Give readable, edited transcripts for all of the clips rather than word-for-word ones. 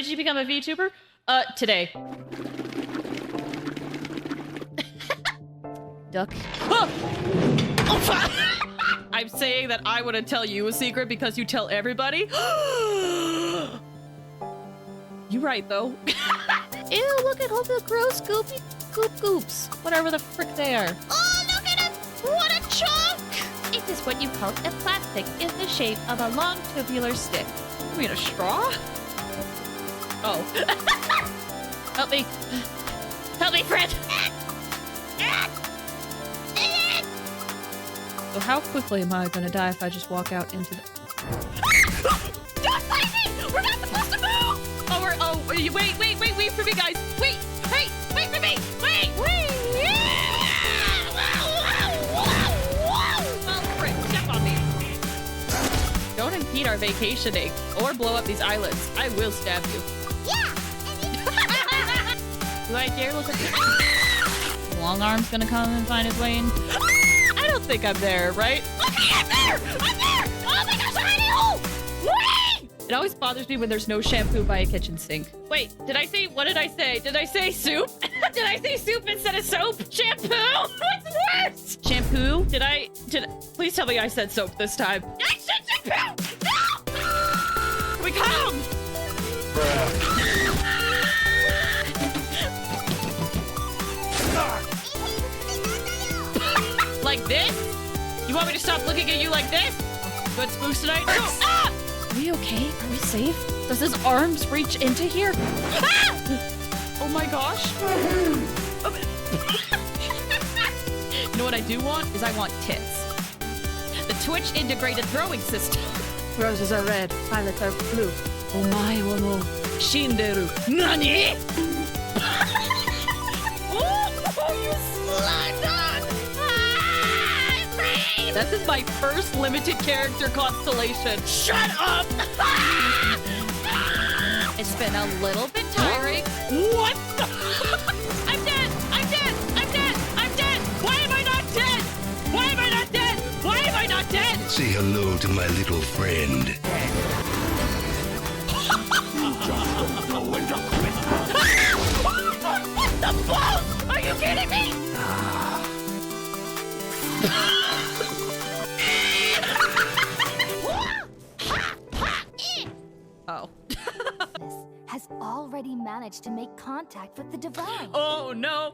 did you become a VTuber? Today. Duck. Oh! Oh, I'm saying that I wouldn't tell you a secret because you tell everybody. You right, though. Ew, look at all the gross goopy goops. Whatever the frick they are. Oh, look at it! What a chunk! It is what you call a plastic in the shape of a long tubular stick. You mean a straw? Oh. Help me. Help me, friend! So how quickly am I gonna die if I just walk out into the... Don't fight me! We're not supposed to move! Wait for me, guys! Wait for me! Wait! Well, frick, step on me. Don't impede our vacationing or blow up these islands. I will stab you. Yeah! Do I dare look at you? Long arm's gonna come and find his way in. I don't think I'm there, right? Okay, I'm there! Oh my gosh, I'm in a hole! Wait! It always bothers me when there's no shampoo by a kitchen sink. Wait, what did I say? Did I say soup? Did I say soup instead of soap? Shampoo? What's worse? Shampoo? Please tell me I said soap this time. I said shampoo! No! Here we come! Like this? You want me to stop looking at you like this? Good spooks tonight? Oh, ah! Are we okay? Are we safe? Does his arms reach into here? Ah! Oh my gosh. You know what I do want? I want tits. The Twitch integrated throwing system. Roses are red, violets are blue. Omae wo no shinderu. Nani? Oh, you slide on! This is my first limited character constellation. Shut up! It's been a little bit tiring. What the? I'm dead! Why am I not dead? Say hello to my little friend. What the balls? Are you kidding me? Oh. Has already managed to make contact with the divine. Oh no!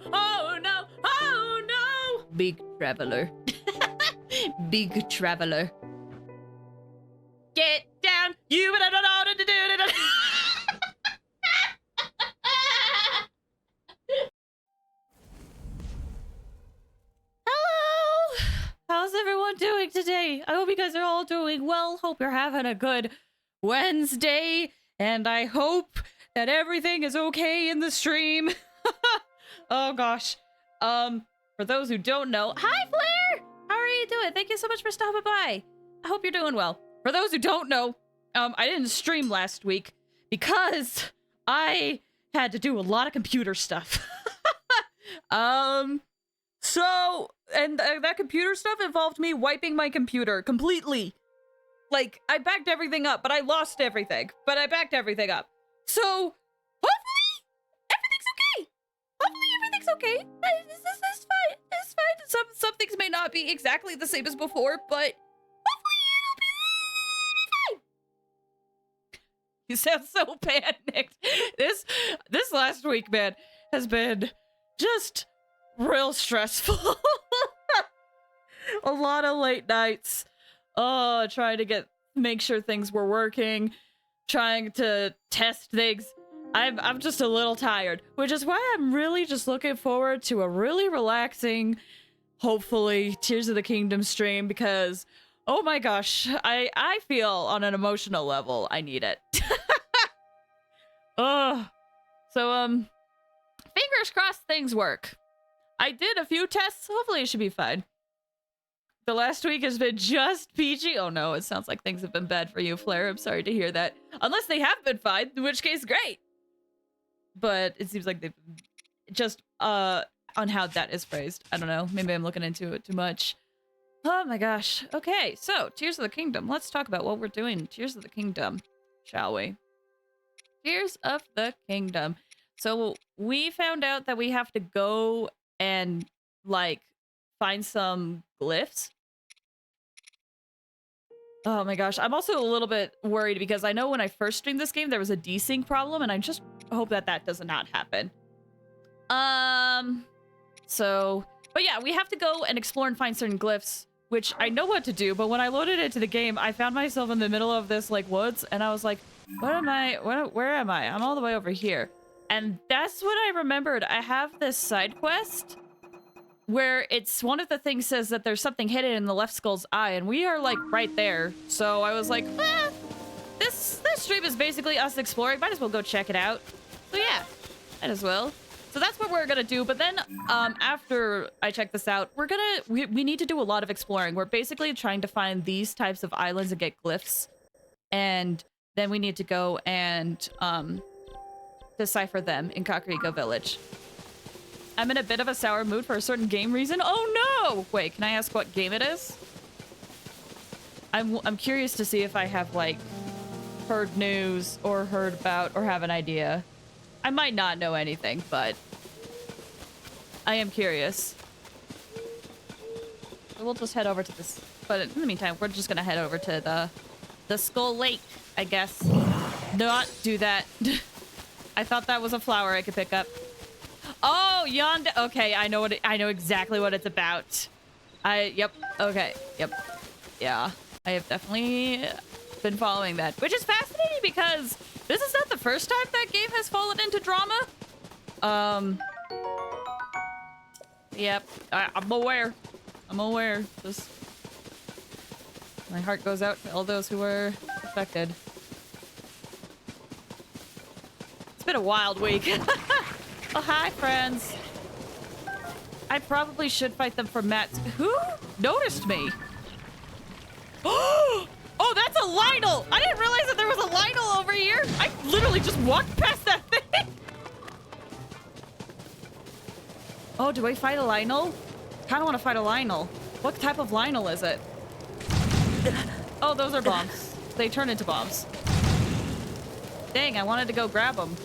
Big traveler. Big traveler. Get down! You don't know how to do it! Hello! How's everyone doing today? I hope you guys are all doing well. Hope you're having a good Wednesday. And I hope that everything is okay in the stream. Oh gosh. For those who don't know, hi Flair! How are you doing? Thank you so much for stopping by. I hope you're doing well. For those who don't know, I didn't stream last week because I had to do a lot of computer stuff. That computer stuff involved me wiping my computer completely. Like, I backed everything up, but I lost everything. But I backed everything up. So, hopefully, everything's okay. Okay. This is fine. It's fine. Some things may not be exactly the same as before, but hopefully it'll be fine. You sound so panicked. This last week, man, has been just real stressful. A lot of late nights. Oh, trying to make sure things were working, trying to test things. I'm just a little tired, which is why I'm really just looking forward to a really relaxing, hopefully, Tears of the Kingdom stream, because, oh my gosh, I feel on an emotional level I need it. So, fingers crossed things work. I did a few tests, hopefully it should be fine. The last week has been just peachy. Oh no, it sounds like things have been bad for you, Flair. I'm sorry to hear that. Unless they have been fine, in which case, great. But it seems like they've just, on how that is phrased. I don't know. Maybe I'm looking into it too much. Oh my gosh. Okay, so Tears of the Kingdom. Let's talk about what we're doing in Tears of the Kingdom, shall we? Tears of the Kingdom. So we found out that we have to go and, like, find some glyphs. Oh my gosh. I'm also a little bit worried because I know when I first streamed this game, there was a desync problem, and I just hope that that does not happen. But yeah, we have to go and explore and find certain glyphs, which I know what to do, but when I loaded it into the game, I found myself in the middle of this, like, woods, and I was like, where am I? I'm all the way over here. And that's what I remembered. I have this side quest where it's one of the things says that there's something hidden in the left skull's eye, and we are, like, right there. So I was like, this stream is basically us exploring. Might as well go check it out. So yeah, might as well. So that's what we're gonna do. But then after I check this out, we need to do a lot of exploring. We're basically trying to find these types of islands and get glyphs. And then we need to go and decipher them in Kakariko Village. I'm in a bit of a sour mood for a certain game reason. Oh no! Wait, can I ask what game it is? I'm curious to see if I have, like, heard news or heard about or have an idea. I might not know anything, but I am curious. So we'll just head over to this. But in the meantime, we're just gonna head over to the Skull Lake, I guess. Not do that. I thought that was a flower I could pick up. Oh, yonder. Okay, I know exactly what it's about. Yep. Okay. Yep. Yeah. I have definitely been following that, which is fascinating because this is not the first time that game has fallen into drama. Yep. I'm aware. Just my heart goes out to all those who were affected. It's been a wild week. Oh, hi, friends. I probably should fight them for Matt's. Who noticed me? Oh, that's a Lionel! I didn't realize that there was a Lionel over here. I literally just walked past that thing. Oh, do I fight a Lionel? Kind of want to fight a Lionel. What type of Lionel is it? Oh, those are bombs. They turn into bombs. Dang, I wanted to go grab them.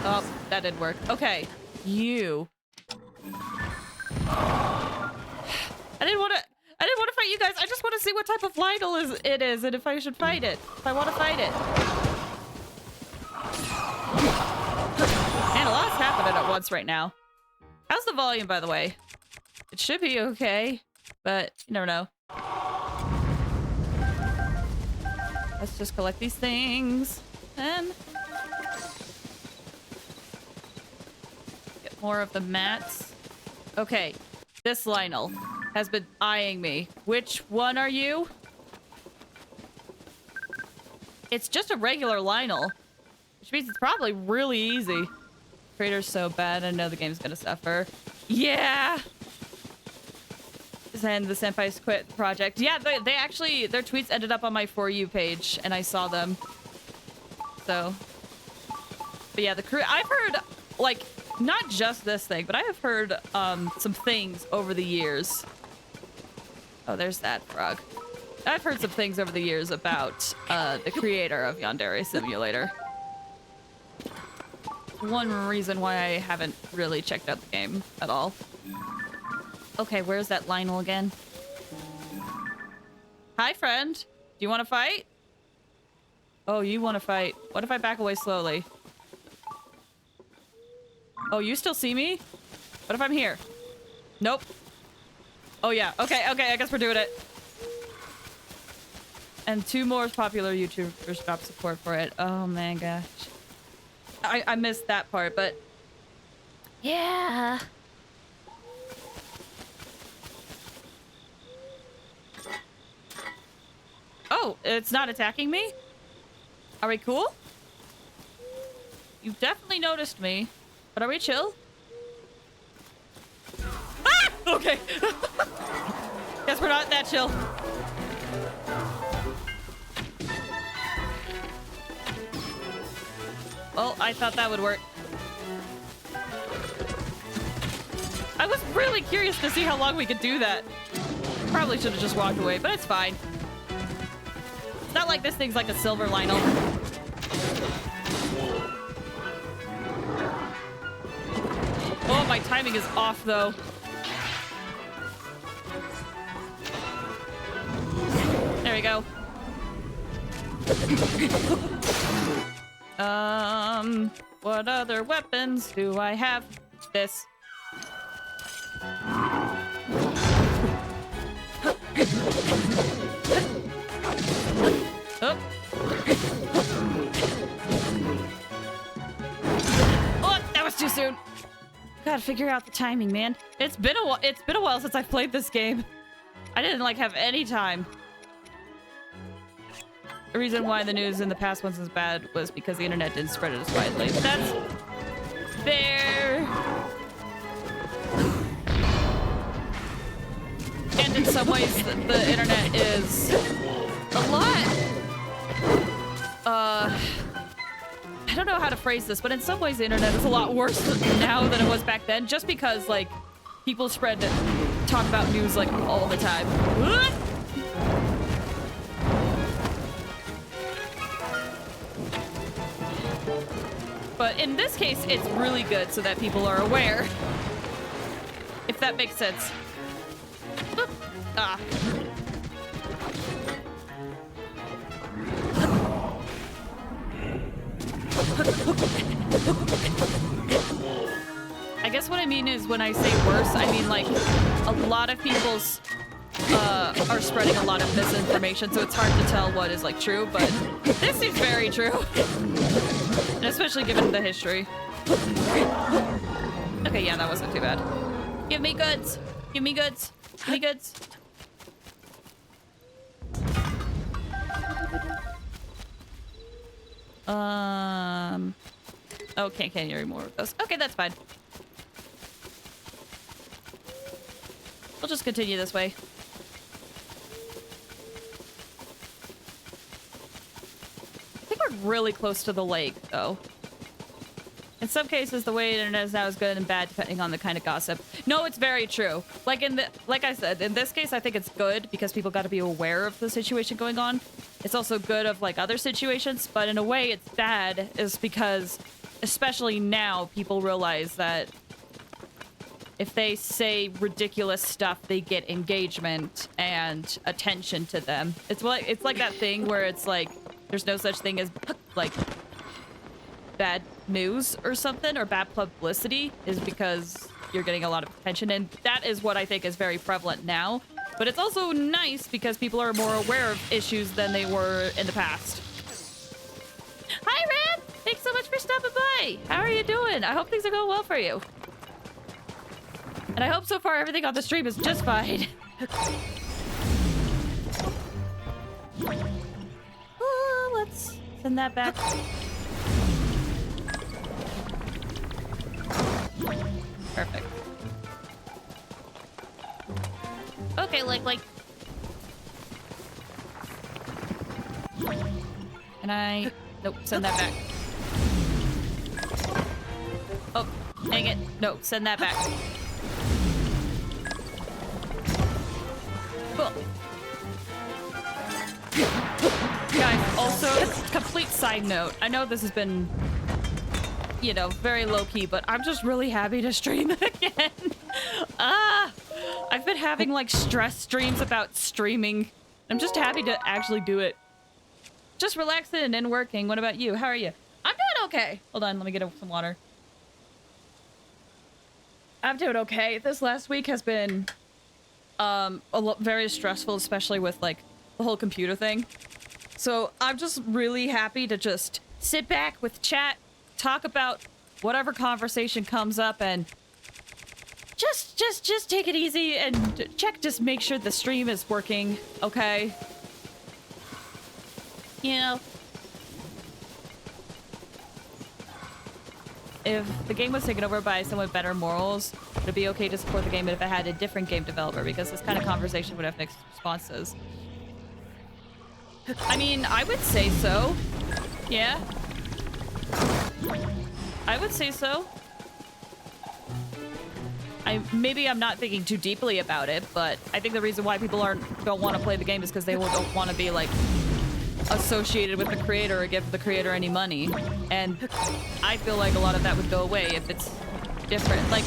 Oh, that didn't work. Okay, you. I didn't want to fight you guys. I just want to see what type of Lionel it is and if I should fight it. If I want to fight it. Man, a lot's happening at once right now. How's the volume, by the way? It should be okay, but you never know. Let's just collect these things and get more of the mats. Okay, this Lionel has been eyeing me. Which one are you? It's just a regular Lionel, which means it's probably really easy. Creator's so bad, I know the game's gonna suffer. Yeah! And the senpais quit the project. Yeah, they actually, their tweets ended up on my For You page, and I saw them. So, but yeah, the crew, I've heard, like, not just this thing, but I have heard some things over the years. Oh, there's that frog. I've heard some things over the years about the creator of Yandere Simulator. One reason why I haven't really checked out the game at all. Okay, where's that Lionel again? Hi, friend. Do you want to fight? Oh, you want to fight. What if I back away slowly? Oh, you still see me? What if I'm here? Nope. Oh, yeah. Okay, I guess we're doing it. And 2 more popular YouTubers dropped support for it. Oh, man, gosh. I missed that part, but... yeah. Oh, it's not attacking me? Are we cool? You've definitely noticed me. But are we chill? Ah! Okay. Guess we're not that chill. Well, I thought that would work. I was really curious to see how long we could do that. Probably should have just walked away, but it's fine. It's not like this thing's like a silver Lionel. Oh, my timing is off, though. There we go. What other weapons do I have? This. Oh. Oh, that was too soon. Gotta figure out the timing, man. It's been a while since I've played this game. I didn't like have any time. The reason why the news in the past ones was bad was because the internet didn't spread it as widely. That's fair. And in some ways, the internet is a lot. I don't know how to phrase this, but in some ways, the internet is a lot worse now than it was back then. Just because, like, people talk about news like all the time. But in this case, it's really good so that people are aware. If that makes sense. Oop. Ah. I guess what I mean is when I say worse, I mean like a lot of people's are spreading a lot of misinformation, so it's hard to tell what is like true, but this seems very true. And especially given the history. Okay, yeah, that wasn't too bad. Give me goods! Give me goods! Give me goods! Okay, can't hear more of those. Okay, that's fine. We'll just continue this way. I think we're really close to the lake, though. In some cases, the way the internet is now is good and bad, depending on the kind of gossip. No, it's very true. Like I said, in this case, I think it's good because people got to be aware of the situation going on. It's also good of like other situations, but in a way, it's bad, is because, especially now, people realize that if they say ridiculous stuff, they get engagement and attention to them. It's like that thing where it's like there's no such thing as like bad news or something, or bad publicity, is because you're getting a lot of attention, and that is what I think is very prevalent now. But it's also nice because people are more aware of issues than they were in the past. Hi, Red! Thanks so much for stopping by. How are you doing? I hope things are going well for you. And I hope so far everything on the stream is just fine. Let's send that back. Perfect. Okay, like. Can I? Nope, send that back. Oh, dang it. No, send that back. Cool. Guys, also, complete side note. I know this has been, you know, very low-key, but I'm just really happy to stream again. I've been having, like, stress streams about streaming. I'm just happy to actually do it. Just relaxing and working. What about you? How are you? I'm doing okay. Hold on, let me get some water. I'm doing okay. This last week has been very stressful, especially with like the whole computer thing. So I'm just really happy to just sit back with chat, talk about whatever conversation comes up, and just take it easy and just make sure the stream is working, okay? You know, if the game was taken over by someone with better morals, would it be okay to support the game if it had a different game developer? Because this kind of conversation would have mixed responses. I mean, I would say so. Yeah. I would say so. maybe I'm not thinking too deeply about it, but I think the reason why people don't want to play the game is because they don't want to be like associated with the creator or give the creator any money. And I feel like a lot of that would go away if it's different. Like,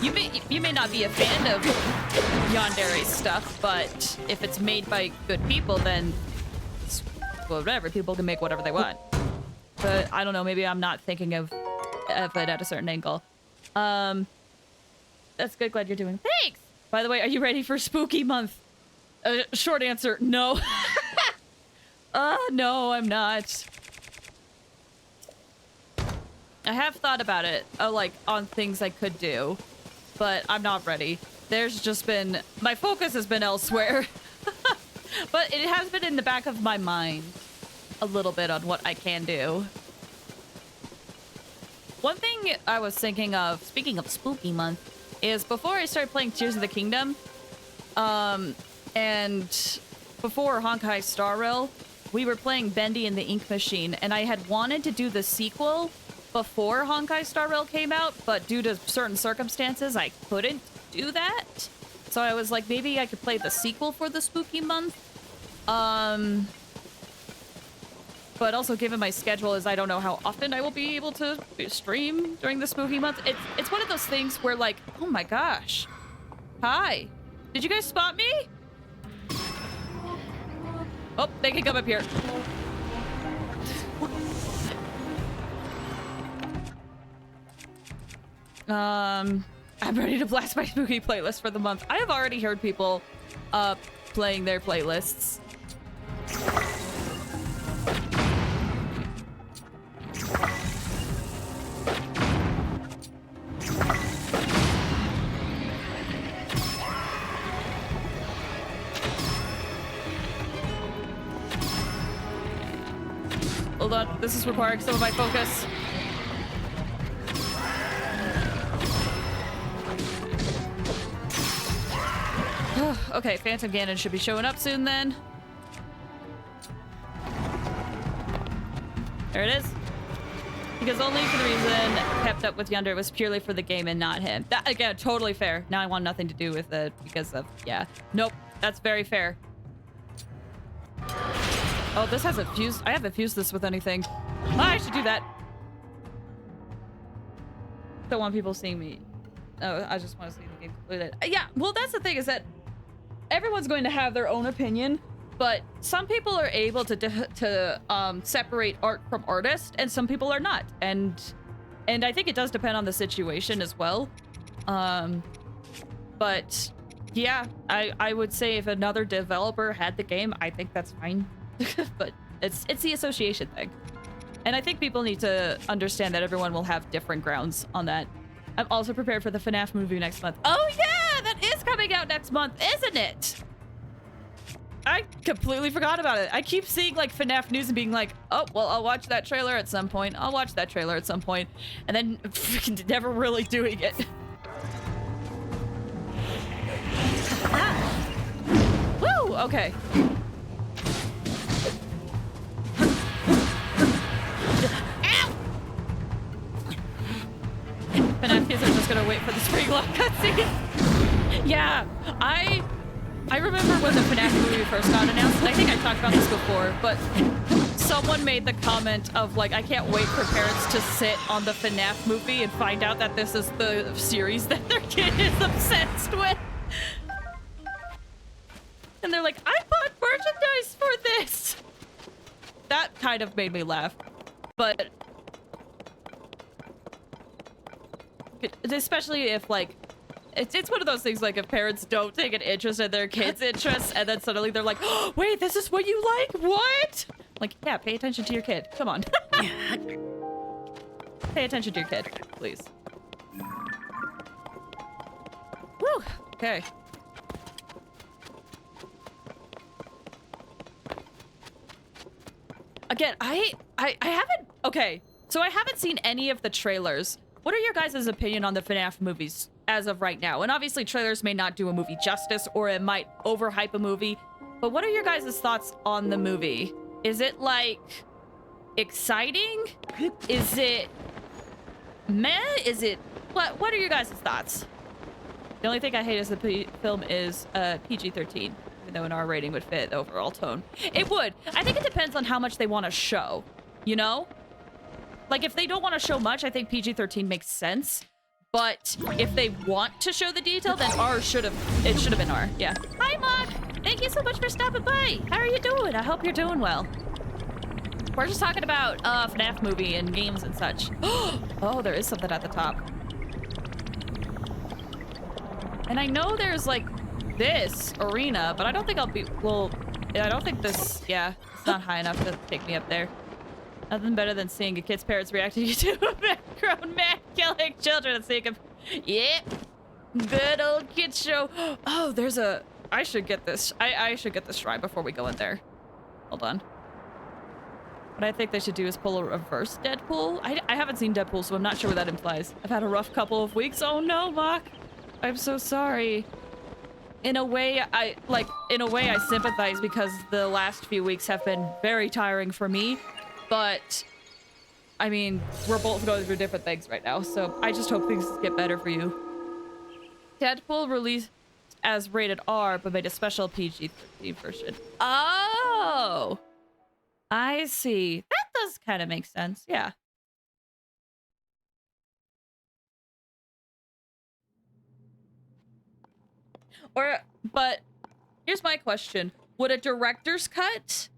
you may not be a fan of Yandere's stuff, but if it's made by good people, then it's, well, whatever. People can make whatever they want. But I don't know. Maybe I'm not thinking of it at a certain angle. That's good. Glad you're doing. Thanks. By the way, are you ready for spooky month? Short answer, no. No, I'm not. I have thought about it, like, on things I could do, but I'm not ready. There's just been... My focus has been elsewhere. But it has been in the back of my mind a little bit on what I can do. One thing I was thinking of, speaking of spooky month, is before I started playing Tears of the Kingdom, and before Honkai Star Rail, we were playing Bendy and the Ink Machine, and I had wanted to do the sequel before Honkai Star Rail came out, but due to certain circumstances, I couldn't do that. So I was like, maybe I could play the sequel for the spooky month. But also, given my schedule, is I don't know how often I will be able to stream during the spooky month. It's one of those things where, like, oh my gosh. Hi. Did you guys spot me? Oh, they can come up here. I'm ready to blast my spooky playlist for the month. I have already heard people playing their playlists. Hold on, this is requiring some of my focus. Okay, Phantom Ganon should be showing up soon then. There it is. Because only for the reason kept up with Yandere was purely for the game and not him. That, again, totally fair. Now I want nothing to do with it because of, yeah. Nope, that's very fair. Oh, this hasn't fused. I haven't fused this with anything. Oh, I should do that. Don't want people seeing me. Oh, I just want to see the game completed. Yeah, well, that's the thing is that everyone's going to have their own opinion, but some people are able to separate art from artist, and some people are not. And I think it does depend on the situation as well. But yeah, I would say if another developer had the game, I think that's fine. But it's the association thing. And I think people need to understand that everyone will have different grounds on that. I'm also prepared for the FNAF movie next month. Oh yeah, that is coming out next month, isn't it? I completely forgot about it. I keep seeing like FNAF news and being like, oh, well, I'll watch that trailer at some point. I'll watch that trailer at some point. And then freaking never really doing it. Woo, okay. FNAF kids are just gonna wait for the spring lock cutscene. Yeah, I remember when the FNAF movie first got announced, and I think I talked about this before, but someone made the comment of like, I can't wait for parents to sit on the FNAF movie and find out that this is the series that their kid is obsessed with. And they're like, I bought merchandise for this. That kind of made me laugh, but especially if like it's one of those things like if parents don't take an interest in their kids' interests and then suddenly they're like, oh, wait, this is what you like? What? Like, yeah, pay attention to your kid. Come on. Pay attention to your kid, please. Woo. Okay. Again, I haven't... Okay, so I haven't seen any of the trailers. What are your guys' opinion on the FNAF movies as of right now? And obviously trailers may not do a movie justice or it might overhype a movie, but what are your guys' thoughts on the movie? Is it like exciting? Is it meh? Is it what are your guys' thoughts? The only thing I hate is the film is PG-13, even though an R rating would fit the overall tone. It would. I think it depends on how much they want to show, you know? Like, if they don't want to show much, I think PG-13 makes sense. But if they want to show the detail, then it should have been R, yeah. Hi, Mock! Thank you so much for stopping by. How are you doing? I hope you're doing well. We're just talking about FNAF movie and games and such. Oh, there is something at the top. And I know there's like this arena, but I don't think I'll be, well, I don't think this, yeah, it's not high enough to take me up there. Nothing better than seeing a kid's parents reacting to a grown man killing children and seeing him. Yep. Good old kids show. Oh, there's a, I should get this. I should get this shrine before we go in there. Hold on. What I think they should do is pull a reverse Deadpool. I haven't seen Deadpool, so I'm not sure what that implies. I've had a rough couple of weeks. Oh no, Mock. I'm so sorry. In a way, I sympathize because the last few weeks have been very tiring for me. But, I mean, we're both going through different things right now, so I just hope things get better for you. Deadpool released as rated R, but made a special PG-13 version. Oh! I see. That does kind of make sense, yeah. But, here's my question. Would a director's cut,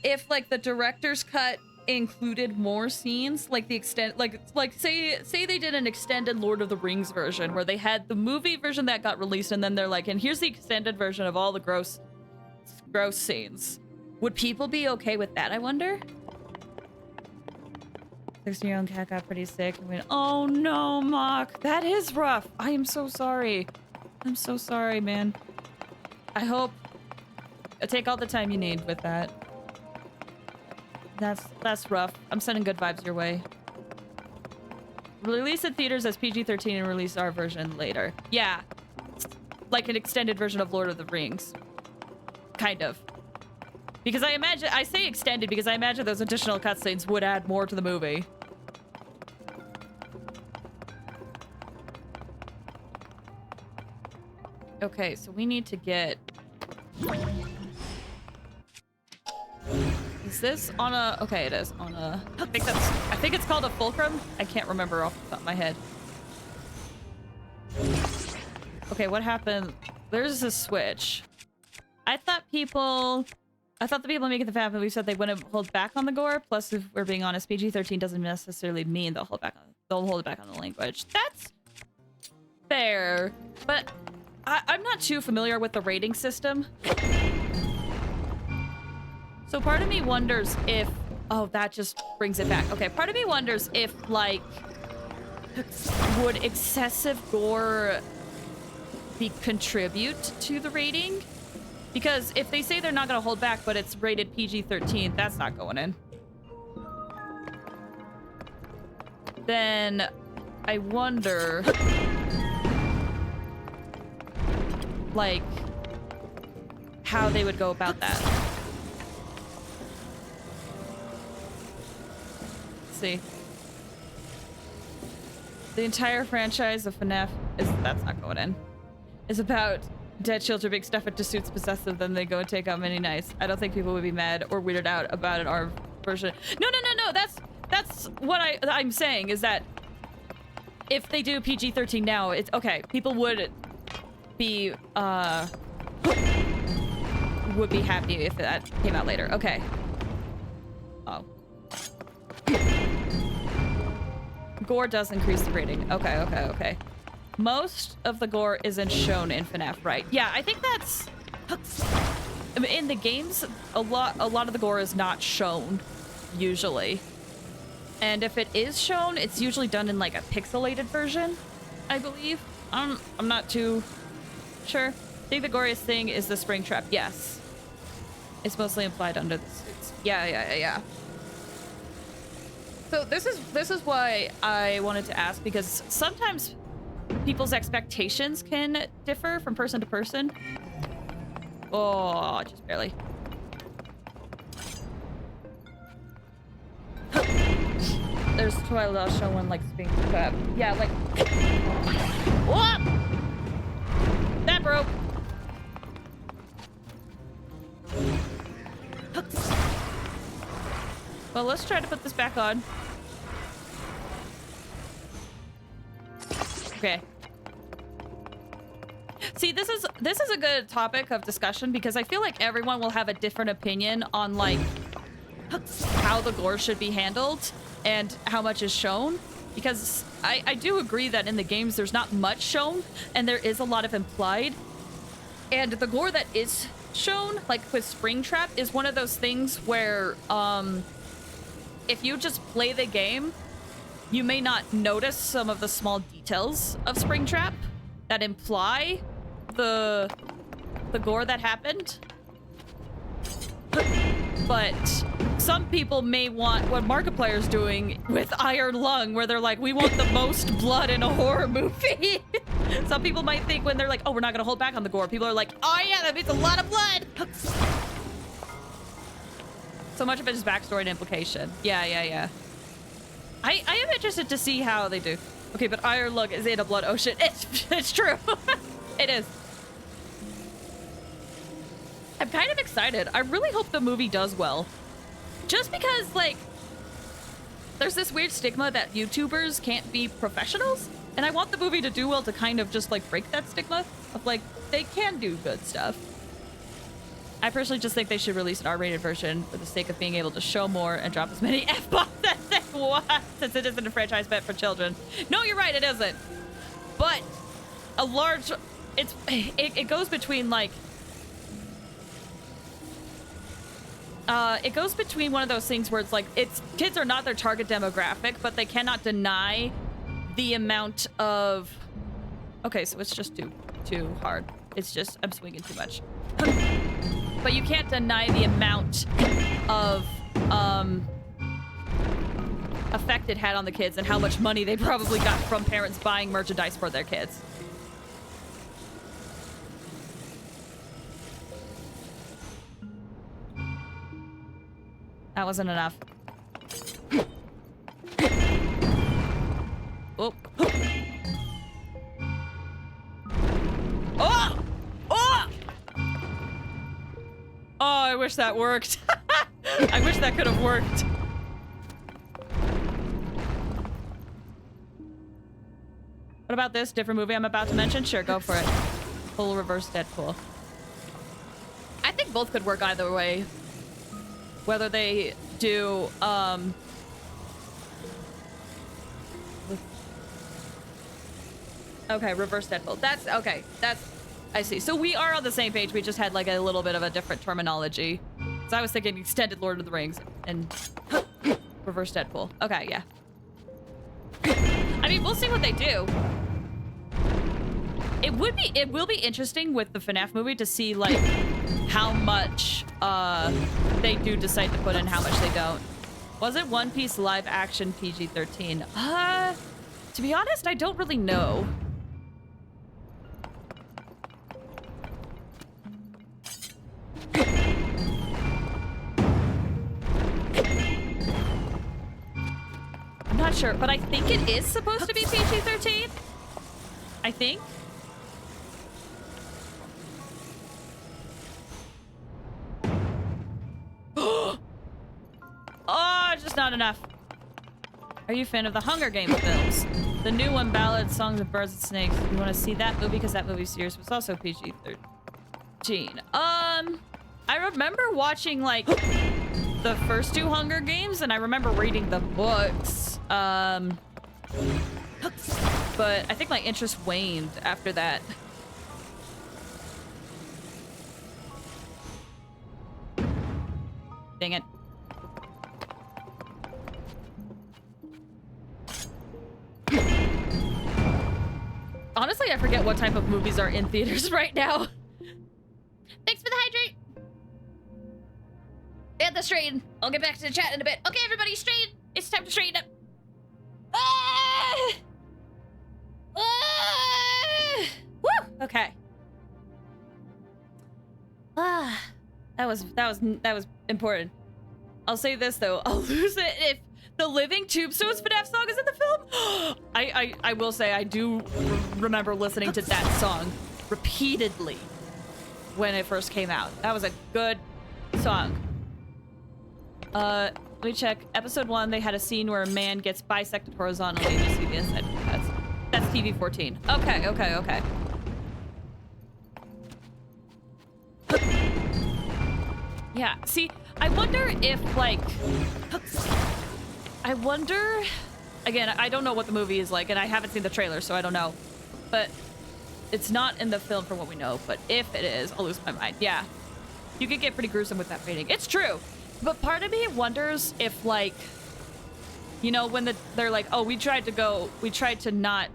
if, like, the director's cut included more scenes, like the extent, like say they did an extended Lord of the Rings version where they had the movie version that got released and then they're like, and here's the extended version of all the gross scenes. Would people be okay with that, I wonder? 16-year-old cat got pretty sick. I mean, oh no, Mock. That is rough. I am so sorry. I'm so sorry, man. I hope take all the time you need with that. That's rough. I'm sending good vibes your way. Release in theaters as PG-13 and release our version later. Yeah. Like an extended version of Lord of the Rings. Kind of. Because I say extended because I imagine those additional cutscenes would add more to the movie. Okay, so we need to get... Is this on a... Okay, it is on a... I think it's called a fulcrum. I can't remember off the top of my head. Okay, what happened? There's a switch. I thought the people making the FNAF movie said they wouldn't hold back on the gore. Plus, if we're being honest, PG-13 doesn't necessarily mean they'll hold it back on the language. That's fair, but I'm not too familiar with the rating system. So part of me wonders if... Oh, that just brings it back. Okay, part of me wonders if, like, would excessive gore contribute to the rating? Because if they say they're not going to hold back, but it's rated PG-13, that's not going in. Then I wonder... like, how they would go about that. See, the entire franchise of FNAF that's not going in. Is about dead children being stuffed into suits possessive, then they go and take out many knights. I don't think people would be mad or weirded out about an R version. No. That's what I'm saying is that if they do PG-13 now, it's okay. People would be happy if that came out later. Okay. Oh. Gore does increase the rating. Okay. Most of the gore isn't shown in FNAF, right? Yeah, I think that's... in the games, a lot of the gore is not shown, usually. And if it is shown, it's usually done in, like, a pixelated version, I believe. I'm not too sure. I think the goriest thing is the spring trap. Yes. It's mostly implied under the suits. Yeah. So this is why I wanted to ask, because sometimes people's expectations can differ from person to person. Oh, just barely. There's Twilight Show one like being crap. Yeah, like what? rope. Well, let's try to put this back on. Okay. See, this is a good topic of discussion because I feel like everyone will have a different opinion on like how the gore should be handled and how much is shown. Because I do agree that in the games there's not much shown and there is a lot of implied. And the gore that is shown, like with Springtrap, is one of those things where if you just play the game, you may not notice some of the small details of Springtrap that imply the gore that happened. But some people may want what Markiplier's doing with Iron Lung, where they're like, we want the most blood in a horror movie. Some people might think when they're like, oh, we're not gonna hold back on the gore. People are like, oh yeah, that means a lot of blood. So much of it is backstory and implication. Yeah. I am interested to see how they do. Okay, but Iron Lung is in a blood ocean. It's true. It is. I'm kind of excited. I really hope the movie does well. Just because, like, there's this weird stigma that YouTubers can't be professionals. And I want the movie to do well to kind of just, like, break that stigma of, like, they can do good stuff. I personally just think they should release an R-rated version for the sake of being able to show more and drop as many F-bombs as they want, since it isn't a franchise meant for children. No, you're right, it isn't. But a large... It goes between, like... it goes between one of those things where it's like, kids are not their target demographic, but they cannot deny the amount of... Okay, so it's just too hard. It's just, I'm swinging too much. But you can't deny the amount of effect it had on the kids and how much money they probably got from parents buying merchandise for their kids. That wasn't enough. Oh. Oh! Oh! Oh, I wish that worked. I wish that could have worked. What about this different movie I'm about to mention? Sure, go for it. Full reverse Deadpool. I think both could work either way. Whether they do, okay, reverse Deadpool. That's, okay, that's, I see. So we are on the same page. We just had, like, a little bit of a different terminology. So I was thinking extended Lord of the Rings and reverse Deadpool. Okay, yeah. I mean, we'll see what they do. It will be interesting with the FNAF movie to see, like, how much, they do decide to put in, how much they don't. Was it One Piece live action PG-13? To be honest, I don't really know. I'm not sure, but I think it is supposed to be PG-13. I think. Oh, just not enough. Are you a fan of the Hunger Games films? The new one, Ballads, Songs of Birds and Snakes. You want to see that movie? Because that movie series was also PG-13. I remember watching, like, the first two Hunger Games, and I remember reading the books. But I think my interest waned after that. Dang it. Honestly, I forget what type of movies are in theaters right now. Thanks for the hydrate. And the straighten. I'll get back to the chat in a bit. Okay, everybody, straighten. It's time to straighten up. Ah! Ah! Woo! Okay. That was important. I'll say this though, I'll lose it if the Living Tombstones FNAF song is in the film. I will say I do remember listening to that song repeatedly when it first came out. That was a good song. Let me check. Episode 1, they had a scene where a man gets bisected horizontally and you see the inside of the pets. That's TV-14. Okay. Yeah, see, I wonder if, like... I wonder... Again, I don't know what the movie is like, and I haven't seen the trailer, so I don't know. But it's not in the film from what we know, but if it is, I'll lose my mind. Yeah. You could get pretty gruesome with that rating. It's true. But part of me wonders if, like... You know, when they're like, oh, we tried to not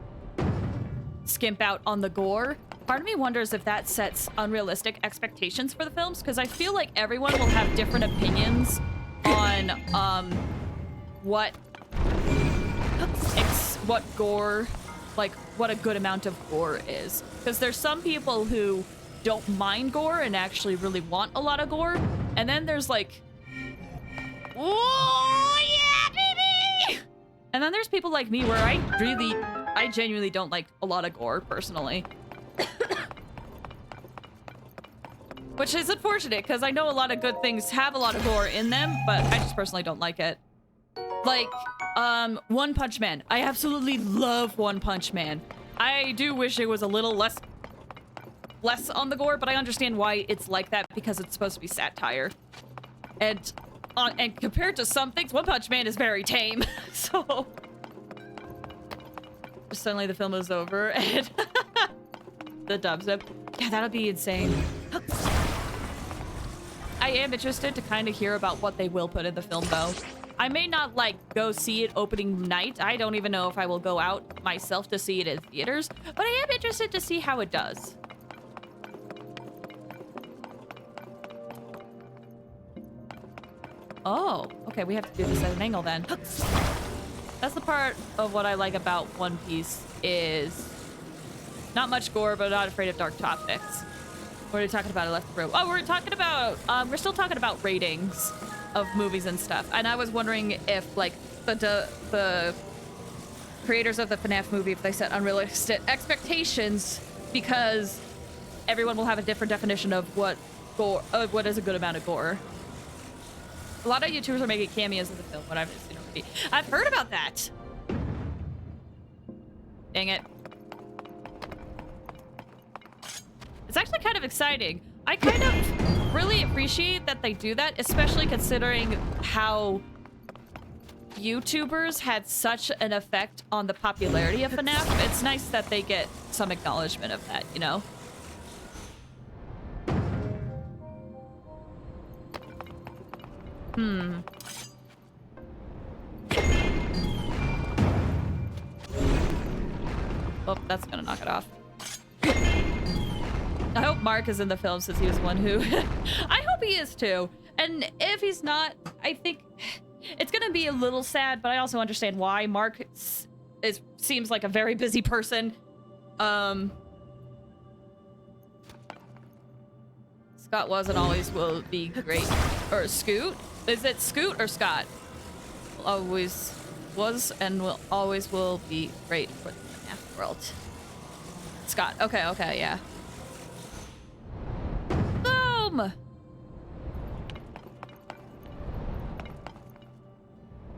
skimp out on the gore. Part of me wonders if that sets unrealistic expectations for the films, because I feel like everyone will have different opinions on what gore, like what a good amount of gore is. Because there's some people who don't mind gore and actually really want a lot of gore, and then there's like, oh yeah, baby! And then there's people like me where I genuinely don't like a lot of gore personally. Which is unfortunate, because I know a lot of good things have a lot of gore in them, but I just personally don't like it. Like, One Punch Man. I absolutely love One Punch Man. I do wish it was a little less on the gore, but I understand why it's like that, because it's supposed to be satire. And compared to some things, One Punch Man is very tame, so... Suddenly the film is over, and... the dubstep. Yeah, that'll be insane. I am interested to kind of hear about what they will put in the film, though. I may not, like, go see it opening night. I don't even know if I will go out myself to see it in theaters, but I am interested to see how it does. Oh, okay, we have to do this at an angle then. That's the part of what I like about One Piece is not much gore, but not afraid of dark topics. What are we talking about? I left the room. Oh, we're still talking about ratings of movies and stuff. And I was wondering if, like, the creators of the FNAF movie, if they set unrealistic expectations, because everyone will have a different definition of what is a good amount of gore. A lot of YouTubers are making cameos in the film, but I've just seen already. I've heard about that. Dang it. It's actually kind of exciting. I kind of really appreciate that they do that, especially considering how YouTubers had such an effect on the popularity of FNAF. It's nice that they get some acknowledgement of that, you know? Oh, that's gonna knock it off. I hope Mark is in the film, since he was one who... I hope he is too. And if he's not, I think it's gonna be a little sad, but I also understand why. Mark seems like a very busy person. Scott was and always will be great. Or Scoot? Is it Scoot or Scott? Always was and always will be great for the FNAF world. Scott. Okay, yeah. Boom!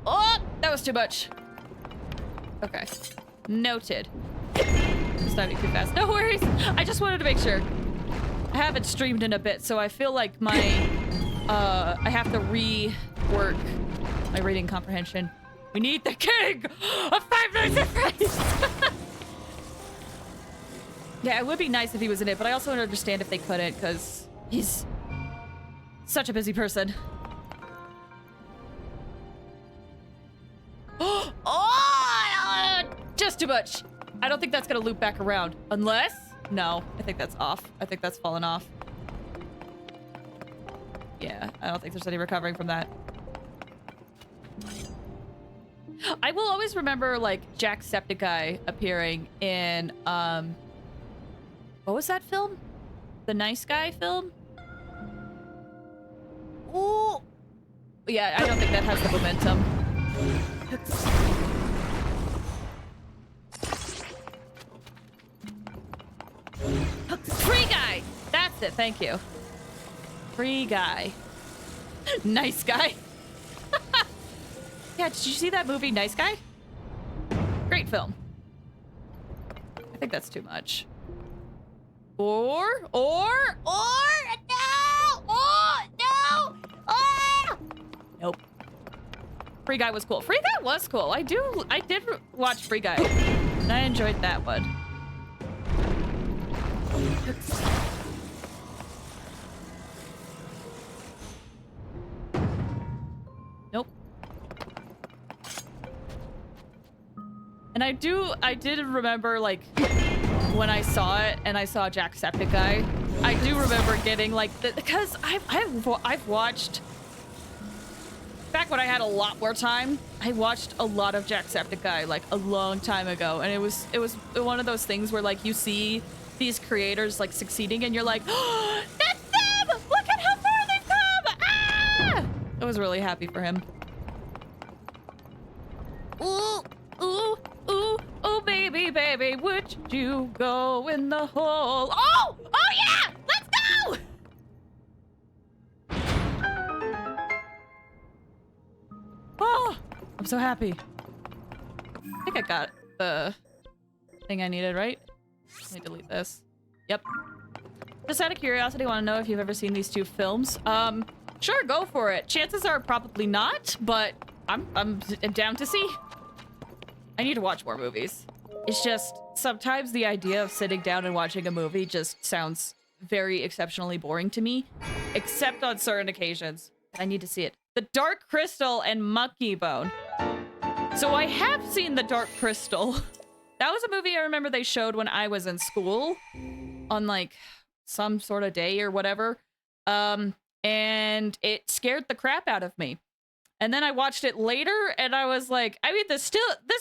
Oh, that was too much. Okay. Noted. Just not too fast. No worries. I just wanted to make sure. I haven't streamed in a bit, so I feel like my, I have to rework my reading comprehension. We need the king of Five Nights at Freddy's! Yeah, it would be nice if he was in it, but I also understand if they couldn't, because he's such a busy person. Oh, just too much. I don't think that's gonna loop back around. Unless, no, I think that's off. I think that's fallen off. Yeah, I don't think there's any recovering from that. I will always remember, like, Jacksepticeye appearing in, what was that film? The Nice Guy film? Ooh! Yeah, I don't think that has the momentum. That's it. Thank you. Free Guy. Nice Guy. Yeah, did you see that movie, Nice Guy? Great film. I think that's too much. Or, no! Oh, no! Oh! Nope. Free Guy was cool. Free Guy was cool. I did watch Free Guy, and I enjoyed that one. Nope. And I did remember, like, when I saw it and I saw Jacksepticeye, I do remember getting, like, because I've watched, back when I had a lot more time, I watched a lot of Jacksepticeye, like, a long time ago, and it was one of those things where, like, you see these creators, like, succeeding, and you're like, oh, that's them! Look at how far they've come! Ah! I was really happy for him. Ooh, ooh, ooh, oh, baby, baby, would you go in the hole? Oh! Oh, yeah! Let's go! Oh, I'm so happy. I think I got the thing I needed, right? Let me delete this. Yep. Just out of curiosity, I want to know if you've ever seen these two films. Sure, go for it. Chances are probably not, but I'm down to see. I need to watch more movies. It's just sometimes the idea of sitting down and watching a movie just sounds very exceptionally boring to me, except on certain occasions. I need to see it. The Dark Crystal and Monkey Bone. So I have seen The Dark Crystal. That was a movie I remember they showed when I was in school on, like, some sort of day or whatever. And it scared the crap out of me. And then I watched it later and I was like, I mean, this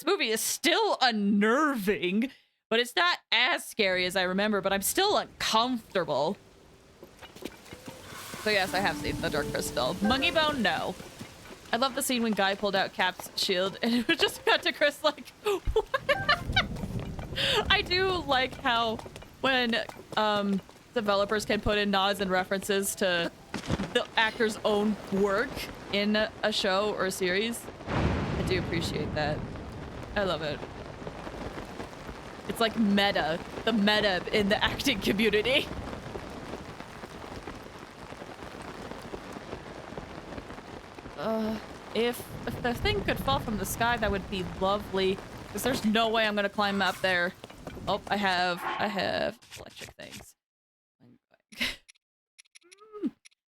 movie is still unnerving, but it's not as scary as I remember, but I'm still uncomfortable. So yes, I have seen The Dark Crystal. Monkey Bone, no. I love the scene when Guy pulled out Cap's shield and it was just cut to Chris like, what? I do like how when developers can put in nods and references to the actor's own work in a show or a series. I do appreciate that. I love it. It's like meta. The meta in the acting community. If the thing could fall from the sky, that would be lovely. Because there's no way I'm gonna climb up there. Oh, I have electric things.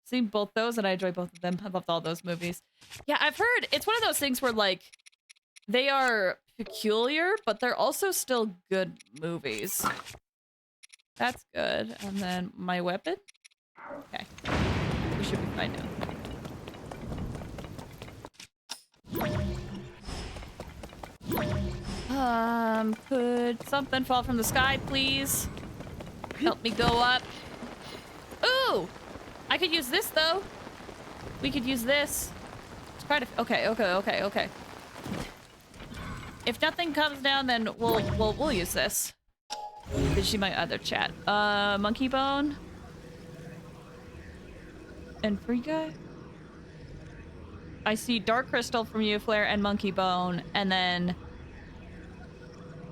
Seen both those and I enjoy both of them. I loved all those movies. Yeah, I've heard it's one of those things where, like, they are peculiar, but they're also still good movies. That's good. And then my weapon? Okay. We should be fine now. Could something fall from the sky, please? Help me go up. Ooh! I could use this, though. We could use this. It's quite a... Okay. If nothing comes down, then we'll use this. Did she my other chat? Monkey Bone? And Free Guy? I see Dark Crystal from you, Flare, and Monkey Bone, and then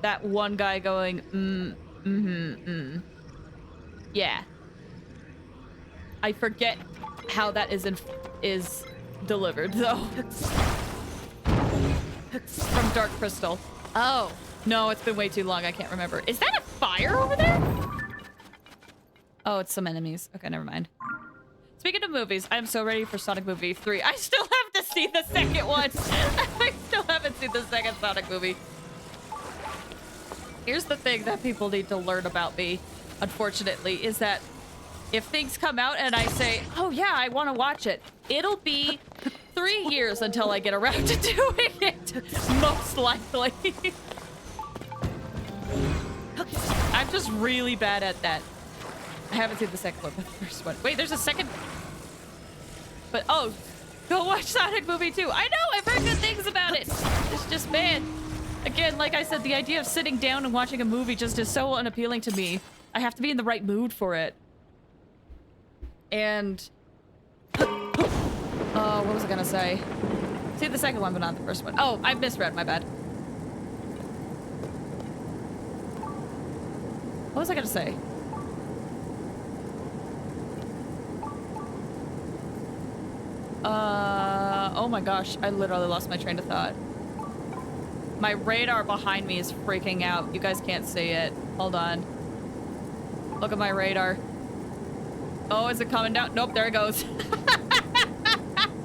that one guy going, Yeah. I forget how that is delivered, though. From Dark Crystal. Oh. No, it's been way too long. I can't remember. Is that a fire over there? Oh, it's some enemies. Okay, never mind. Speaking of movies, I'm so ready for Sonic Movie 3. I still have to see the second one. I still haven't seen the second Sonic movie. Here's the thing that people need to learn about me, unfortunately, is that if things come out and I say, oh yeah, I want to watch it, it'll be 3 years until I get around to doing it, most likely. I'm just really bad at that. I haven't seen the second one, but the first one. Wait, there's a second. But oh, go watch Sonic Movie 2. I know, I've heard good things about it. It's just bad. Again, like I said, the idea of sitting down and watching a movie just is so unappealing to me. I have to be in the right mood for it. And what was I gonna say? See the second one, but not the first one. Oh, I misread. My bad. What was I gonna say? Oh my gosh, I literally lost my train of thought. My radar behind me is freaking out. You guys can't see it. Hold on. Look at my radar. Oh, is it coming down? Nope, there it goes.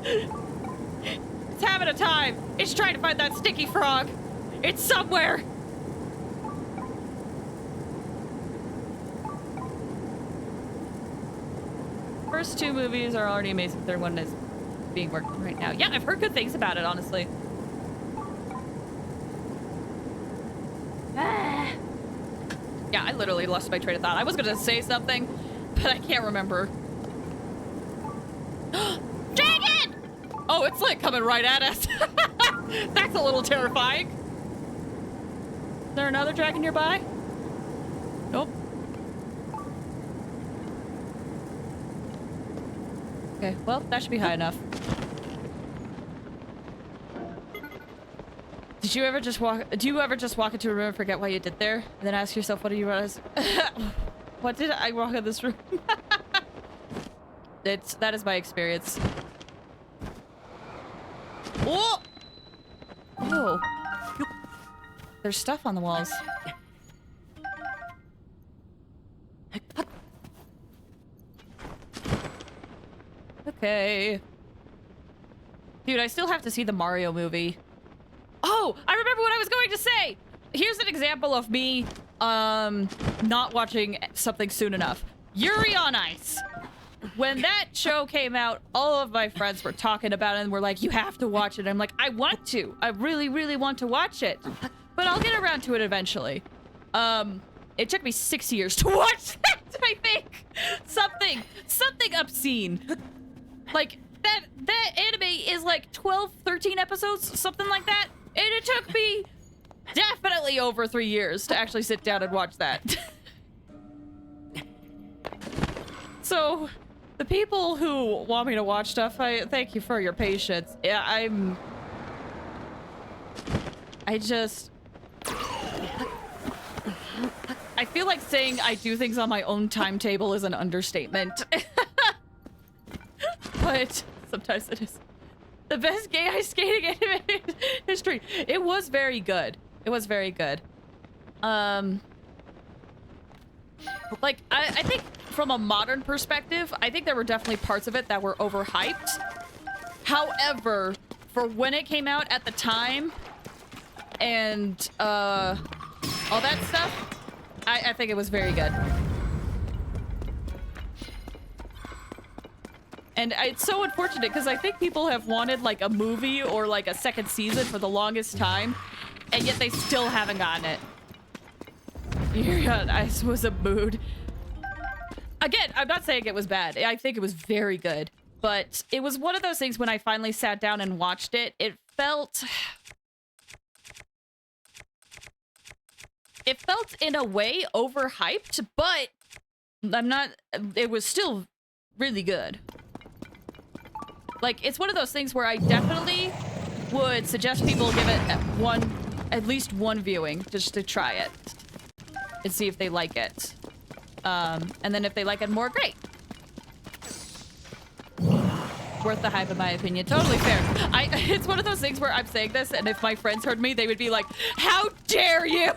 It's having a time. It's trying to find that sticky frog. It's somewhere. First two movies are already amazing. Third one is being worked on right now. Yeah, I've heard good things about it, honestly. Yeah, I literally lost my train of thought. I was gonna say something, but I can't remember. Dragon! Oh, it's like coming right at us. That's a little terrifying. Is there another dragon nearby? Nope. Okay, well, that should be high enough. Do you ever just walk into a room and forget what you did there? And then ask yourself, what do you realize? What did I walk in this room? That is my experience. Oh! Oh. There's stuff on the walls. Okay. Dude, I still have to see the Mario movie. Oh, I remember what I was going to say. Here's an example of me not watching something soon enough. Yuri on Ice. When that show came out, all of my friends were talking about it and were like, you have to watch it. I'm like, I want to. I really, really want to watch it. But I'll get around to it eventually. It took me 6 years to watch that, I think. Something obscene. Like, that anime is like 12, 13 episodes, something like that. And it took me definitely over 3 years to actually sit down and watch that. So, the people who want me to watch stuff, I thank you for your patience. Yeah, I feel like saying I do things on my own timetable is an understatement. But sometimes it is. The best gay ice skating anime in history. It was very good. It was very good. Like, I think from a modern perspective, I think there were definitely parts of it that were overhyped. However, for when it came out at the time and all that stuff, I think it was very good. And it's so unfortunate because I think people have wanted like a movie or like a second season for the longest time, and yet they still haven't gotten it. Yuri on Ice was a mood. Again, I'm not saying it was bad. I think it was very good. But it was one of those things when I finally sat down and watched it, it felt in a way overhyped, but it was still really good. Like, it's one of those things where I definitely would suggest people give it at least one viewing just to try it and see if they like it. And then if they like it more, great. Worth the hype in my opinion. Totally fair. It's one of those things where I'm saying this, and if my friends heard me, they would be like, how dare you?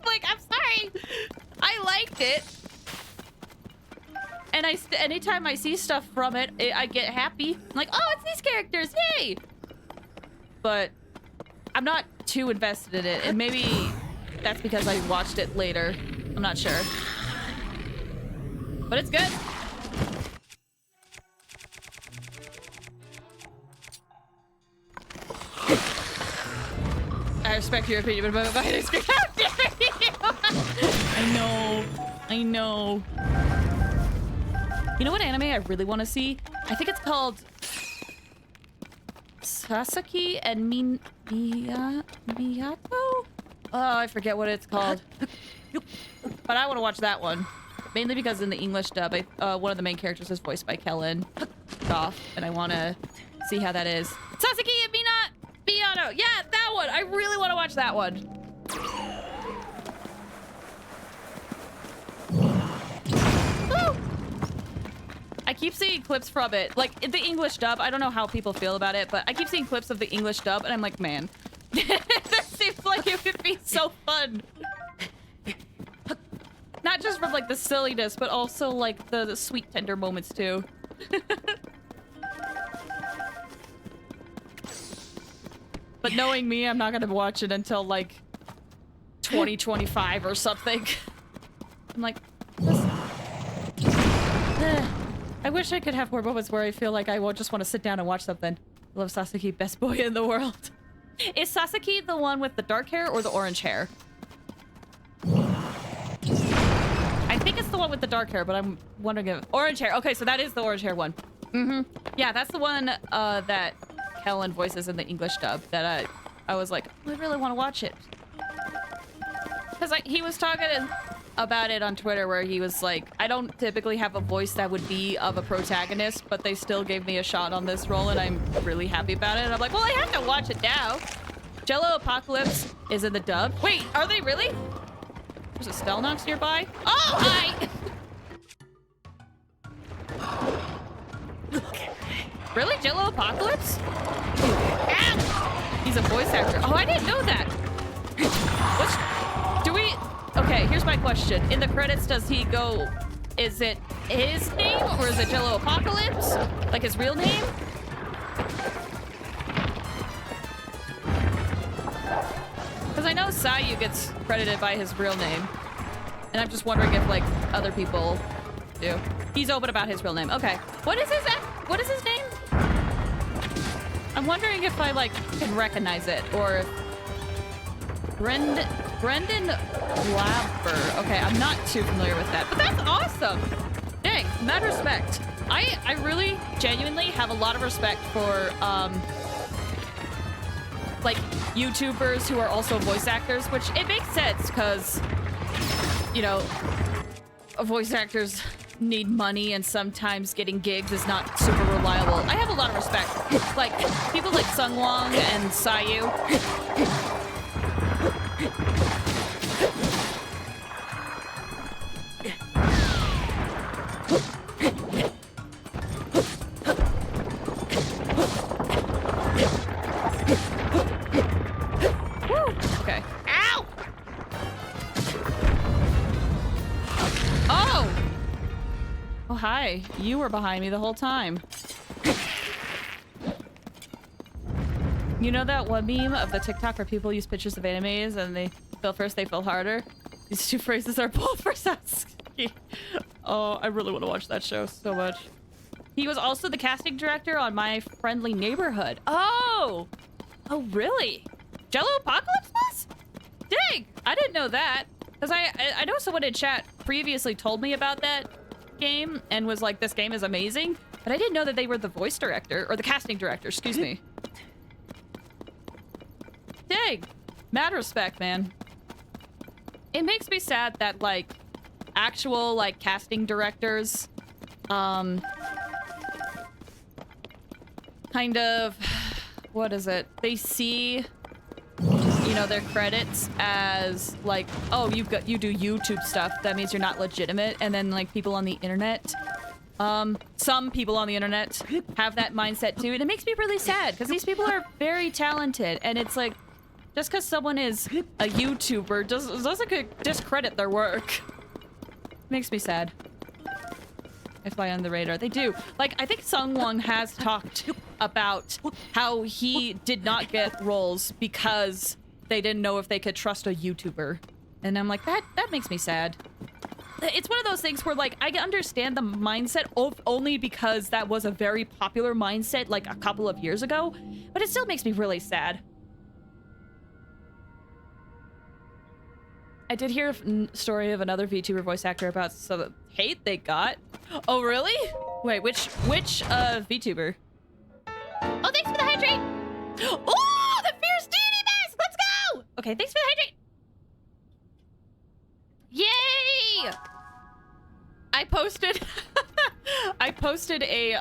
Like, I'm sorry. I liked it. And anytime I see stuff from it, I get happy. I'm like, oh, it's these characters, yay! But I'm not too invested in it, and maybe that's because I watched it later. I'm not sure. But it's good. I respect your opinion, but my is great. I know. You know what anime I really want to see? I think it's called Sasaki and Miyato? Oh, I forget what it's called. But I want to watch that one. mainly because in the English dub, one of the main characters is voiced by Kellen Goff, and I want to see how that is. Sasuke and Minato! Yeah, that one! I really want to watch that one. Woo! I keep seeing clips from it. Like, in the English dub, I don't know how people feel about it, but I keep seeing clips of the English dub, and I'm like, man, that seems like it would be so fun. Not just from, like, the silliness, but also, like, the sweet, tender moments, too. But knowing me, I'm not gonna watch it until, like, 2025 or something. I'm like, I wish I could have more moments where I feel like I won't just want to sit down and watch something. I love Sasuke, best boy in the world. Is Sasuke the one with the dark hair or the orange hair? I think it's the one with the dark hair, but I'm wondering if... Orange hair. Okay, so that is the orange hair one. Mm-hmm. Yeah, that's the one that Kellen voices in the English dub that I was like, I really want to watch it. Because he was talking about it on Twitter where he was like, I don't typically have a voice that would be of a protagonist, but they still gave me a shot on this role, and I'm really happy about it. And I'm like, well, I have to watch it now. Jello Apocalypse is in the dub. Wait, are they really? There's a Stelnox nearby. Oh, hi! Really? Jello Apocalypse? Ow! He's a voice actor. Oh, I didn't know that. Do we... Okay, here's my question. In the credits, does he go... Is it his name, or is it Jello Apocalypse? Like his real name? Because I know Sayu gets credited by his real name. And I'm just wondering if, like, other people do. He's open about his real name. Okay. What is his name? I'm wondering if I, like, can recognize it, or if... Brendan Labber. Okay, I'm not too familiar with that, but that's awesome. Dang, mad respect. I really genuinely have a lot of respect for, like, YouTubers who are also voice actors, which it makes sense because, you know, voice actors need money and sometimes getting gigs is not super reliable. I have a lot of respect. Like, people like Sungwon and Sayu. Okay. Ow! Oh! Oh, hi. You were behind me the whole time. You know that one meme of the TikTok where people use pictures of animes and they feel first, they feel harder? These two phrases are both for Sasuke. Oh, I really want to watch that show so much. He was also the casting director on My Friendly Neighborhood. Oh! Oh, really? Jello Apocalypse was? Dang! I didn't know that. Because I know someone in chat previously told me about that game and was like, this game is amazing. But I didn't know that they were the voice director, or the casting director, excuse me. Dang! Mad respect, man. It makes me sad that, like, actual, like, casting directors, kind of, what is it? They see, you know, their credits as, like, oh, you do YouTube stuff. That means you're not legitimate. And then, like, people on the internet, some people on the internet have that mindset too. And it makes me really sad because these people are very talented. And it's like, just because someone is a YouTuber doesn't discredit their work. Makes me sad. They fly on the radar. They do. Like, I think Sungwon has talked about how he did not get roles because they didn't know if they could trust a YouTuber. And I'm like, that makes me sad. It's one of those things where, like, I understand the mindset only because that was a very popular mindset, like, a couple of years ago. But it still makes me really sad. I did hear a story of another VTuber voice actor about some hate they got. Oh, really? Wait, which VTuber? Oh, thanks for the hydrate! Oh, the fierce deity mask! Let's go! Okay, thanks for the hydrate. Yay! I posted I posted a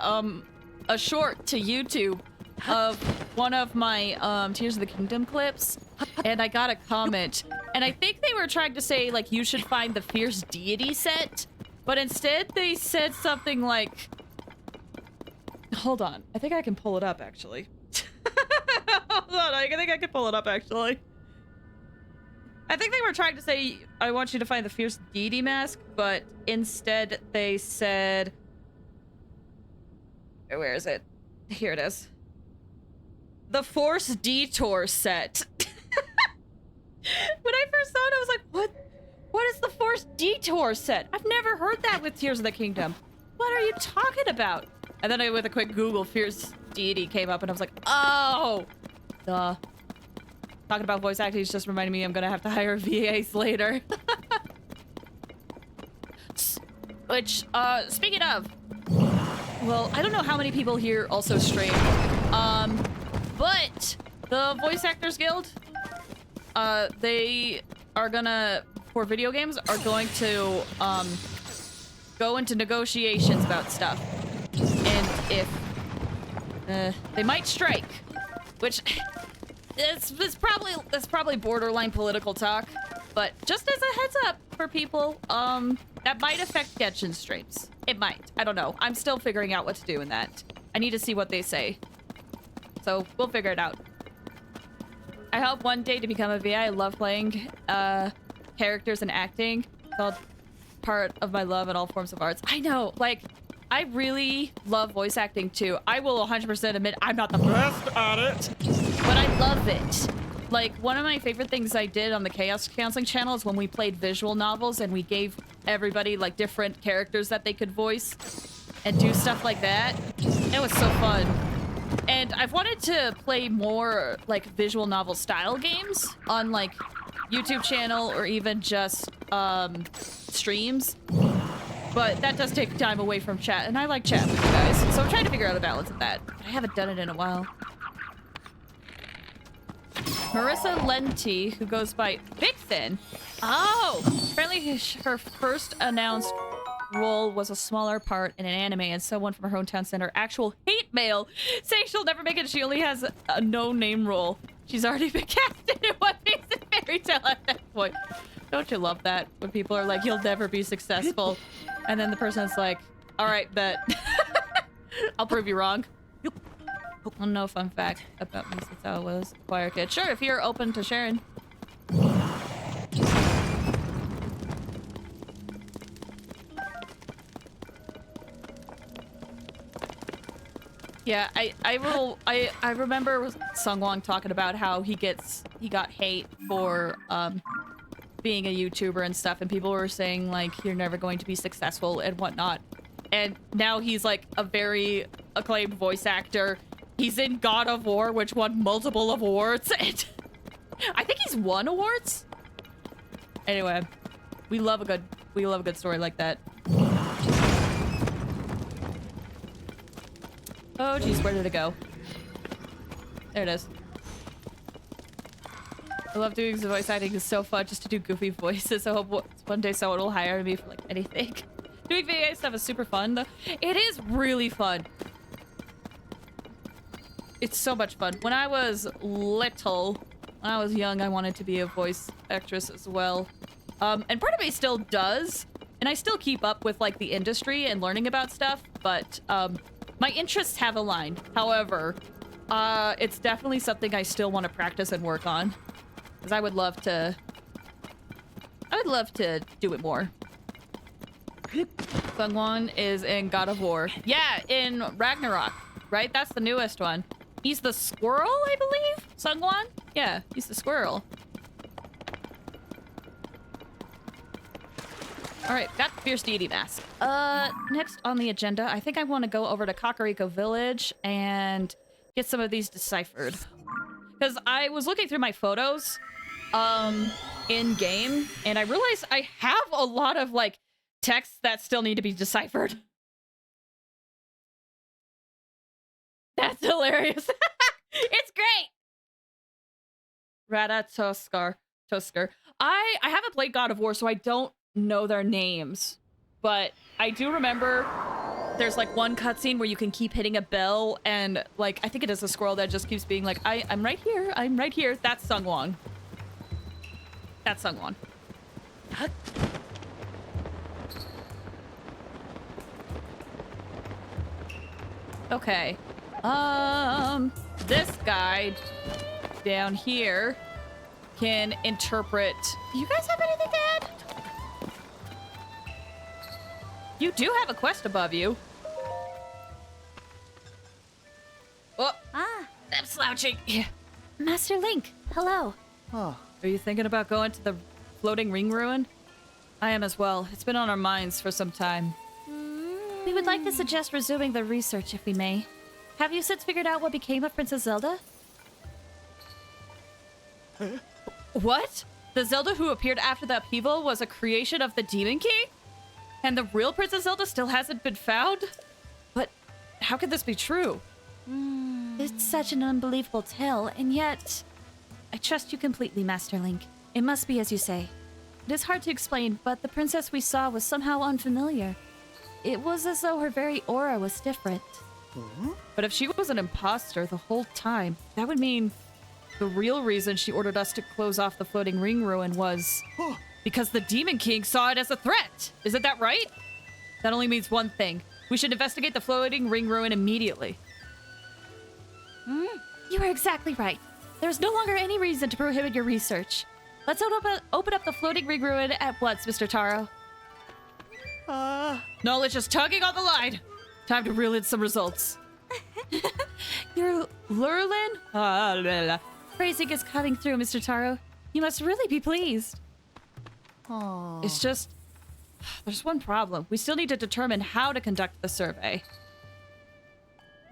short to YouTube of one of my Tears of the Kingdom clips, and I got a comment, and I think they were trying to say like you should find the Fierce Deity set, but instead they said something like, hold on, I think I can pull it up actually. Hold on, I think I can pull it up actually. I think they were trying to say, I want you to find the Fierce Deity mask, but instead they said... Where is it? Here it is. The Force Detour set. When I first saw it, I was like, what? What is the Force Detour set? I've never heard that with Tears of the Kingdom. What are you talking about? And then with a quick Google, Fierce Deity came up and I was like, oh! Duh. Talking about voice acting just reminded me I'm gonna have to hire VAs later. Which, speaking of, well, I don't know how many people here also stream, but the Voice Actors Guild, they are gonna, for video games, are going to, go into negotiations about stuff. And if, they might strike, which... It's probably borderline political talk, but just as a heads up for people, that might affect Genshin streams. It might. I don't know. I'm still figuring out what to do in that. I need to see what they say. So we'll figure it out. I hope one day to become a VA. I love playing characters and acting. It's all part of my love in all forms of arts. I know, like, I really love voice acting too. I will 100% admit I'm not the best at it, but I love it. Like, one of my favorite things I did on the Chaos Counseling channel is when we played visual novels and we gave everybody like different characters that they could voice and do stuff like that. It was so fun. And I've wanted to play more like visual novel style games on like YouTube channel or even just streams. But that does take time away from chat, and I like chat with you guys, so I'm trying to figure out a balance of that. But I haven't done it in a while. Marissa Lenti, who goes by Vixen. Oh! Apparently her first announced role was a smaller part in an anime, and someone from her hometown sent her actual hate mail saying she'll never make it. She only has a no-name role. She's already been casted in One Piece and Fairy Tail at that point. Don't you love that? When people are like, you'll never be successful. And then the person's like, all right, bet. I'll prove you wrong. I'll know a fun fact about me since I was a choir kid. Sure, if you're open to sharing. Yeah, I remember Sungwon talking about how he got hate for being a YouTuber and stuff, and people were saying like you're never going to be successful and whatnot. And now he's like a very acclaimed voice actor. He's in God of War, which won multiple awards. And I think he's won awards. Anyway, we love a good story like that. Oh geez, where did it go? There it is. I love doing the voice acting. It's so fun just to do goofy voices. I hope one day someone will hire me for like anything. Doing VA stuff is super fun though. It is really fun. It's so much fun. When I was little, when I was young, I wanted to be a voice actress as well. And part of me still does. And I still keep up with like the industry and learning about stuff, but my interests have aligned. However, it's definitely something I still want to practice and work on. Because I would love to do it more. Sungwon is in God of War. Yeah, in Ragnarok, right? That's the newest one. He's the squirrel, I believe? Sungwon? Yeah, he's the squirrel. Alright, got the Fierce Deity mask. Next on the agenda, I think I want to go over to Kakariko Village and get some of these deciphered. Because I was looking through my photos, in-game, and I realized I have a lot of, like, texts that still need to be deciphered. That's hilarious. It's great! Tosker. I haven't played God of War, so I don't know their names. but I do remember there's like one cutscene where you can keep hitting a bell, and like I think it is a squirrel that just keeps being like, I'm right here, I'm right here. That's Sungwon. That's Sungwon. Okay. This guy down here can interpret. Do you guys have anything to add? You do have a quest above you. Oh, I'm slouching. yeah. Master Link, hello. Oh, are you thinking about going to the floating ring ruin? I am as well. It's been on our minds for some time. We would like to suggest resuming the research if we may. Have you since figured out what became of Princess Zelda? What? The Zelda who appeared after the upheaval was a creation of the Demon King? And the real Princess Zelda still hasn't been found? But how could this be true? It's such an unbelievable tale, and yet... I trust you completely, Master Link. It must be as you say. It is hard to explain, but the princess we saw was somehow unfamiliar. It was as though her very aura was different. But if she was an imposter the whole time, that would mean the real reason she ordered us to close off the floating ring ruin was because the Demon King saw it as a threat. Isn't that right? That only means one thing. We should investigate the floating ring ruin immediately. You are exactly right. There is no longer any reason to prohibit your research. Let's open up the floating ring ruin at once, Mr. Taro. Knowledge is tugging on the line. Time to reel in some results. Your Lurlin? phrasing is coming through, Mr. Taro. You must really be pleased. It's just... There's one problem. We still need to determine how to conduct the survey.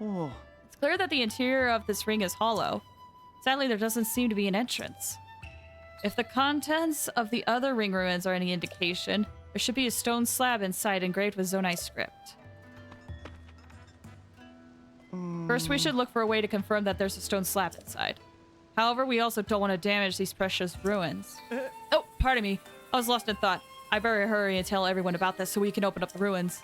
It's clear that the interior of this ring is hollow. Sadly, there doesn't seem to be an entrance. If the contents of the other ring ruins are any indication, there should be a stone slab inside engraved with Zonai script. First, we should look for a way to confirm that there's a stone slab inside. However, we also don't want to damage these precious ruins. Oh, pardon me. I was lost in thought. I better hurry and tell everyone about this so we can open up the ruins.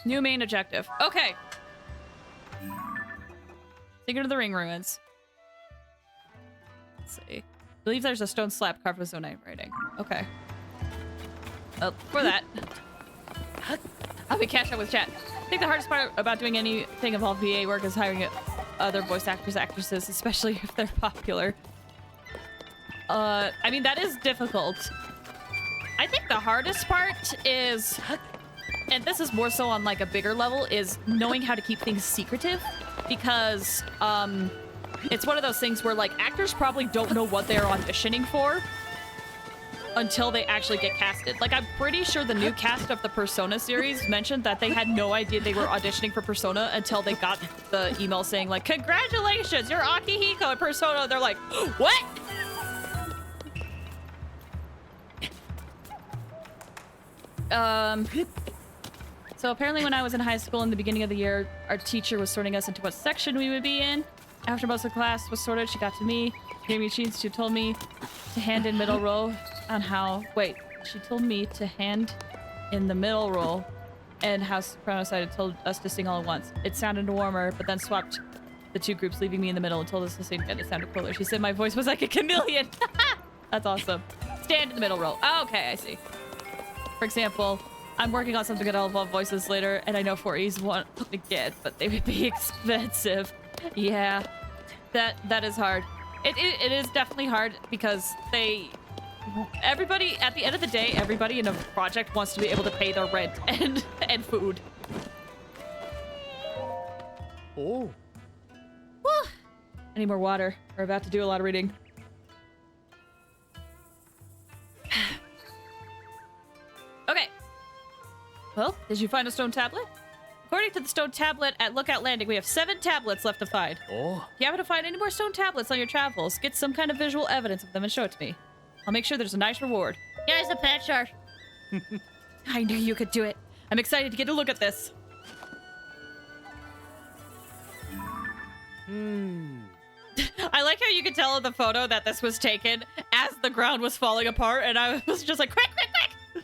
New main objective. Okay. Secret of the ring ruins. Let's see. I believe there's a stone slab carved with Zonai writing. Okay. Oh, for that. I'll be catch up with chat. I think the hardest part about doing anything involved VA work is hiring other voice actors, actresses, especially if they're popular. I mean, that is difficult. I think the hardest part is, and this is more so on like a bigger level, is knowing how to keep things secretive, because it's one of those things where like actors probably don't know what they're auditioning for until they actually get casted. Like, I'm pretty sure the new cast of the Persona series mentioned that they had no idea they were auditioning for Persona until they got the email saying like, congratulations, you're Akihiko in Persona. They're like, what? So apparently when I was in high school in the beginning of the year, our teacher was sorting us into what section we would be in. After most of the class was sorted, she got to me, gave me sheets, she told me to hand in middle row on how... Wait, she told me to hand in the middle row and how soprano side told us to sing all at once. It sounded warmer, but then swapped the two groups, leaving me in the middle and told us to sing again. It sounded cooler. She said my voice was like a chameleon. That's awesome. Stand in the middle row. Oh, okay, I see. For example, I'm working on something that'll involve voices later, and I know 4Es want to get, but they would be expensive. Yeah, that is hard. It is definitely hard because everybody, at the end of the day, everybody in a project wants to be able to pay their rent and food. Oh. Whew. I need more water. We're about to do a lot of reading. Okay. Well, did you find a stone tablet? According to the stone tablet at Lookout Landing, we have 7 tablets left to find. Oh. If you happen to find any more stone tablets on your travels, get some kind of visual evidence of them and show it to me. I'll make sure there's a nice reward. Here's a picture. I knew you could do it. I'm excited to get a look at this. I like how you could tell in the photo that this was taken as the ground was falling apart, and I was just like, quick, quick, quick!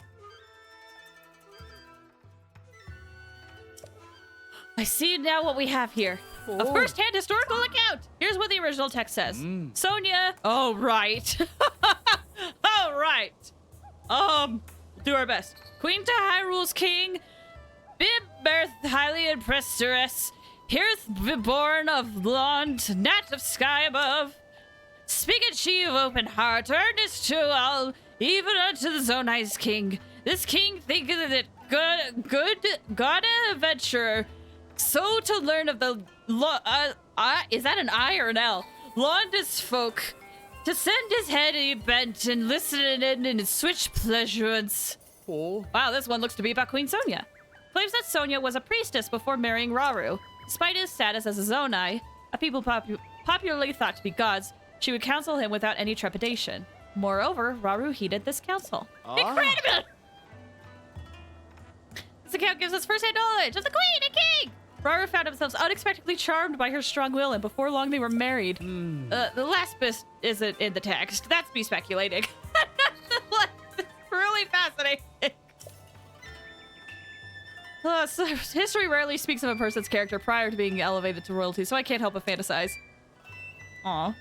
I see now what we have here. A first-hand historical account. Here's what the original text says. Sonia. Oh, right. Oh, right. Do our best. Queen to Hyrule's king. Bib birth highly impressoress. Heareth born of blonde, nat of sky above. Speaketh she of open heart, earnest to all, even unto the Zonai's king. This king thinketh it good God adventurer. So to learn of the is that an I or an L? Londis folk, to send his head he bent and listen in his switch pleasurance. Wow, this one looks to be about Queen Sonia. Claims that Sonia was a priestess before marrying Rauru. Despite his status as a Zonai, a people popularly thought to be gods, she would counsel him without any trepidation. Moreover, Rauru heeded this counsel. Incredible! This account gives us first-hand knowledge of the Queen and King! Rauru found themselves unexpectedly charmed by her strong will, and before long they were married. The last bit isn't in the text. That's me speculating. It's really fascinating. So history rarely speaks of a person's character prior to being elevated to royalty, so I can't help but fantasize. Aw.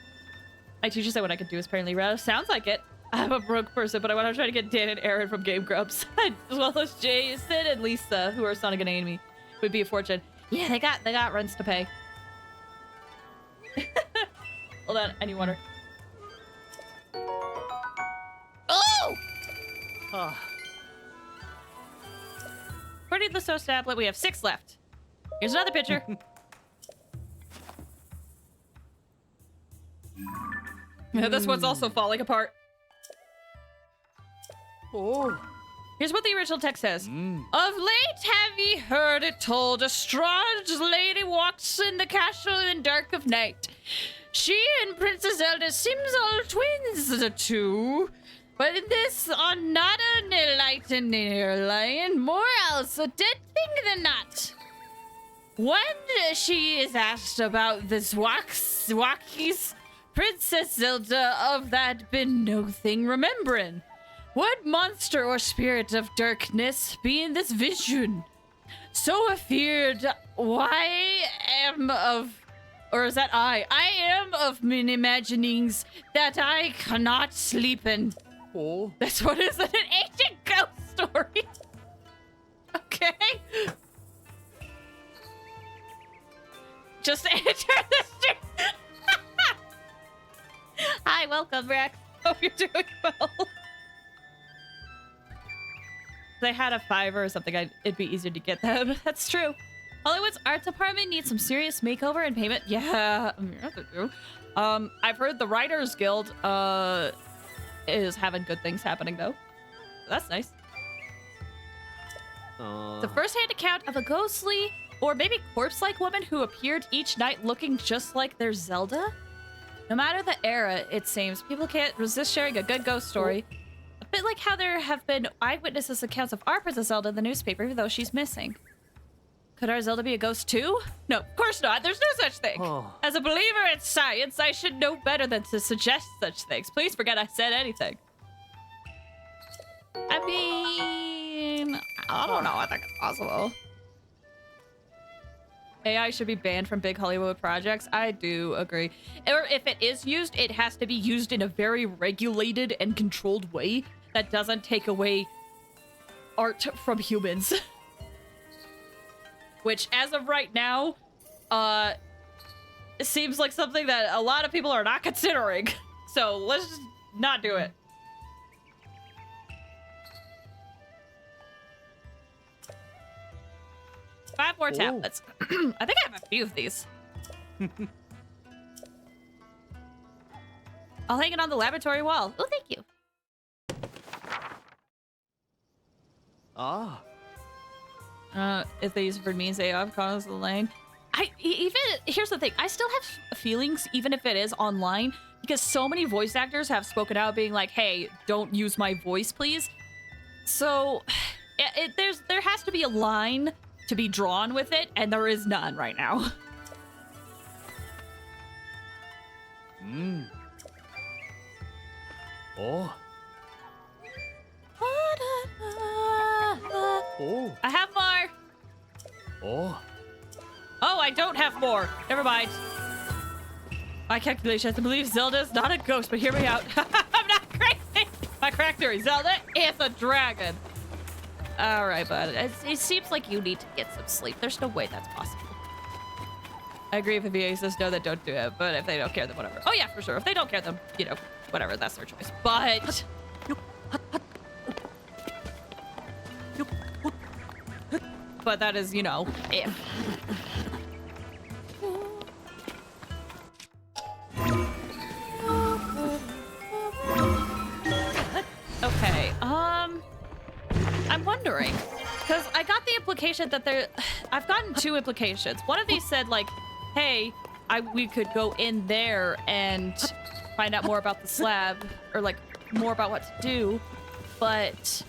My teacher said what I could do is apparently rare. Sounds like it. I'm a broke person, but I want to try to get Dan and Aaron from Game Grumps, as well as Jason and Lisa, who are Sonic and Amy. Would be a fortune. Yeah, they got rents to pay. Hold on, I need water. Oh! According to the Source tablet, we have 6 left. Here's another picture. This one's also falling apart. Here's what the original text says. Of late have ye heard it told, a strange lady walks in the castle in dark of night. She and Princess Zelda seems all twins, the two. But in this on not an enlightening lion, more else a dead thing than not. When she is asked about this walkies, Princess Zelda of that been no thing remembering. What monster or spirit of darkness be in this vision? So afeared, why am of, or is that I am of many imaginings that I cannot sleep in. That's what is an ancient ghost story. Okay. Just enter the stream. Hi, welcome, Rex. Hope you're doing well. If they had a Fiverr or something, it'd be easier to get them. That's true. Hollywood's art department needs some serious makeover and payment. Yeah, that's true. I've heard the Writers Guild is having good things happening though. That's nice. The first-hand account of a ghostly or maybe corpse-like woman who appeared each night looking just like their Zelda. No matter the era, it seems, people can't resist sharing a good ghost story. A bit like how there have been eyewitnesses accounts of our Princess Zelda in the newspaper, even though she's missing. Could our Zelda be a ghost too? No, of course not. There's no such thing. As a believer in science, I should know better than to suggest such things. Please forget I said anything. I mean, I don't know. I think it's possible. AI should be banned from big Hollywood projects. I do agree. Or if it is used, it has to be used in a very regulated and controlled way that doesn't take away art from humans. Which, as of right now, it seems like something that a lot of people are not considering. So let's just not do it. Five more tablets. I think I have a few of these. I'll hang it on the laboratory wall. Oh, thank you. If they use it for means they have caused the lane. Here's the thing. I still have feelings, even if it is online, because so many voice actors have spoken out being like, hey, don't use my voice, please. So there has to be a line to be drawn with it, and there is none right now. Oh. Oh. I have more. Oh. Oh, I don't have more. Never mind. My calculations, I believe Zelda is not a ghost, but hear me out. I'm not crazy. My correct theory, Zelda is a dragon. All right, but it seems like you need to get some sleep. There's no way that's possible. I agree if the VA says no, then don't do it. But if they don't care, then whatever. Oh yeah, for sure. If they don't care, then, you know, whatever. That's their choice. But... But that is, you know, if. Okay, I'm wondering, because I got the implication that I've gotten 2 implications. One of these said, like, hey, we could go in there and find out more about the slab, or, like, more about what to do, but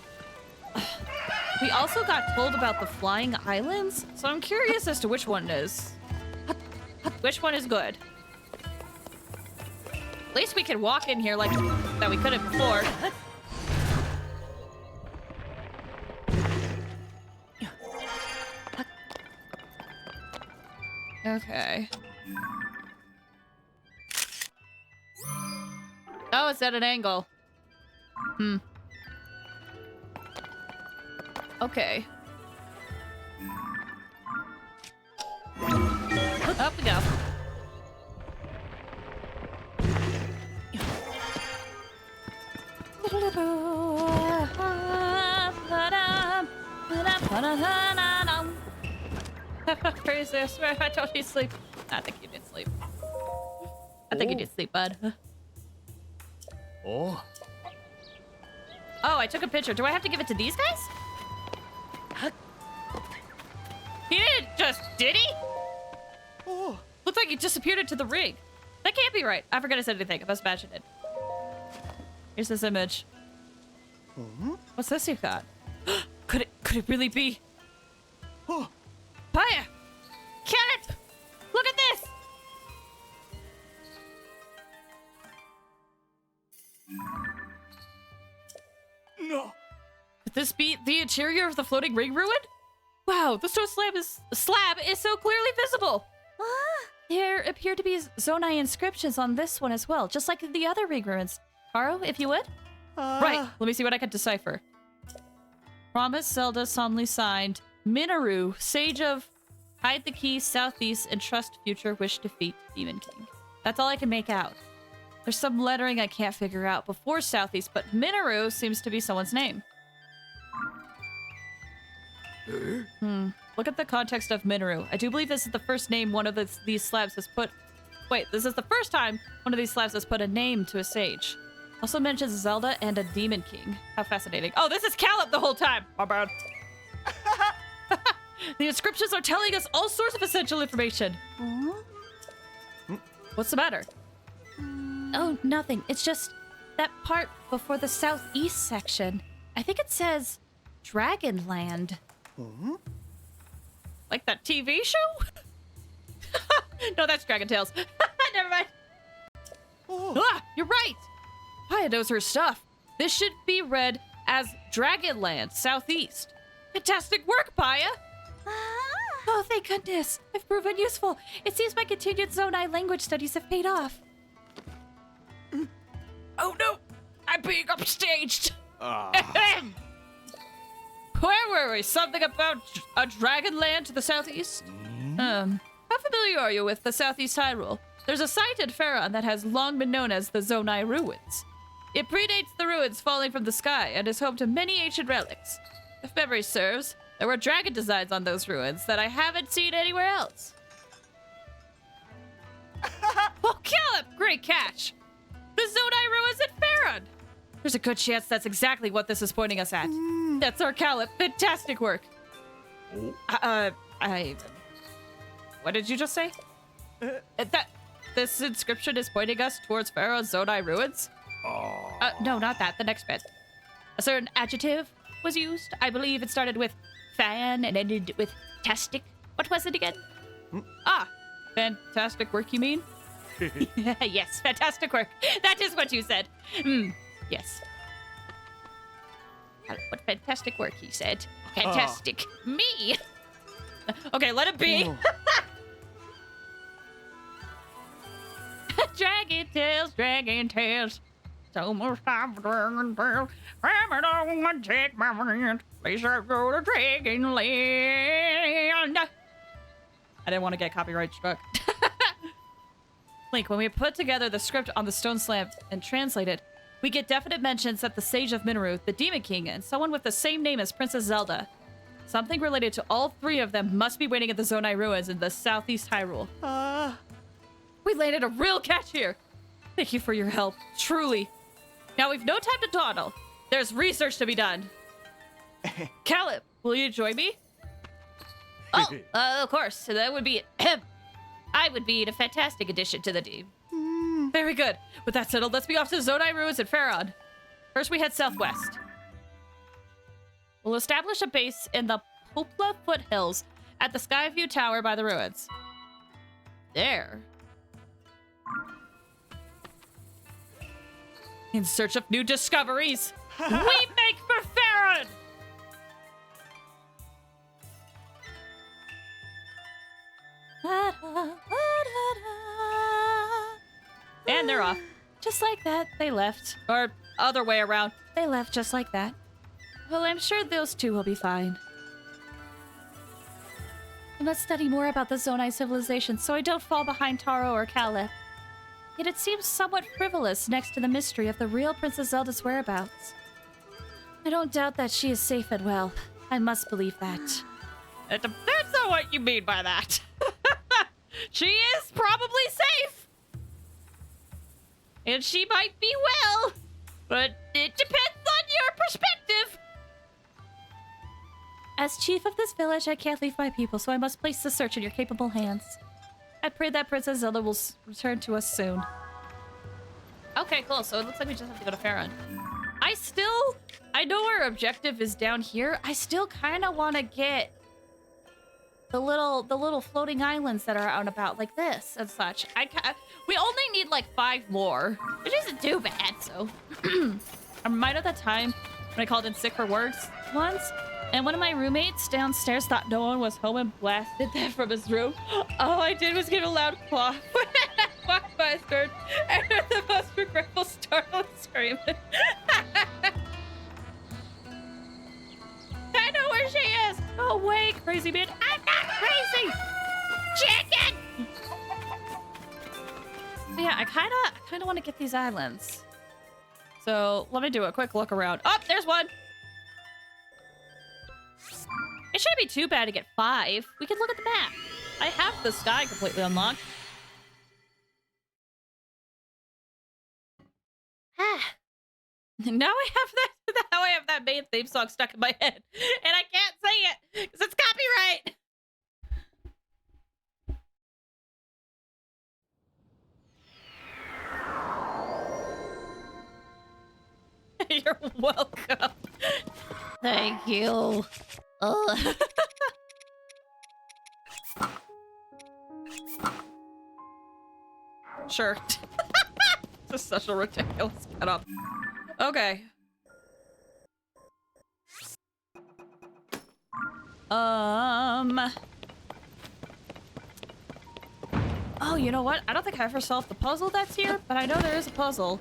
we also got told about the flying islands, so I'm curious as to which one is. Which one is good? At least we can walk in here like that we couldn't before. Okay. Oh, it's at an angle. Okay. Up we go. Crazy, I swear I told you to sleep. I think you did sleep. I think you did sleep, bud. Oh. Oh, I took a picture. Do I have to give it to these guys? He didn't just, did he? Oh. Looks like he disappeared into the rig. That can't be right. I forgot I said anything. I must imagine it. Here's this image. What's this you got? Could it really be? Oh. Paya! Can it? Look at this! No. Could this be the interior of the floating ring ruin? Wow, the stone slab is so clearly visible. There appear to be Zonai inscriptions on this one as well, just like the other ring ruins. Haro, if you would? Right, let me see what I can decipher. Promise Zelda solemnly signed. Minoru, Sage of Hide the Key, Southeast, and Trust Future, Wish Defeat, Demon King. That's all I can make out. There's some lettering I can't figure out before Southeast, but Minoru seems to be someone's name. Look at the context of Minoru. I do believe this is the first name one of these slabs has put... Wait, this is the first time one of these slabs has put a name to a sage. Also mentions Zelda and a Demon King. How fascinating. Oh, this is Caleb the whole time! My bad. The inscriptions are telling us all sorts of essential information. What's the matter? Oh, nothing. It's just that part before the southeast section. I think it says Dragonland. Like that TV show? No, that's Dragon Tales. Never mind. Ah, you're right. Paya knows her stuff. This should be read as Dragonland, Southeast. Fantastic work, Paya. Oh, thank goodness. I've proven useful. It seems my continued Zonai language studies have paid off. Oh no, I'm being upstaged. Where were we? Something about a Dragonland to the southeast? How familiar are you with the Southeast Hyrule? There's a site in Faron that has long been known as the Zonai Ruins. It predates the ruins falling from the sky and is home to many ancient relics. If memory serves, there were dragon designs on those ruins that I haven't seen anywhere else. Oh, Caleb! Great catch! The Zonai Ruins at Faron! There's a good chance that's exactly what this is pointing us at. That's our Caleb. Fantastic work. What did you just say? This inscription is pointing us towards Pharaoh's Zonai Ruins? No, not that. The next bit. A certain adjective was used. I believe it started with fan and ended with tastic. What was it again? Fantastic work, you mean? Yes, fantastic work. That is what you said. Yes. What fantastic work, he said. Fantastic. Me. Okay, let it be. Oh. Dragon tails, dragon tails. So much time for dragon tails. I don't want to take my hand. Please I go to dragon land. I didn't want to get copyright struck. Link, when we put together the script on the stone slab and translate it, we get definite mentions that the Sage of Minoru, the Demon King, and someone with the same name as Princess Zelda. Something related to all three of them must be waiting at the Zonai ruins in the southeast Hyrule. We landed a real catch here. Thank you for your help, truly. Now we've no time to dawdle. There's research to be done. Caleb, will you join me? Oh, of course. That would be... I would be a fantastic addition to the team. Very good. With that settled, let's be off to Zonai ruins at Faron. First, we head southwest. We'll establish a base in the Popla foothills at the Skyview Tower by the ruins. There. In search of new discoveries, we make for Faron! And they're off. Just like that, they left. Or other way around. They left just like that. Well, I'm sure those two will be fine. I must study more about the Zonai civilization so I don't fall behind Taro or Caleb. Yet it seems somewhat frivolous next to the mystery of the real Princess Zelda's whereabouts. I don't doubt that she is safe and well. I must believe that. It depends on what you mean by that. She is probably safe. And she might be well. But it depends on your perspective. As chief of this village, I can't leave my people, so I must place the search in your capable hands. I pray that Princess Zelda will return to us soon. Okay, cool. So it looks like we just have to go to Faron. I know our objective is down here. I still kind of want to get the little floating islands that are out and about, like this and such. We only need like 5 more, which isn't too bad. So I'm reminded of that time when I called in sick for work once, and one of my roommates downstairs thought no one was home and blasted them from his room. All I did was give a loud cough when I walked by his door and heard the most regretful startled scream. I know where she is. Go away, crazy man. I'm not crazy. Chicken. But yeah, I kind of want to get these islands. So let me do a quick look around. Oh, there's one. It shouldn't be too bad to get 5. We can look at the map. I have the sky completely unlocked. Now I have that main theme song stuck in my head, and I can't say it because it's copyright. You're welcome. Thank you. Oh. Sure. This is such a ridiculous cut off. Okay. Oh, you know what? I don't think I ever solved the puzzle that's here, but I know there is a puzzle.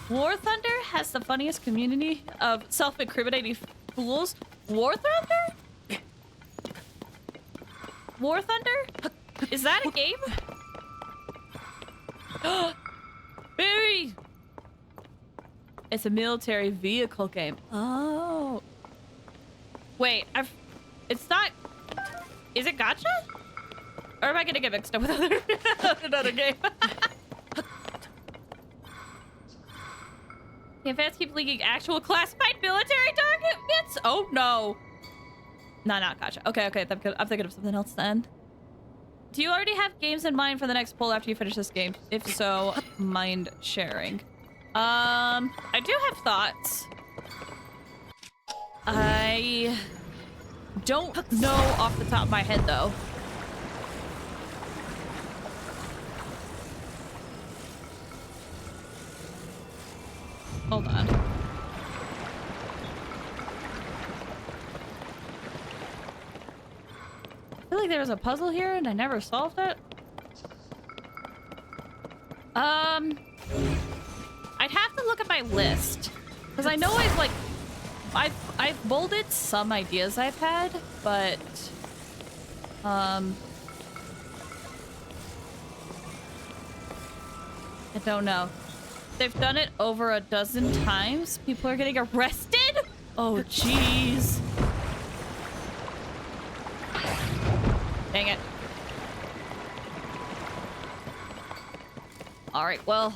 War Thunder has the funniest community of self-incriminating fools. War Thunder? War Thunder? Is that a game? Barry! It's a military vehicle game. Oh. Wait, it's not... Is it gacha? Or am I gonna get mixed up with another game? The advance keep leaking actual classified military documents? Oh no. No, not gacha. Okay, I'm thinking of something else then. Do you already have games in mind for the next poll after you finish this game? If so, mind sharing. I do have thoughts. I don't know off the top of my head though. like there was a puzzle here and I never solved it. I'd have to look at my list because I know I've bolded some ideas I've had, but I don't know. They've done it over a dozen times. People are getting arrested? Oh, jeez. Dang it. All right, well,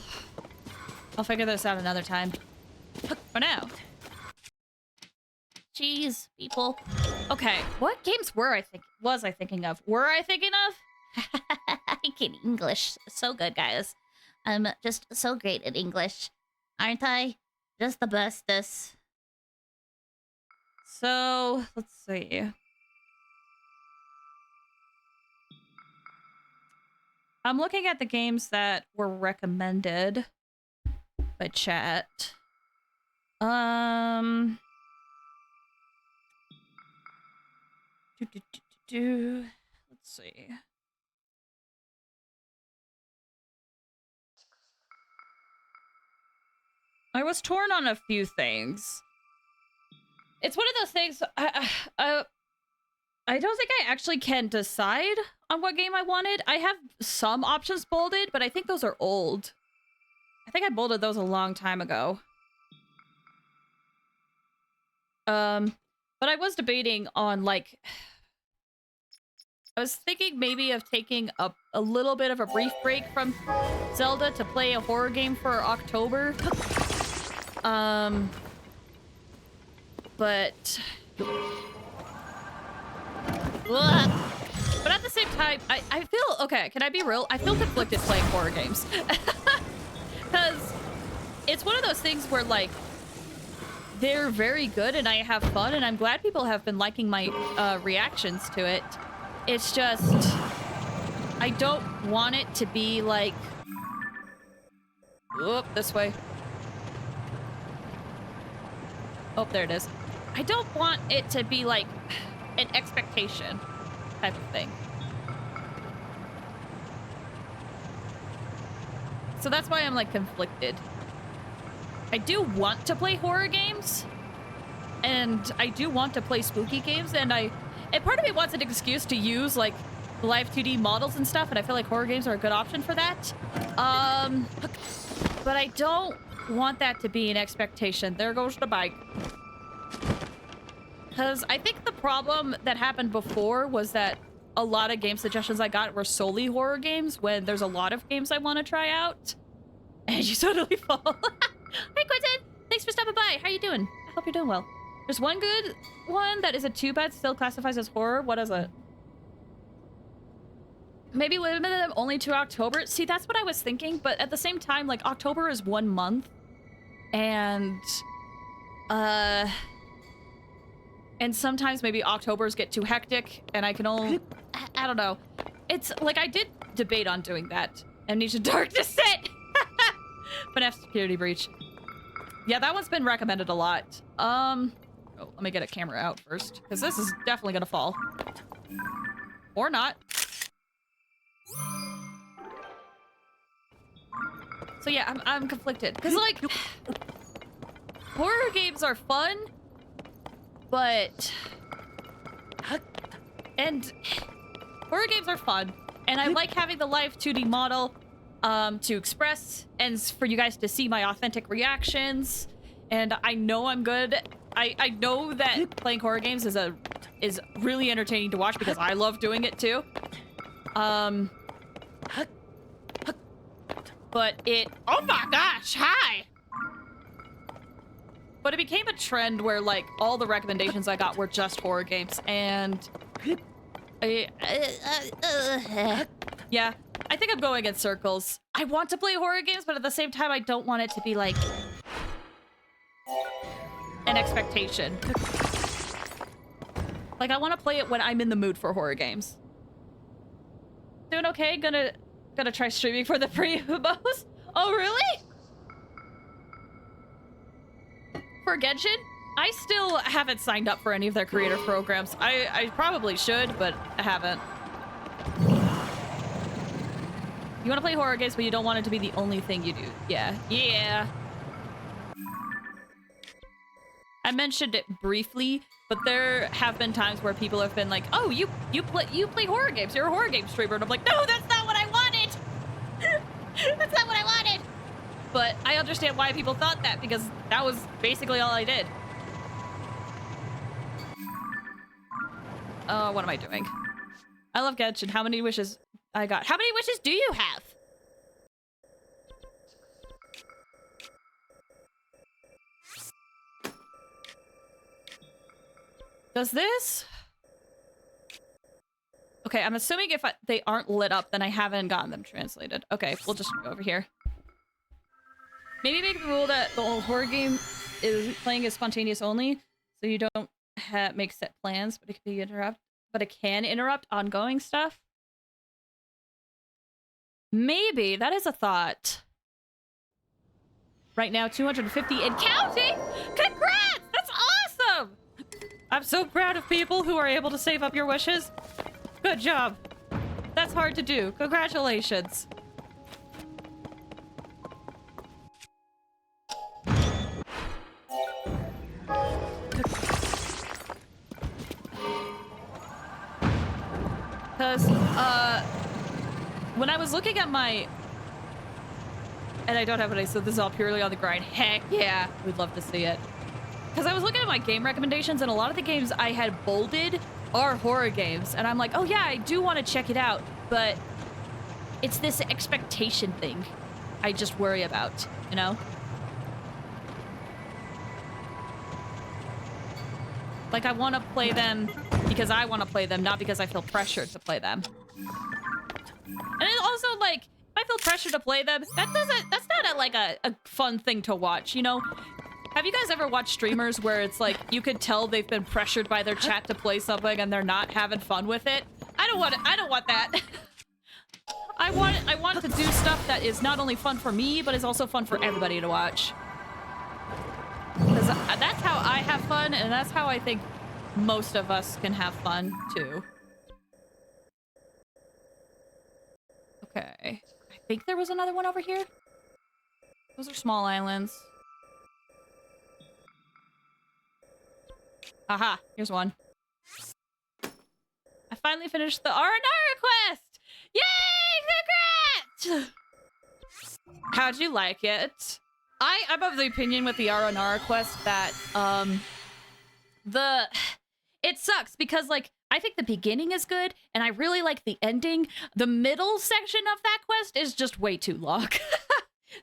I'll figure this out another time. For now. Jeez, people. Okay, what games was I thinking of? Were I thinking of? I can English so good, guys. I'm just so great at English. Aren't I? Just the bestest. So, let's see. I'm looking at the games that were recommended by chat. Let's see. I was torn on a few things. It's one of those things. I don't think I actually can decide on what game I wanted. I have some options bolded, but I think those are old. I think I bolded those a long time ago. But I was debating on, like, I was thinking maybe of taking a little bit of a brief break from Zelda to play a horror game for October. But at the same time, I feel, okay, can I be real? I feel conflicted playing horror games. Because it's one of those things where, like, they're very good and I have fun, and I'm glad people have been liking my reactions to it. It's just, I don't want it to be like, oop, this way. Oh, there it is. I don't want it to be like an expectation type of thing. So that's why I'm, like, conflicted. I do want to play horror games, and I do want to play spooky games, and part of me wants an excuse to use, like, live 2D models and stuff, and I feel like horror games are a good option for that. But I don't want that to be an expectation. There goes the bike. Because I think the problem that happened before was that a lot of game suggestions I got were solely horror games when there's a lot of games I want to try out. And you totally fall. Hi, Quentin. Thanks for stopping by. How you doing? I hope you're doing well. There's one good one that is a 2-bed, still classifies as horror. What is it? Maybe limit them only to October. See, that's what I was thinking, but at the same time, like, October is 1 month. And sometimes maybe Octobers get too hectic, and I can only, I don't know. It's, like, I did debate on doing that. Amnesia Dark Descent! FNAF Security Breach. Yeah, that one's been recommended a lot. Oh, let me get a camera out first, because this is definitely gonna fall. Or not. So yeah, I'm conflicted. Because, like, horror games are fun, but... And horror games are fun, and I like having the live 2D model to express and for you guys to see my authentic reactions. And I know I'm good. I know that playing horror games is really entertaining to watch because I love doing it too. But oh my gosh, hi! But it became a trend where, like, all the recommendations I got were just horror games, and yeah, I think I'm going in circles. I want to play horror games, but at the same time, I don't want it to be, like, an expectation. Like, I want to play it when I'm in the mood for horror games. Doing okay? Gonna try streaming for the pre-boss? Oh, really? For Genshin? I still haven't signed up for any of their creator programs. I probably should, but I haven't. You want to play horror games, but you don't want it to be the only thing you do. Yeah. Yeah. I mentioned it briefly, but there have been times where people have been like, "Oh, you play horror games. You're a horror game streamer." And I'm like, "No, that's not what I wanted. That's not what I wanted." But I understand why people thought that, because that was basically all I did. What am I doing? I love Genshin. How many wishes I got? How many wishes do you have? Does this? Okay, I'm assuming if they aren't lit up, then I haven't gotten them translated. Okay, we'll just go over here. Maybe make the rule that the whole horror game is playing as spontaneous only, so you don't make set plans, but it can be it can interrupt ongoing stuff. Maybe that is a thought. Right now, 250 and counting. Congrats! That's awesome. I'm so proud of people who are able to save up your wishes. Good job. That's hard to do. Congratulations. Because, when I was looking at my... And I don't have any, so this is all purely on the grind. Heck yeah, we'd love to see it. Because I was looking at my game recommendations, and a lot of the games I had bolded are horror games. And I'm like, oh yeah, I do want to check it out, but it's this expectation thing I just worry about, you know? Like, I want to play them because I want to play them, not because I feel pressured to play them. And it also, like, if I feel pressured to play them, that's not a fun thing to watch, you know? Have you guys ever watched streamers where it's like, you could tell they've been pressured by their chat to play something and they're not having fun with it? I don't want that. I want to do stuff that is not only fun for me, but is also fun for everybody to watch. Because that's how I have fun, and that's how I think most of us can have fun, too. Okay. I think there was another one over here. Those are small islands. Aha, here's one. I finally finished the R&R quest! Yay! Congrats! How'd you like it? I'm of the opinion with the R&R quest that, it sucks because, like, I think the beginning is good, and I really like the ending. The middle section of that quest is just way too long.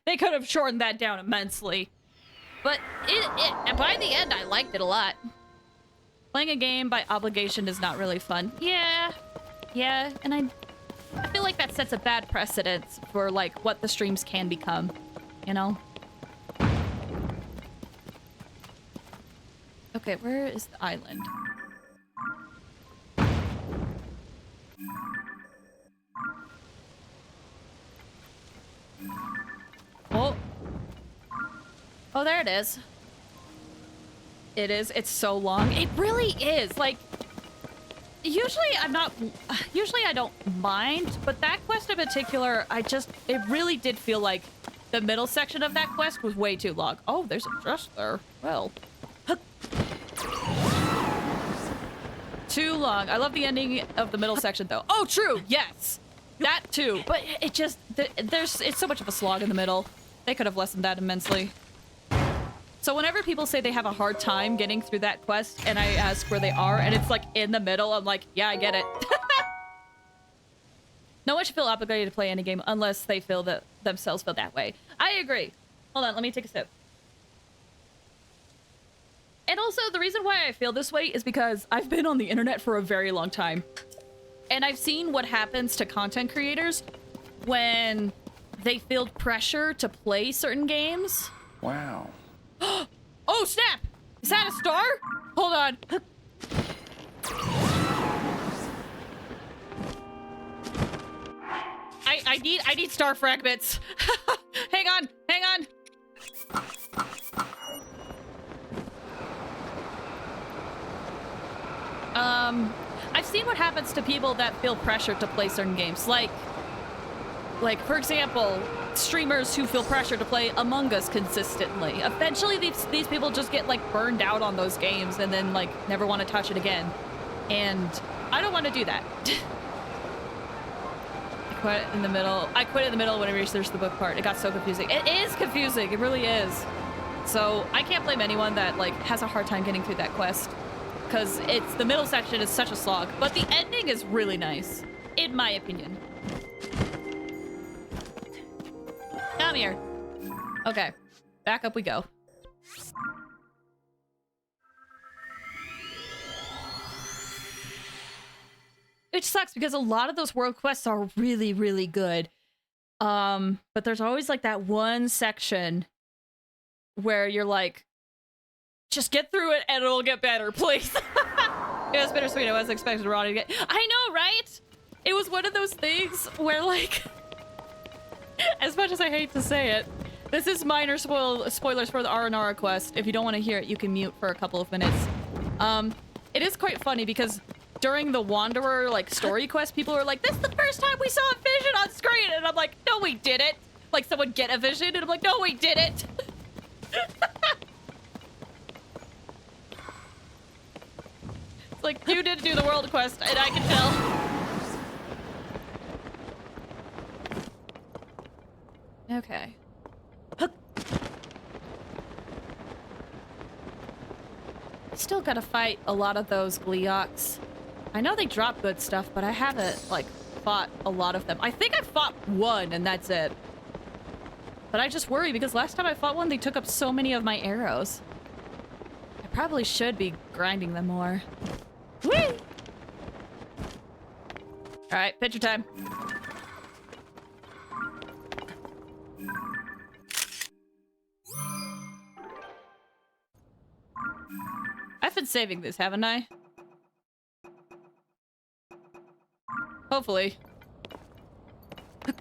They could have shortened that down immensely. But by the end, I liked it a lot. Playing a game by obligation is not really fun. Yeah, and I feel like that sets a bad precedent for, like, what the streams can become, you know? Okay, where is the island? Oh. Oh, there it is. It is. It's so long. It really is. Like, usually I don't mind, but that quest in particular, it really did feel like the middle section of that quest was way too long. Oh, there's a dress there. Well. Too long. I love the ending of the middle section, though. Oh, true. Yes. That, too. But it just... it's so much of a slog in the middle. They could have lessened that immensely. So whenever people say they have a hard time getting through that quest, and I ask where they are, and it's, like, in the middle, I'm like, yeah, I get it. No one should feel obligated to play any game unless they feel that themselves feel that way. I agree. Hold on, let me take a sip. And also, the reason why I feel this way is because I've been on the internet for a very long time. And I've seen what happens to content creators when they feel pressure to play certain games. Wow. Oh, snap! Is that a star? Hold on. I need star fragments. Hang on. I've seen what happens to people that feel pressured to play certain games. Like for example, streamers who feel pressure to play Among Us consistently. Eventually, these people just get, like, burned out on those games and then, like, never want to touch it again. And I don't want to do that. I quit in the middle when I reached the book part. It got so confusing. It is confusing. It really is. So I can't blame anyone that, like, has a hard time getting through that quest. Because the middle section is such a slog. But the ending is really nice, in my opinion. Come here. Okay. Back up we go. Which sucks because a lot of those world quests are really, really good. But there's always like that one section where you're like, just get through it and it'll get better, please. It was bittersweet. I wasn't expecting Ronnie to get... I know, right? It was one of those things where, like... As much as I hate to say it, this is minor spoilers for the Aranara quest. If you don't want to hear it, you can mute for a couple of minutes. It is quite funny because during the Wanderer, like, story quest, people are like, this is the first time we saw a vision on screen! And I'm like, no, we didn't! Like, someone get a vision, and I'm like, no, we didn't! It's like, you didn't do the world quest, and I can tell. Okay. Still gotta fight a lot of those Gleeoks. I know they drop good stuff, but I haven't, like, fought a lot of them. I think I fought one, and that's it. But I just worry, because last time I fought one, they took up so many of my arrows. I probably should be grinding them more. Whee! Alright, picture time. I've been saving this, haven't I? Hopefully. This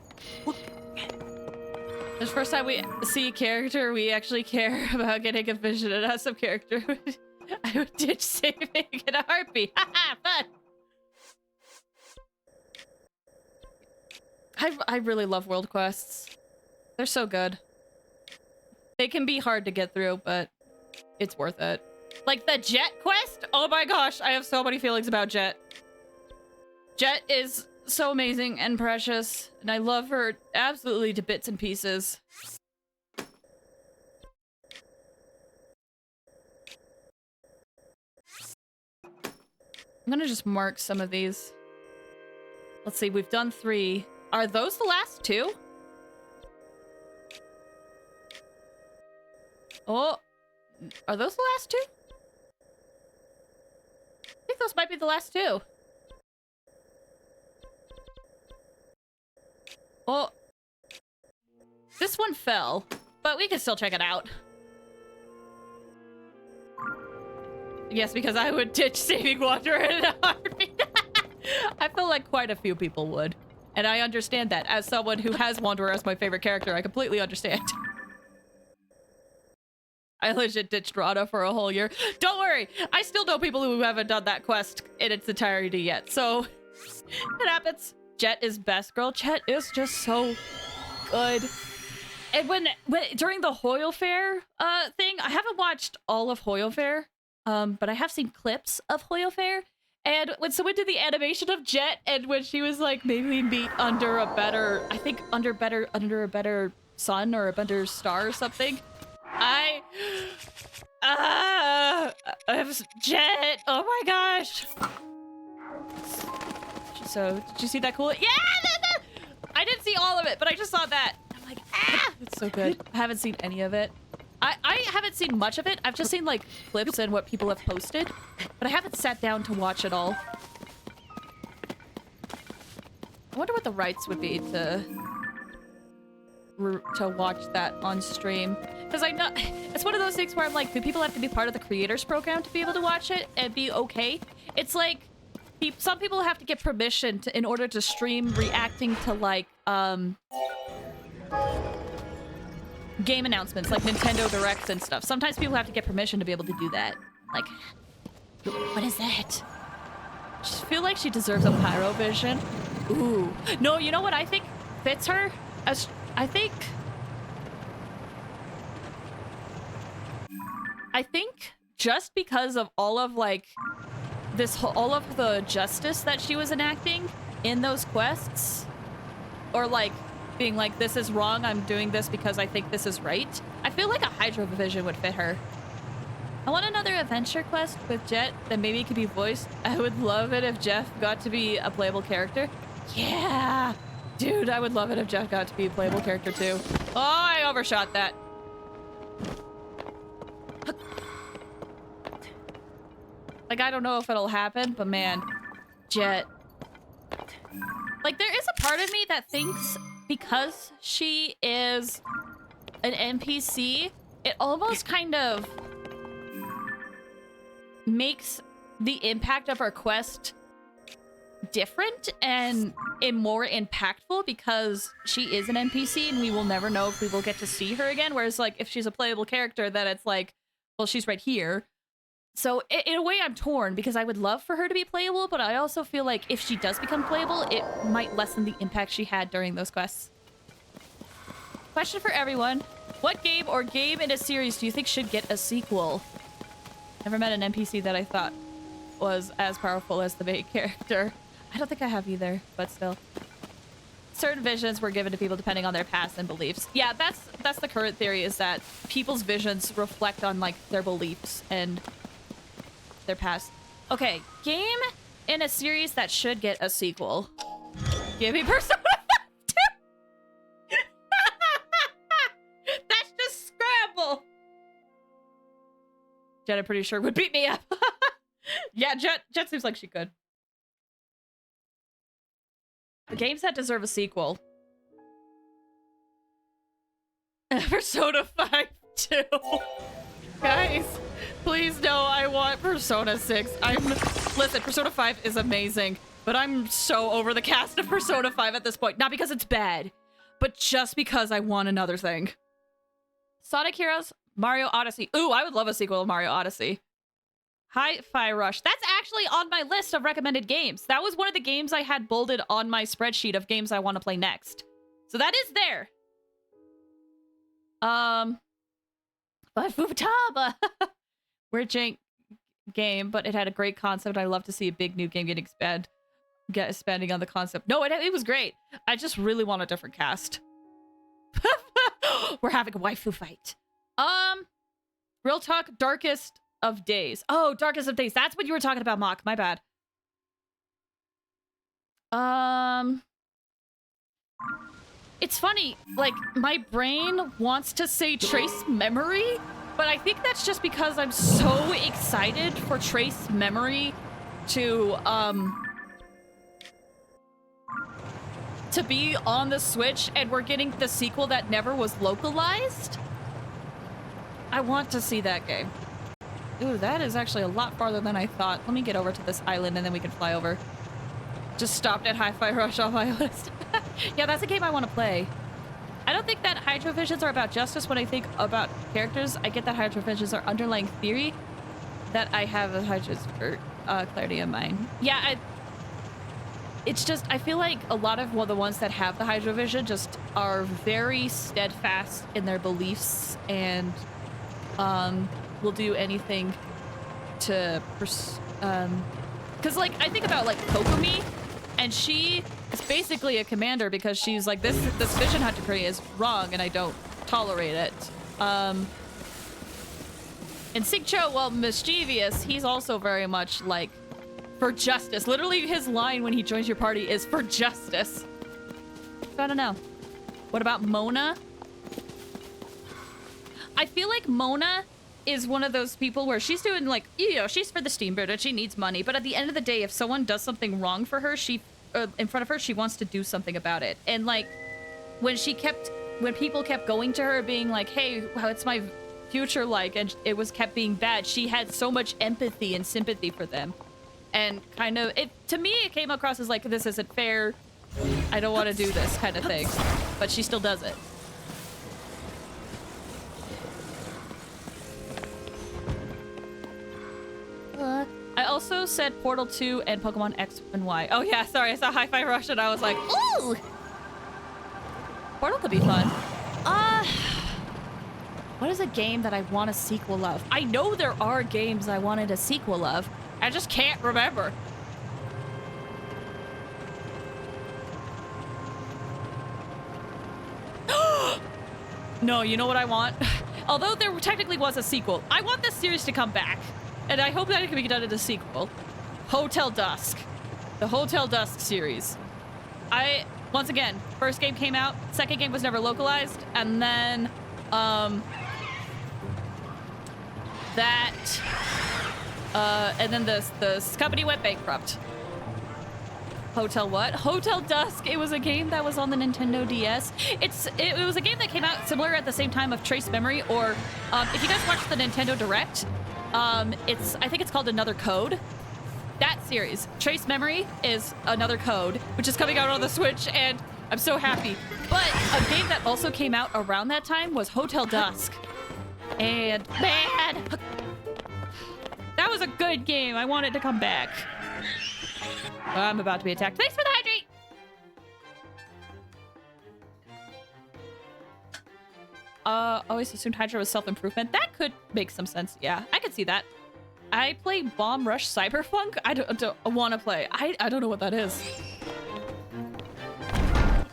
is the first time we see a character we actually care about getting a vision, and not some character I would ditch saving in a heartbeat. Haha, fun! I really love world quests. They're so good. They can be hard to get through, but it's worth it. Like the Jet quest? Oh my gosh, I have so many feelings about Jet. Jet is so amazing and precious, and I love her absolutely to bits and pieces. I'm gonna just mark some of these. Let's see, we've done 3. Are those the last 2? Oh, are those the last 2? I think those might be the last 2. Oh, this one fell, but we can still check it out. Yes, because I would ditch saving Wanderer in a heartbeat. I feel like quite a few people would. And I understand that. As someone who has Wanderer as my favorite character, I completely understand. I legit ditched Rana for a whole year. Don't worry, I still know people who haven't done that quest in its entirety yet, so it happens. Jet is best girl. Jet is just so good. And when during the Hoyle Fair thing, I haven't watched all of Hoyle Fair, but I have seen clips of Hoyle Fair. And when someone did the animation of Jet, and when she was like, maybe we meet under a better, I think under a better sun or a better star or something. I have Jet. Oh my gosh. So, did you see that cool? Yeah! I didn't see all of it, but I just saw that. I'm like, ah! It's so good. I haven't seen any of it. I haven't seen much of it. I've just seen, like, clips and what people have posted. But I haven't sat down to watch it all. I wonder what the rights would be to watch that on stream. Because I know... It's one of those things where I'm like, do people have to be part of the creators program to be able to watch it and be okay? It's like... Some people have to get permission in order to stream reacting to, like, game announcements, like Nintendo Directs and stuff. Sometimes people have to get permission to be able to do that. Like, what is that? Just feel like she deserves a pyro vision. Ooh. No, you know what I think fits her? As I think just because of all of like all of the justice that she was enacting in those quests, or like being like, this is wrong, I'm doing this because I think this is right. I feel like a Hydro vision would fit her. I want another adventure quest with Jet that maybe could be voiced. I would love it if Jeff got to be a playable character. Yeah! Dude, I would love it if Jeff got to be a playable character too. Oh, I overshot that. Like, I don't know if it'll happen, but man, Jet. Like, there is a part of me that thinks because she is an NPC, it almost kind of makes the impact of her quest different and more impactful because she is an NPC and we will never know if we will get to see her again. Whereas, like, if she's a playable character, then it's like, well, she's right here. So in a way, I'm torn because I would love for her to be playable, but I also feel like if she does become playable, it might lessen the impact she had during those quests. Question for everyone. What game or game in a series do you think should get a sequel? Never met an NPC that I thought was as powerful as the main character. I don't think I have either, but still. Certain visions were given to people depending on their past and beliefs. Yeah, that's the current theory, is that people's visions reflect on, like, their beliefs and their past. Okay, game in a series that should get a sequel. Give me Persona 5 2! That's just Scramble! Jet, I'm pretty sure, would beat me up. Yeah, Jet seems like she could. The games that deserve a sequel. Persona 5 2. Guys, please no, I want Persona 6. Listen, Persona 5 is amazing, but I'm so over the cast of Persona 5 at this point. Not because it's bad, but just because I want another thing. Sonic Heroes, Mario Odyssey. Ooh, I would love a sequel of Mario Odyssey. Hi-Fi Rush. That's actually on my list of recommended games. That was one of the games I had bolded on my spreadsheet of games I want to play next. So that is there. But Futaba. Weird jank game, but it had a great concept. I love to see a big new game expanding on the concept. No, it was great. I just really want a different cast. We're having a waifu fight. Real talk, Darkest of Days. Oh, Darkest of Days. That's what you were talking about, Mock. My bad. It's funny, like, my brain wants to say Trace Memory, but I think that's just because I'm so excited for Trace Memory to be on the Switch, and we're getting the sequel that never was localized. I want to see that game. Ooh, that is actually a lot farther than I thought. Let me get over to this island and then we can fly over. Just stopped at Hi-Fi Rush on my list. Yeah, that's a game I want to play. I don't think that Hydro Visions are about justice. When I think about characters, I get that Hydro Visions are underlying theory that I have a Hydro for clarity in mind. Yeah, it's just, I feel like a lot of the ones that have the Hydro Vision just are very steadfast in their beliefs and will do anything to because, like, I think about, like, Kokomi, and she is basically a commander because she's like, this vision hunter decree is wrong and I don't tolerate it. And Sigcho, well, mischievous, he's also very much like, for justice. Literally his line when he joins your party is for justice. So I don't know. What about Mona? I feel like Mona is one of those people where she's doing, like, you know, she's for the steamboat and she needs money, but at the end of the day, if someone does something wrong for her, in front of her, she wants to do something about it. And, like, when people kept going to her being like, hey, what's my future like, and it kept being bad, she had so much empathy and sympathy for them. And kind of, to me, it came across as like, this isn't fair, I don't want to do this kind of thing. But she still does it. I also said Portal 2 and Pokemon X and Y. Oh yeah, sorry, I saw Hi-Fi Rush and I was like, Ooh! Portal could be fun. What is a game that I want a sequel of? I know there are games I wanted a sequel of. I just can't remember. No, you know what I want? Although there technically was a sequel, I want this series to come back. And I hope that it can be done in a sequel. Hotel Dusk. The Hotel Dusk series. Once again, first game came out, second game was never localized, and then, and then the company went bankrupt. Hotel what? Hotel Dusk. It was a game that was on the Nintendo DS. It was a game that came out similar at the same time of Trace Memory, or if you guys watched the Nintendo Direct, I think it's called Another Code. That series, Trace Memory, is Another Code, which is coming out on the Switch, and I'm so happy. But a game that also came out around that time was Hotel Dusk. And man, that was a good game. I want it to come back. I'm about to be attacked. Thanks for the hydrate! Always assumed Hydra was self-improvement. That could make some sense. Yeah, I could see that. I play Bomb Rush Cyberpunk. I don't want to play. I don't know what that is.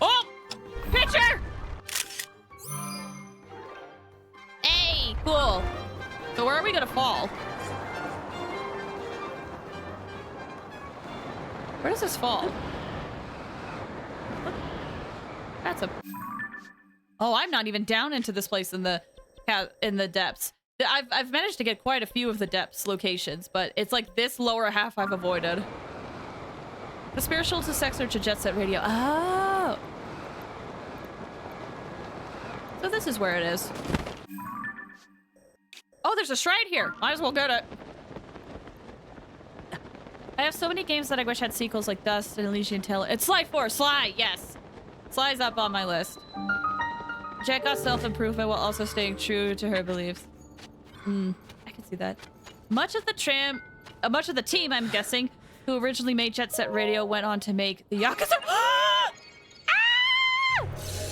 Oh! Pitcher! Hey, cool. So where are we gonna fall? Where does this fall? That's a... Oh, I'm not even down into this place in the depths. I've managed to get quite a few of the depths locations, but it's like this lower half I've avoided. The spiritual to sex or to Jet Set Radio. Oh! So this is where it is. Oh, there's a shrine here. Might as well get it. I have so many games that I wish had sequels like Dust and Elysian Tale. It's Sly 4. Sly, yes. Sly's up on my list. Jet got self-improvement while also staying true to her beliefs. I can see that. Much of the team, I'm guessing, who originally made Jet Set Radio went on to make the Yakuza. Ah!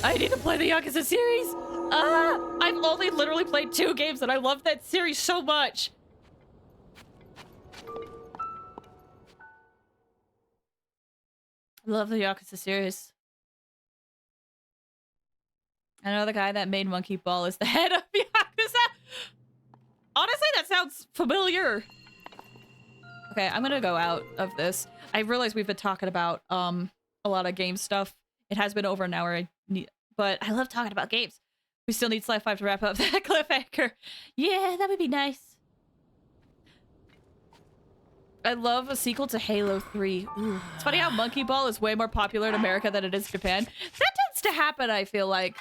I need to play the Yakuza series. I've only literally played 2 games and I love that series so much. I love the Yakuza series. I know the guy that made Monkey Ball is the head of Yakuza. Honestly, that sounds familiar. Okay, I'm gonna go out of this. I realize we've been talking about a lot of game stuff. It has been over an hour, but I love talking about games. We still need Sly 5 to wrap up that cliffhanger. Yeah, that would be nice. I love a sequel to Halo 3. Ooh. It's funny how Monkey Ball is way more popular in America than it is Japan. That tends to happen, I feel like.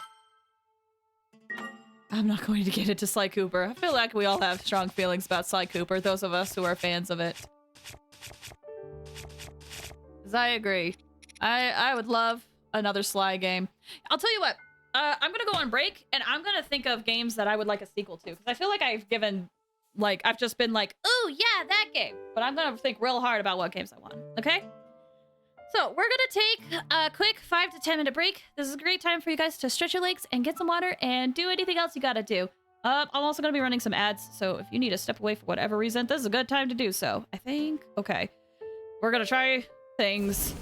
I'm not going to get into Sly Cooper. I feel like we all have strong feelings about Sly Cooper, those of us who are fans of it. 'Cause I agree. I would love another Sly game. I'll tell you what. I'm gonna go on break, and I'm gonna think of games that I would like a sequel to. Because I feel like I've just been like, oh yeah, that game. But I'm gonna think real hard about what games I want. Okay? So we're gonna take a quick 5 to 10 minute break. This is a great time for you guys to stretch your legs and get some water and do anything else you gotta do. I'm also gonna be running some ads, so if you need to step away for whatever reason, this is a good time to do so. I think. Okay. We're gonna try things.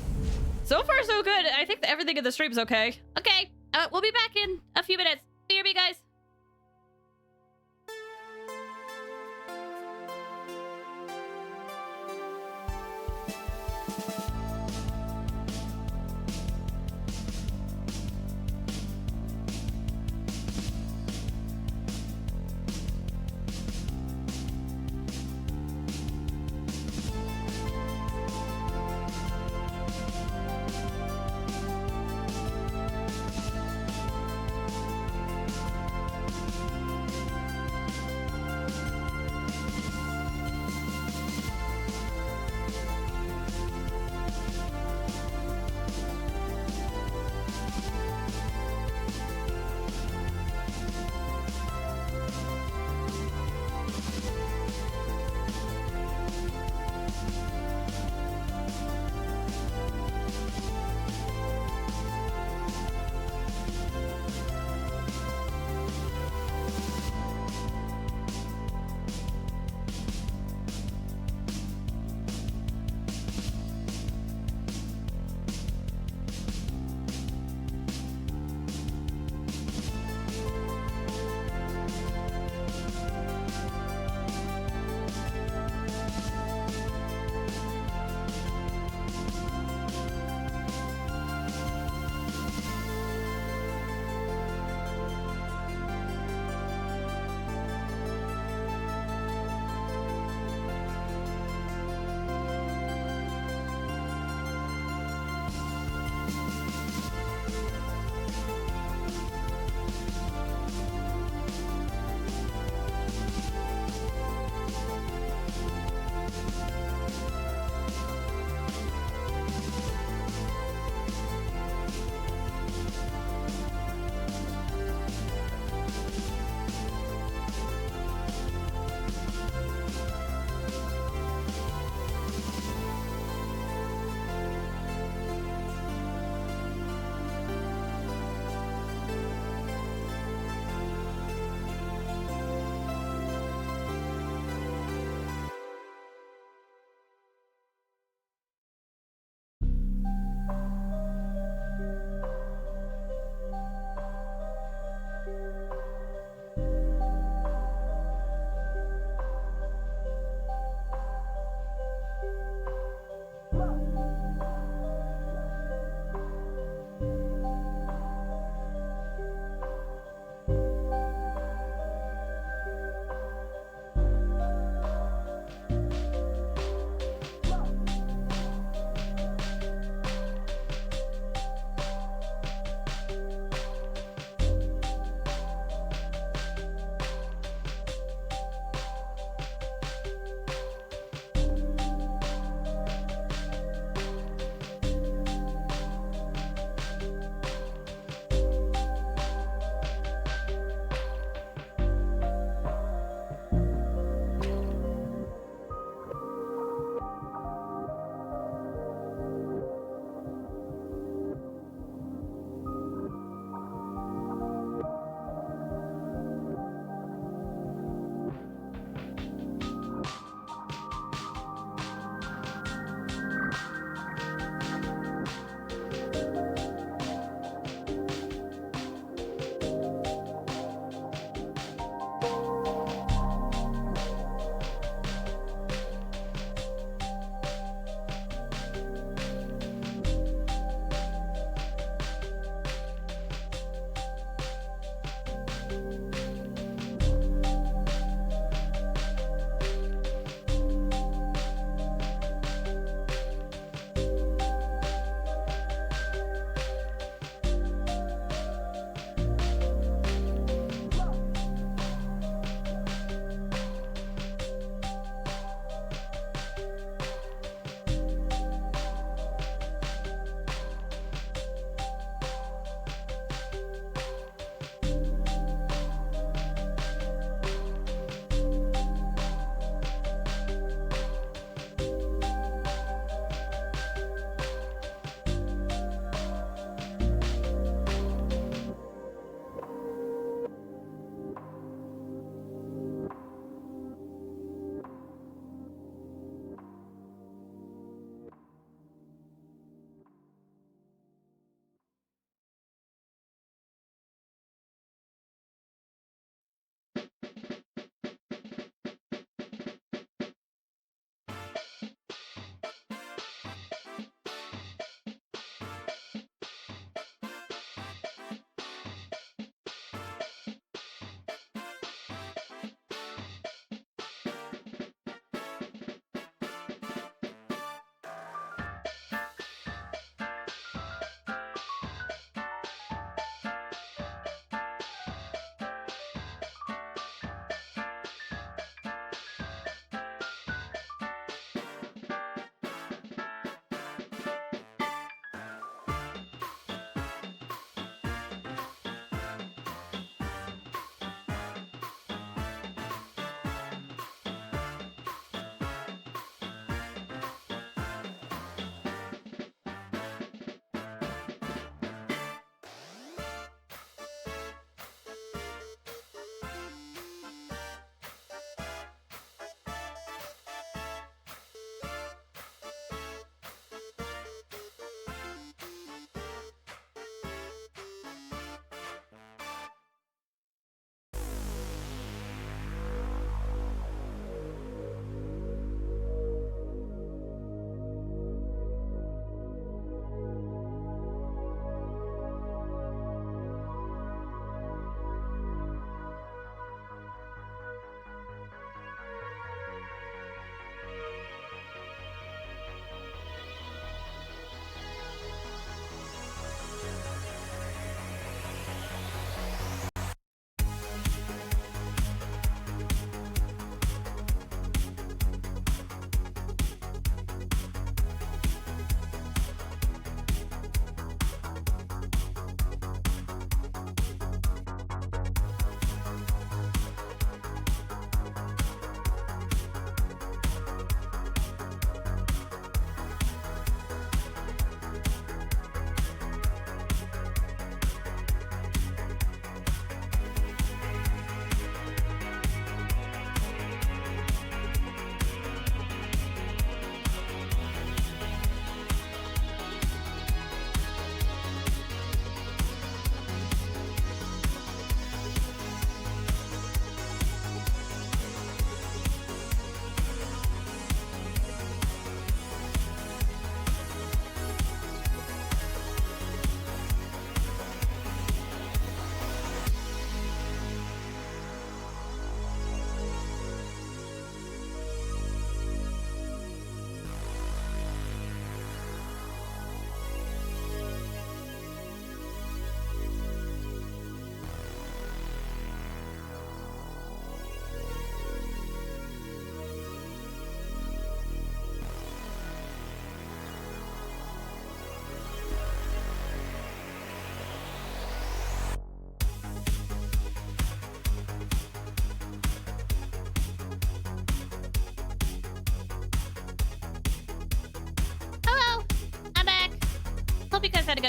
So far, so good. I think that everything in the stream is okay. Okay. We'll be back in a few minutes. BRB, guys.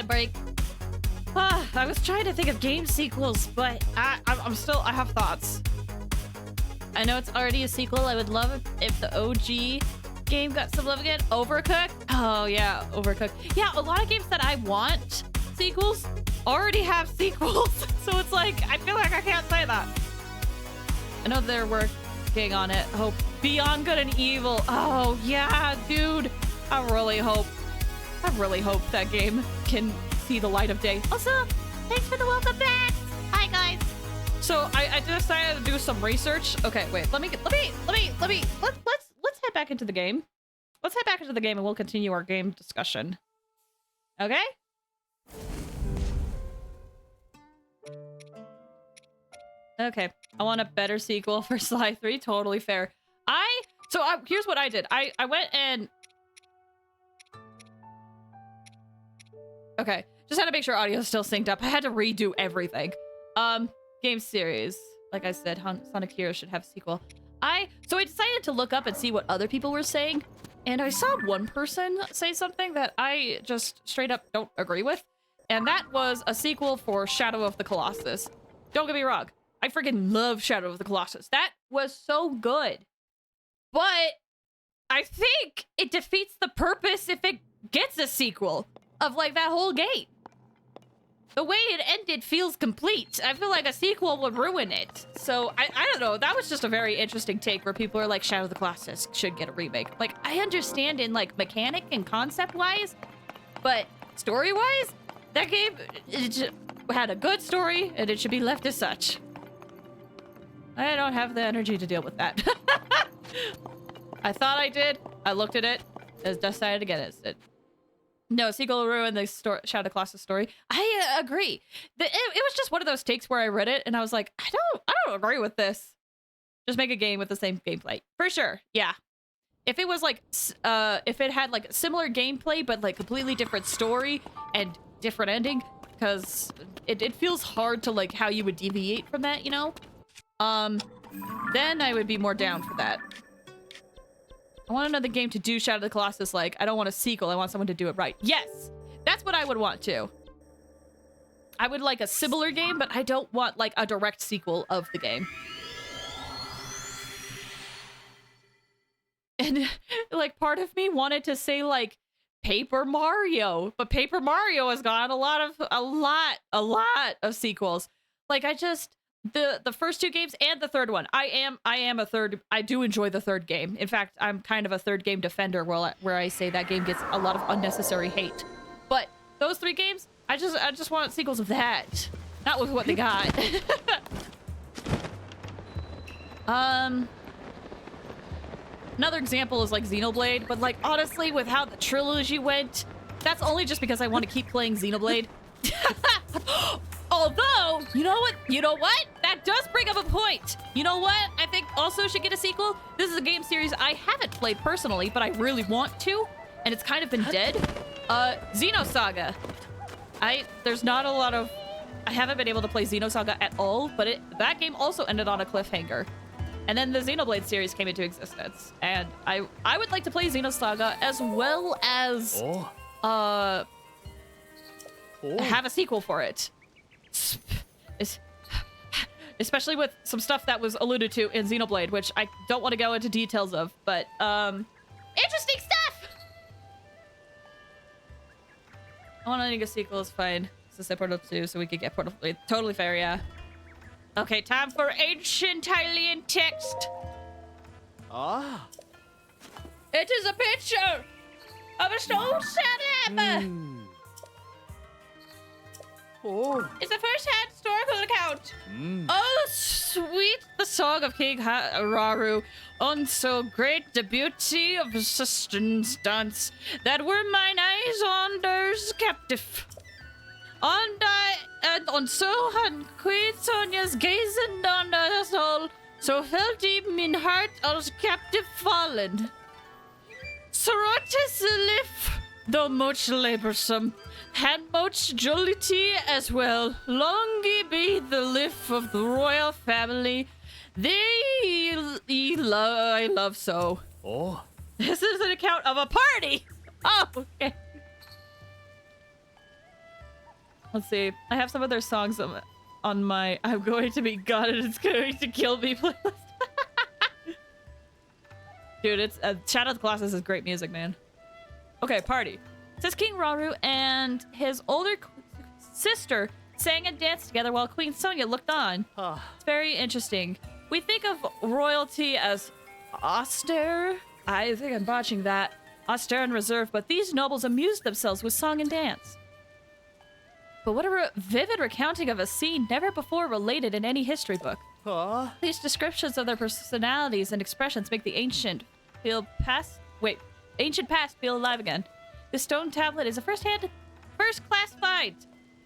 ahead, break. I was trying to think of game sequels, but I have thoughts. I know it's already a sequel. I would love if the OG game got some love again. Overcooked? Oh yeah, Overcooked. Yeah, a lot of games that I want sequels already have sequels. So it's like, I feel like I can't say that. I know they're working on it. Hope Beyond Good and Evil. Oh yeah, dude. I really hope that game can see the light of day. Also, thanks for the welcome back. Hi guys. So I decided to do some research. Okay, wait. Let's head back into the game. Let's head back into the game and we'll continue our game discussion. Okay? Okay. I want a better sequel for Sly 3. Totally fair. Here's what I did. I went and... Okay. Just had to make sure audio is still synced up. I had to redo everything. Game series. Like I said, Sonic Heroes should have a sequel. So I decided to look up and see what other people were saying. And I saw one person say something that I just straight up don't agree with. And that was a sequel for Shadow of the Colossus. Don't get me wrong. I freaking love Shadow of the Colossus. That was so good. But I think it defeats the purpose if it gets a sequel of like that whole game. The way it ended feels complete. I feel like a sequel would ruin it. So I don't know. That was just a very interesting take where people are like, Shadow of the Colossus should get a remake. Like, I understand in like mechanic and concept wise, but story wise, that game it had a good story and it should be left as such. I don't have the energy to deal with that. I thought I did. I looked at it. I decided against it. No, sequel will ruin the Shadow of the Colossus story. I agree. It was just one of those takes where I read it and I was like, I don't agree with this. Just make a game with the same gameplay. For sure. Yeah. If it was like, if it had like similar gameplay, but like completely different story and different ending, because it feels hard to like how you would deviate from that, you know? Then I would be more down for that. I want another game to do Shadow of the Colossus like. I don't want a sequel. I want someone to do it right. Yes! That's what I would want too. I would like a similar game, but I don't want like a direct sequel of the game. And like part of me wanted to say like Paper Mario, but Paper Mario has gotten a lot of sequels. Like I just... The first two games and the third one. I do enjoy the third game. In fact, I'm kind of a third game defender where I say that game gets a lot of unnecessary hate. But those three games, I just want sequels of that. Not with what they got. Another example is like Xenoblade, but like honestly with how the trilogy went, that's only just because I want to keep playing Xenoblade. Although, you know what? That does bring up a point. You know what? I think also should get a sequel. This is a game series I haven't played personally, but I really want to, and it's kind of been dead. Xenosaga. There's not a lot of... I haven't been able to play Xenosaga at all, but that game also ended on a cliffhanger. And then the Xenoblade series came into existence, and I would like to play Xenosaga as well as have a sequel for it. Especially with some stuff that was alluded to in Xenoblade, which I don't want to go into details of, but interesting stuff. I want to make a sequel is fine. So say Portal 2 so we could get Portal 3. Totally fair, yeah. Okay, time for ancient Hylian text. Ah. It is a picture of a stone setup. Oh. It's a first-hand historical account. Oh, sweet, the song of King Raru. On so great the beauty of his sister's dance, that were mine eyes on theirs captive. On so had Queen Sonia's gazing on the soul, so felt deep min heart als captive fallen. Sorotis live, though much laborsome, had much jollity as well. Longy be the life of the royal family. I love so. Oh. This is an account of a party. Oh, okay. Let's see. I have some of their songs on my I'm going to be God and it's going to kill me playlist. Dude, it's Shadow of the Colossus is great music, man. Okay, party. It says King Rauru and his older sister sang and danced together while Queen Sonia looked on. It's very interesting. We think of royalty as austere. I think I'm botching that. Austere and reserved, but these nobles amused themselves with song and dance. But what a vivid recounting of a scene never before related in any history book. These descriptions of their personalities and expressions make the ancient past feel alive again. The stone tablet is a first-class find.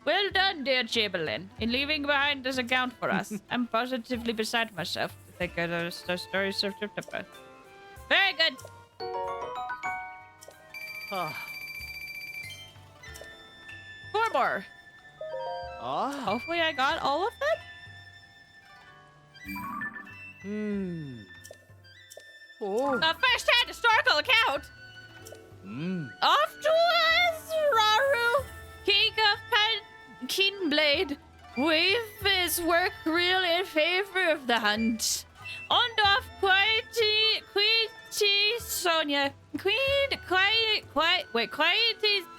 Well done, dear Chamberlain, in leaving behind this account for us. I'm positively beside myself to think of the stories of September. Very good. 4 more. Hopefully I got all of them. A first-hand historical account. Afterwards, Rauru, King of Keenblade, wave his work real in favor of the hunt. On off Quiety Sonia, Quiety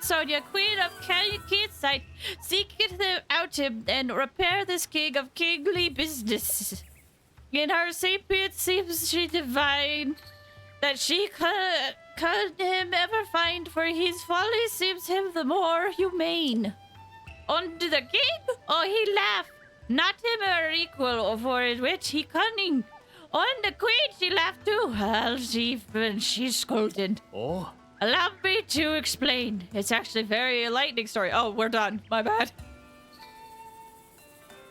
Sonia, Queen of Keatside, seeketh them out him and repair this king of kingly business. In her sapience seems she divine, that she could him ever find, for his folly seems him the more humane. Unto the king, oh he laughed, not him her equal, for his wit he cunning. On the queen she laughed too, well she's scolded. Allow me to explain. It's actually very enlightening story. Oh, we're done. My bad.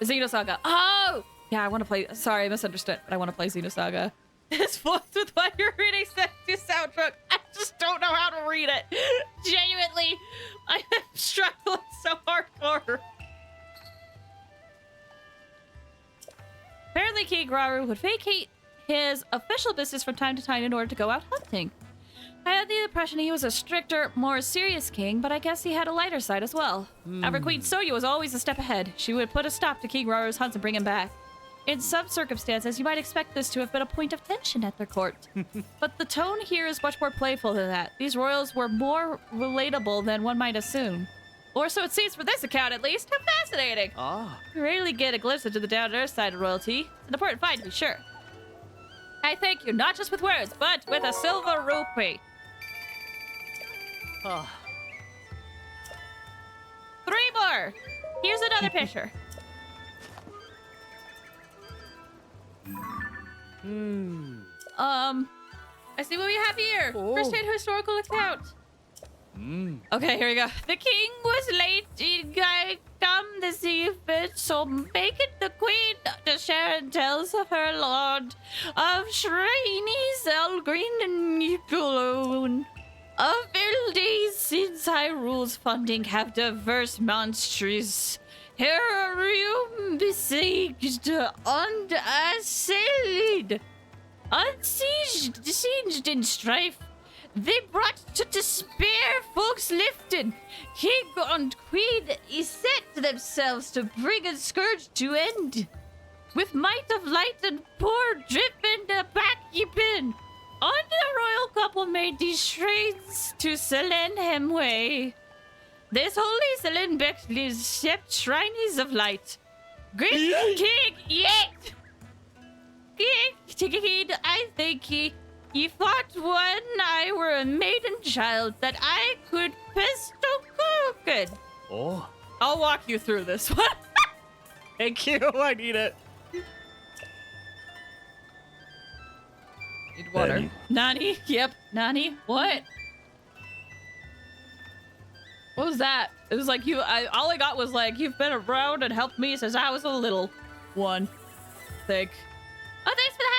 Xenosaga. Oh! Yeah, I want to play. Sorry, I misunderstood, but I want to play Xenosaga. This flows with what you're reading to soundtrack. I just don't know how to read it. Genuinely, I am struggling so hardcore. Apparently, King Rauru would vacate his official business from time to time in order to go out hunting. I had the impression he was a stricter, more serious king, but I guess he had a lighter side as well. However, Queen Sonia was always a step ahead. She would put a stop to King Rauru's hunts and bring him back. In some circumstances, you might expect this to have been a point of tension at their court. But the tone here is much more playful than that. These royals were more relatable than one might assume. Or so it seems for this account, at least. How fascinating! You rarely get a glimpse into the down-to-earth side of royalty. An important find, to be sure. I thank you, not just with words, but with a silver rupee. 3 more! Here's another picture. I see what we have here. First-hand historical account. Okay, here we go. The king was late in come this evening, so make it the queen to share and tells of her lord of Shriney, Selgreen, and Ypulone. Of ill days since Hyrule's funding have diverse monsters. Herarium besieged and assailed. Unsieged in strife, they brought to despair folks lifted. King and queen set themselves to bring a scourge to end. With might of light and pour drip in the back ye bin. On the royal couple made these strains to Selenhem way. This holy Selenbeck lives sept shrines of light. Great king, yet! King, I thank ye. Ye fought when I were a maiden child that I could pesto good. I'll walk you through this one. Thank you, I need it. Need water. Nani? Yep, Nani. What? What was that? It was like all I got was like, you've been around and helped me since I was a little one. Think. Oh, thanks for the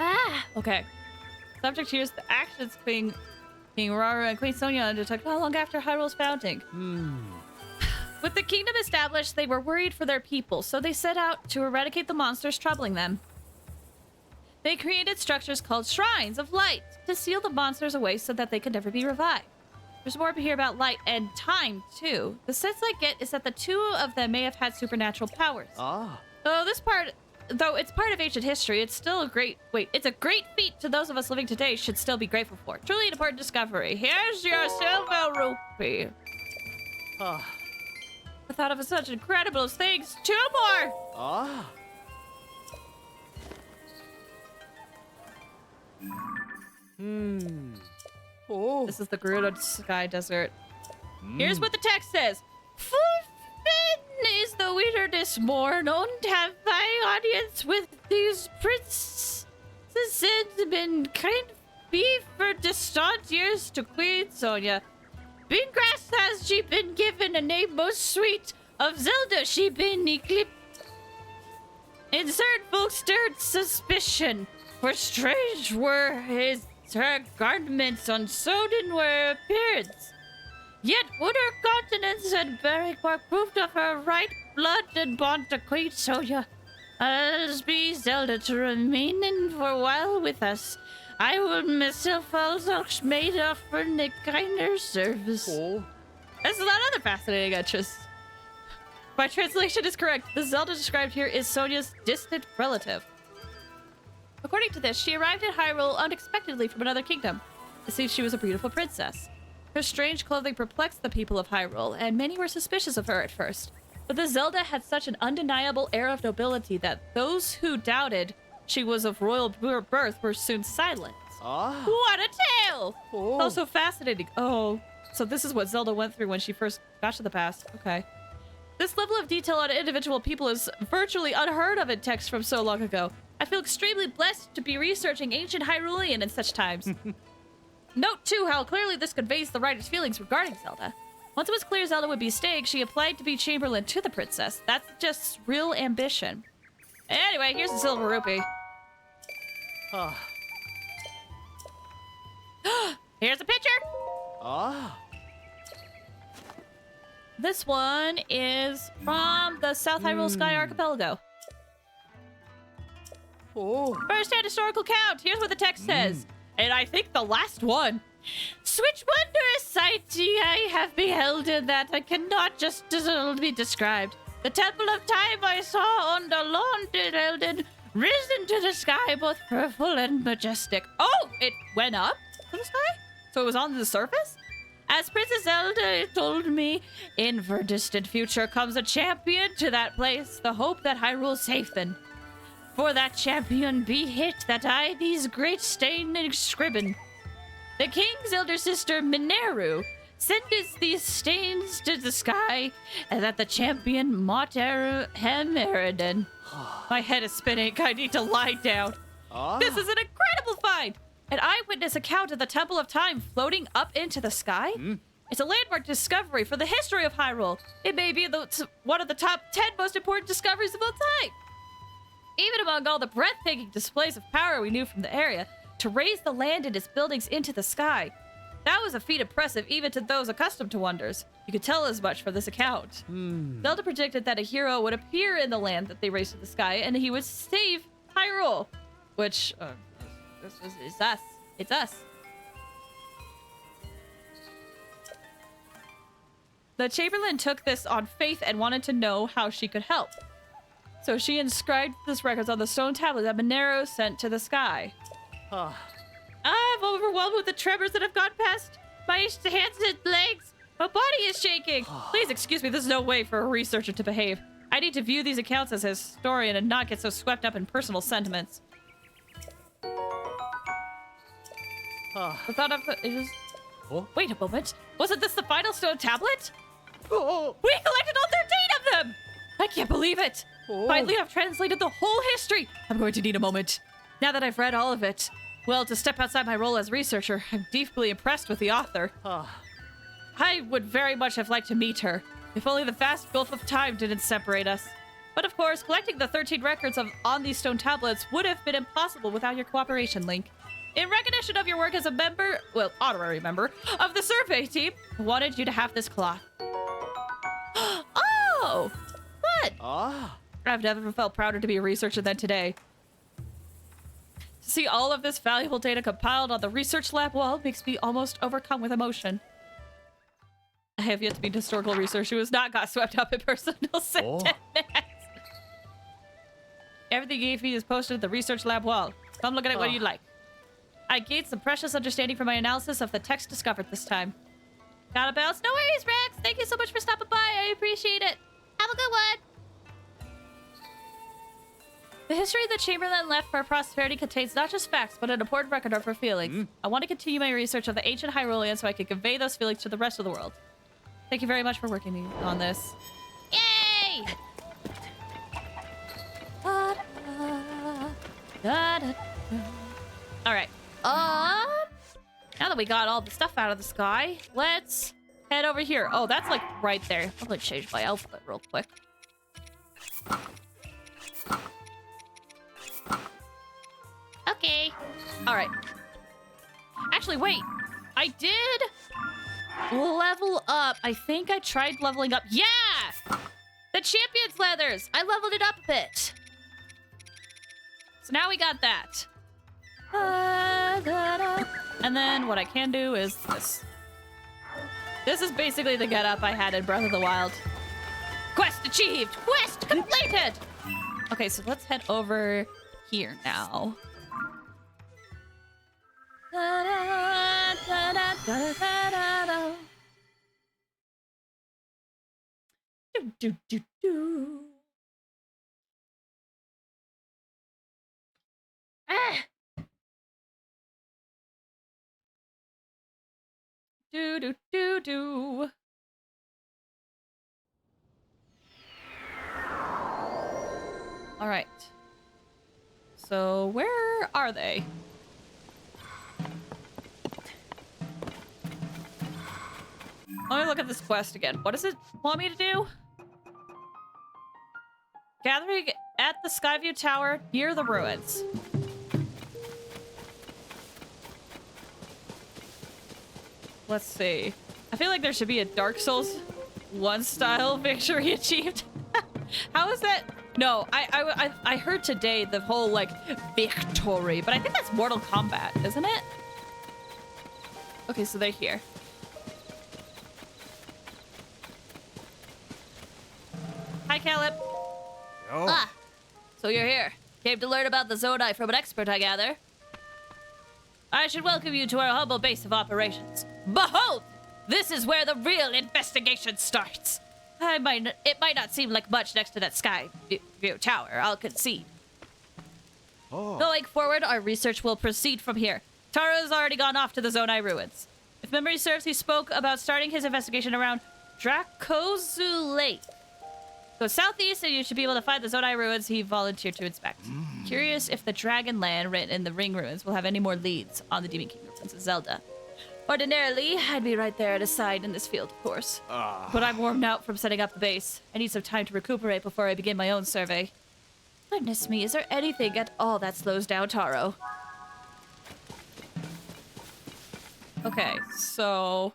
hydrate! Okay. Subject here is the actions King Rauru and Queen Sonia undertook not long after Hyrule's founding. With the kingdom established, they were worried for their people, so they set out to eradicate the monsters troubling them. They created structures called shrines of light to seal the monsters away so that they could never be revived. There's more here about light and time, too. The sense I get is that the two of them may have had supernatural powers. Ah. Though it's part of ancient history, it's still a great feat to those of us living today should still be grateful for. Truly an important discovery. Here's your silver rupee. Ah. I thought of such incredible things. 2 more! Ah. Oh. This is the Gerudo Sky Desert. Here's what the text says. Fulfin is the winner this morn. Don't have my audience with these princes and been kind beef for distant years to Queen Sonia. Binggrass has she been given a name most sweet. Of Zelda she been eclipsed. Insert folks stirred suspicion. For strange were her garments unsewn in her appearance. Yet would her countenance and bearing mark proved of her right blood and bond to Queen Sonia. As be Zelda to remain in for a while with us. I will myself also made up for the kinder service. Oh. This is another fascinating interest. My translation is correct. The Zelda described here is Sonia's distant relative. According to this, she arrived in Hyrule unexpectedly from another kingdom. It seems she was a beautiful princess. Her strange clothing perplexed the people of Hyrule, and many were suspicious of her at first. But the Zelda had such an undeniable air of nobility that those who doubted she was of royal birth were soon silenced. Ah. What a tale! Oh. Also fascinating. Oh, so this is what Zelda went through when she first got to the past. Okay. This level of detail on individual people is virtually unheard of in texts from so long ago. I feel extremely blessed to be researching ancient Hyrulean in such times. Note, too, how clearly this conveys the writer's feelings regarding Zelda. Once it was clear Zelda would be staying, she applied to be Chamberlain to the princess. That's just real ambition. Anyway, here's the silver rupee. Ah. Here's a picture! Ah. This one is from the South Hyrule Sky Archipelago. Oh. First-hand historical count. Here's what the text says. And I think the last one. Switch wondrous sight I have beheld in that I cannot just be described. The Temple of Time I saw on the lawn did Elden, risen to the sky, both fearful and majestic. Oh, it went up to the sky? So it was on the surface? As Princess Zelda told me, in for distant future comes a champion to that place, the hope that Hyrule safen. For that champion be hit that I these great stain scriben. The king's elder sister Mineru sendeth these stains to the sky, and that the champion mought hem Eridan. My head is spinning. I need to lie down. Ah. This is an incredible find! An eyewitness account of the Temple of Time floating up into the sky? It's a landmark discovery for the history of Hyrule. It may be one of the top 10 most important discoveries of all time. Even among all the breathtaking displays of power we knew from the area, to raise the land and its buildings into the sky, that was a feat impressive even to those accustomed to wonders. You could tell as much from this account. Zelda predicted that a hero would appear in the land that they raised to the sky, and he would save Hyrule. Which, it's us. It's us. The Chamberlain took this on faith and wanted to know how she could help. So she inscribed this records on the stone tablet that Monero sent to the sky. Ah. I'm overwhelmed with the tremors that have gone past my hands and legs. My body is shaking. Please excuse me, there's no way for a researcher to behave. I need to view these accounts as a historian and not get so swept up in personal sentiments. Ah. I thought it was... Oh. Wait a moment. Wasn't this the final stone tablet? Oh. We collected all 13 of them! I can't believe it. Oh. Finally, I've translated the whole history. I'm going to need a moment. Now that I've read all of it, well, to step outside my role as researcher, I'm deeply impressed with the author. Ah. I would very much have liked to meet her, if only the vast gulf of time didn't separate us. But of course, collecting the 13 records on these stone tablets would have been impossible without your cooperation, Link. In recognition of your work as a member, well, honorary member, of the survey team, I wanted you to have this cloth. Oh! What? Ah. I've never felt prouder to be a researcher than today. See all of this valuable data compiled on the research lab wall makes me almost overcome with emotion. I have yet to be historical research who has not got swept up in personal sadness. Everything you gave me is posted at the research lab wall. Come look at it what you'd like. I gained some precious understanding from my analysis of the text discovered this time. Gotta bounce? No worries, Rex! Thank you so much for stopping by. I appreciate it. Have a good one. The history the Chamberlain left for prosperity contains not just facts, but an important record of her feelings. I want to continue my research of the ancient Hyrulean so I can convey those feelings to the rest of the world. Thank you very much for working me on this. Yay! Alright. Now that we got all the stuff out of the sky, let's head over here. Oh, that's like right there. I'm gonna change my outfit real quick. Okay. Alright. Actually, wait. I did level up. I think I tried leveling up. Yeah! The champion's leathers! I leveled it up a bit. So now we got that. And then what I can do is this. This is basically the getup I had in Breath of the Wild. Quest achieved! Quest completed! Okay, so let's head over here now. Do. Ah! Do. All right. So where are they? Let me look at this quest again. What does it want me to do? Gathering at the Skyview Tower near the ruins. Let's see. I feel like there should be a Dark Souls 1 style victory achieved. How is that? No, I heard today the whole like victory, but I think that's Mortal Kombat, isn't it? Okay, so they're here. Hi, Caleb. Oh. Ah, so you're here. Came to learn about the Zonai from an expert, I gather. I should welcome you to our humble base of operations. Behold! This is where the real investigation starts. It might not seem like much next to that sky view tower, I'll concede. Going forward, our research will proceed from here. Taro's already gone off to the Zonai ruins. If memory serves, he spoke about starting his investigation around Dracozu Lake. Go southeast and you should be able to find the Zonai ruins he volunteered to inspect. Curious if the Dragonland written in the Ring ruins will have any more leads on the Demon Kingdom since it's Zelda. Ordinarily, I'd be right there at his side in this field, of course. But I'm warmed out from setting up the base. I need some time to recuperate before I begin my own survey. Goodness me, is there anything at all that slows down Taro? Okay, so...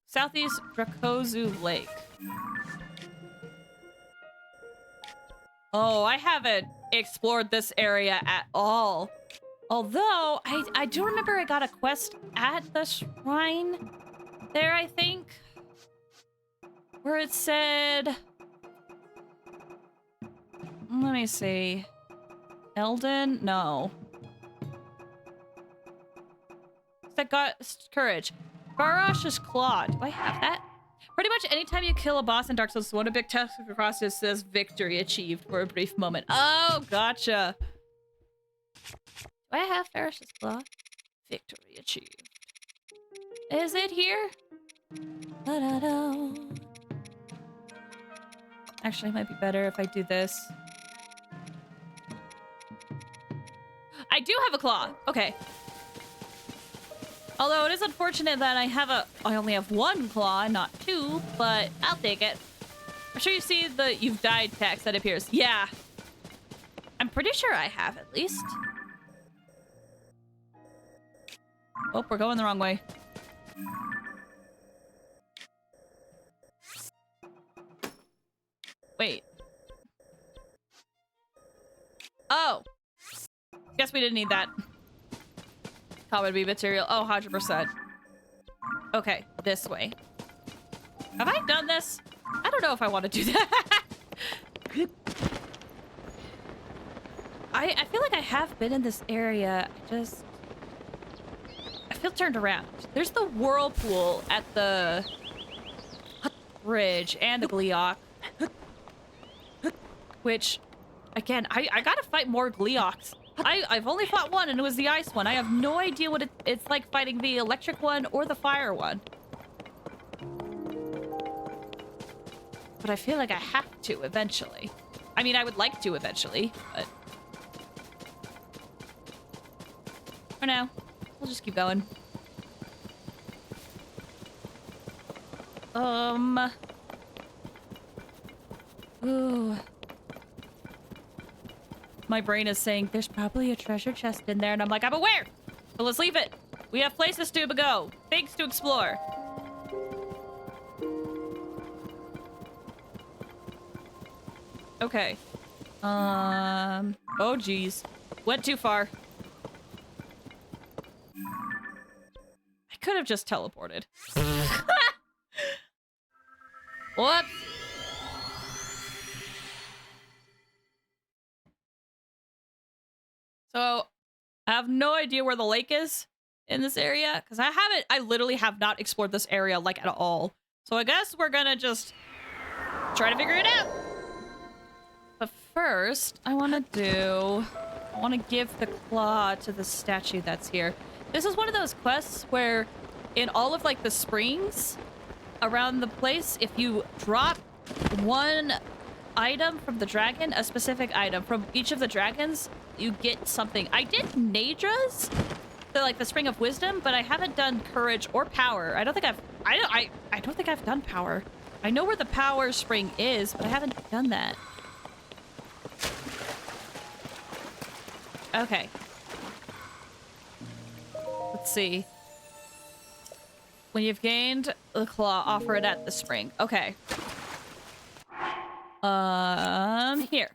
Southeast Dracozu Lake. Oh, I haven't explored this area at all. Although, I do remember I got a quest at the shrine there, I think. Where it said... Let me see. Eldon? No. That got courage. Barash's Claw. Do I have that? Pretty much anytime you kill a boss in Dark Souls 1, a big text across it says victory achieved for a brief moment. Oh, gotcha. Do I have Farash's Claw? Victory achieved. Is it here? Actually, it might be better if I do this. I do have a claw. Okay. Although it is unfortunate that I only have one claw and not two, but I'll take it. I'm sure you see the "you've died" text that appears. Yeah. I'm pretty sure I have at least. Oh, we're going the wrong way. Wait. Oh. Guess we didn't need that. Common bee material. Oh, 100%. Okay, this way. Have I done this? I don't know if I want to do that. I feel like I have been in this area. I feel turned around. There's the whirlpool at the bridge and the Gleeok. Which, again, I gotta fight more Gleeoks. I've only fought one, and it was the ice one. I have no idea what it's like fighting the electric one or the fire one. But I feel like I have to eventually. I mean, I would like to eventually, but... for now, we'll just keep going. Ooh. My brain is saying there's probably a treasure chest in there, and I'm like, I'm aware! But let's leave it. We have places to go. Things to explore. Okay. Oh, geez. Went too far. I could have just teleported. Whoops. So, I have no idea where the lake is in this area, because I literally have not explored this area, like, at all. So I guess we're gonna just try to figure it out. But first, I want to give the claw to the statue that's here. This is one of those quests where in all of, like, the springs around the place, if you drop one item from the dragon, a specific item from each of the dragons, you get something. I did Nadra's, the Spring of Wisdom, but I haven't done Courage or Power. I don't think I've done Power. I know where the Power Spring is, but I haven't done that. Okay. Let's see. When you've gained the claw, offer it at the spring. Okay. Here.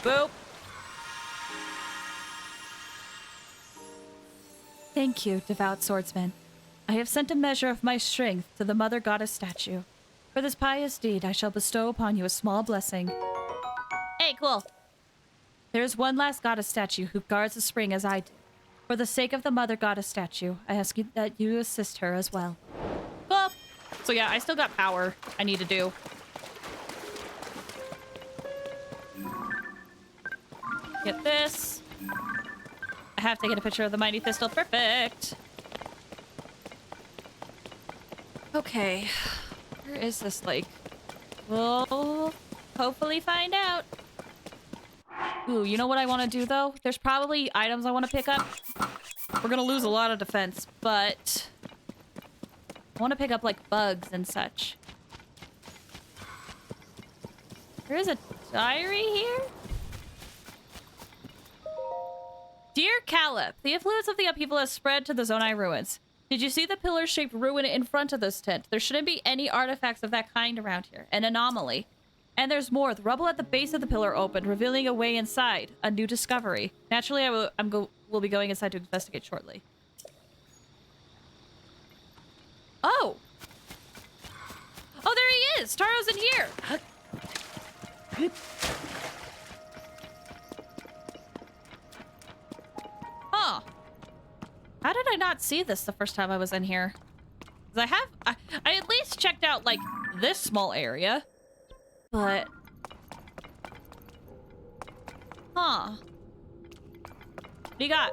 Boop. Thank you, devout swordsman. I have sent a measure of my strength to the Mother Goddess statue. For this pious deed, I shall bestow upon you a small blessing. Hey, cool. There is one last goddess statue who guards the spring as I do. For the sake of the Mother Goddess statue, I ask you that you assist her as well. Cool. So yeah, I still got power I need to do. Get this. I have taken a picture of the mighty thistle. Perfect. Okay. Where is this lake? We'll hopefully find out. Ooh, you know what I want to do, though? There's probably items I want to pick up. We're gonna lose a lot of defense, but... I want to pick up, like, bugs and such. There is a diary here? Dear Calip, the influence of the upheaval has spread to the Zonai ruins. Did you see the pillar-shaped ruin in front of this tent? There shouldn't be any artifacts of that kind around here. An anomaly. And there's more. The rubble at the base of the pillar opened, revealing a way inside. A new discovery. Naturally, we'll be going inside to investigate shortly. Oh! Oh, there he is! Taro's in here! Huh. How did I not see this the first time I was in here? 'Cause I at least checked out, like, this small area. But... huh. What do you got?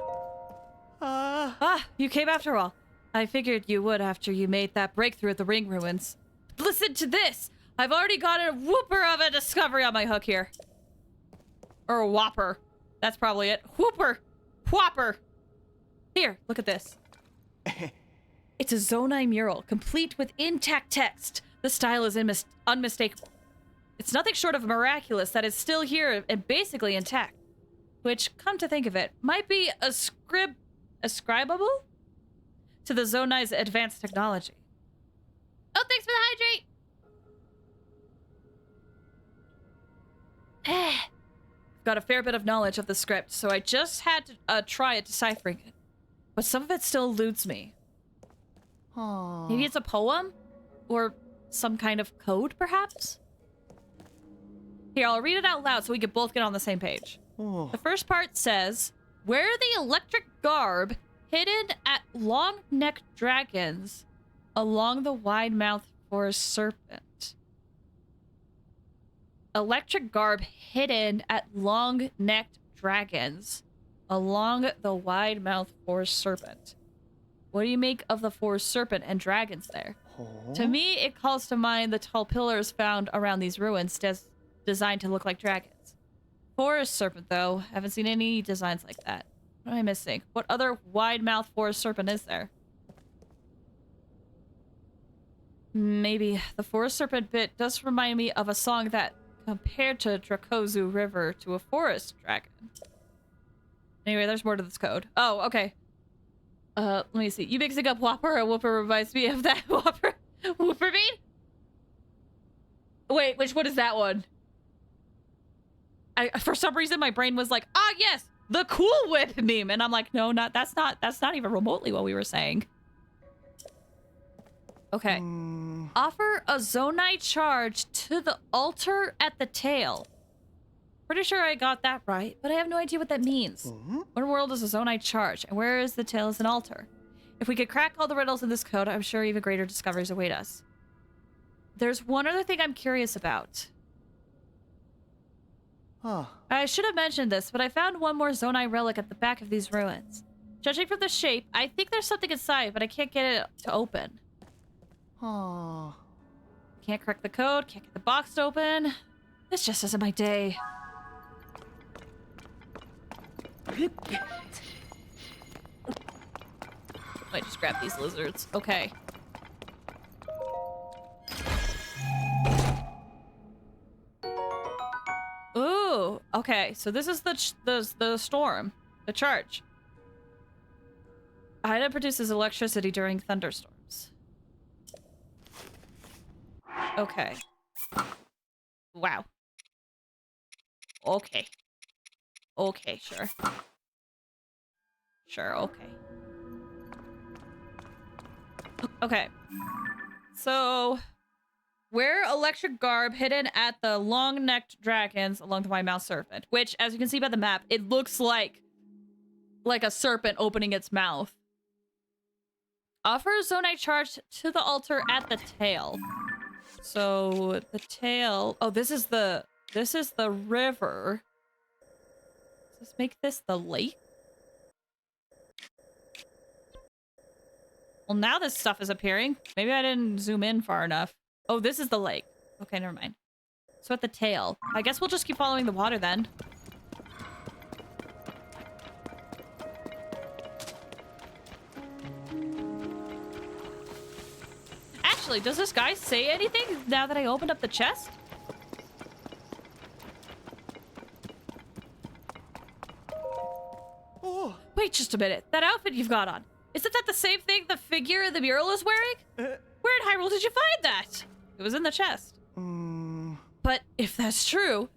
You came after all. I figured you would after you made that breakthrough at the ring ruins. Listen to this! I've already got a whooper of a discovery on my hook here. Or a whopper. That's probably it. Whooper! Whopper! Here, look at this. It's a Zonai mural, complete with intact text. The style is unmistakable. It's nothing short of miraculous that is still here and basically intact. Which, come to think of it, might be ascribable to the Zonai's advanced technology. Oh, thanks for the hydrate! I've got a fair bit of knowledge of the script, so I just had to try deciphering it. but some of it still eludes me. Maybe it's a poem? Or some kind of code, perhaps? Here, I'll read it out loud so we can both get on the same page. The first part says, where the electric garb hidden at long-necked dragons along the wide-mouthed forest serpent. Electric garb hidden at long-necked dragons along the wide-mouthed forest serpent. What do you make of the forest serpent and dragons there? To me, it calls to mind the tall pillars found around these ruins designed to look like dragons. Forest serpent, though. Haven't seen any designs like that. What am I missing? What other wide-mouthed forest serpent is there? Maybe the forest serpent bit does remind me of a song that compared to Dracozu River to a forest dragon. Anyway, there's more to this code. Oh, okay. Let me see. You mixing up Whopper and Whooper reminds me of that Whopper. Whooper bean? Wait, which one is that one? For some reason, my brain was like, ah, yes, the Cool Whip meme. And I'm like, no, that's not even remotely what we were saying. Okay. Offer a Zonai charge to the altar at the tail. Pretty sure I got that right, but I have no idea what that means. What world is a Zonai charge, and where is the tail as an altar? If we could crack all the riddles in this code, I'm sure even greater discoveries await us. There's one other thing I'm curious about. I should have mentioned this, but I found one more Zonai relic at the back of these ruins. Judging from the shape, I think there's something inside, but I can't get it to open. Can't crack the code, can't get the box to open. This just isn't my day. Might just grab these lizards. Okay. Ooh, okay. So this is the storm, the charge. Item produces electricity during thunderstorms. Okay. Wow. Okay. Okay, sure. Sure, okay. Okay. So, wear electric garb hidden at the long-necked dragons along the wide-mouthed serpent, which, as you can see by the map, it looks like a serpent opening its mouth. Offer a Zonai charge to the altar at the tail. So, the tail... Oh, this is the river. Let's make this the lake. Well, now this stuff is appearing. Maybe I didn't zoom in far enough. Oh, this is the lake. Okay, never mind. So at the tail. I guess we'll just keep following the water then. Actually, does this guy say anything now that I opened up the chest? Wait just a minute. That outfit you've got on. Isn't that the same thing the figure in the mural is wearing? Where in Hyrule did you find that? It was in the chest. But if that's true,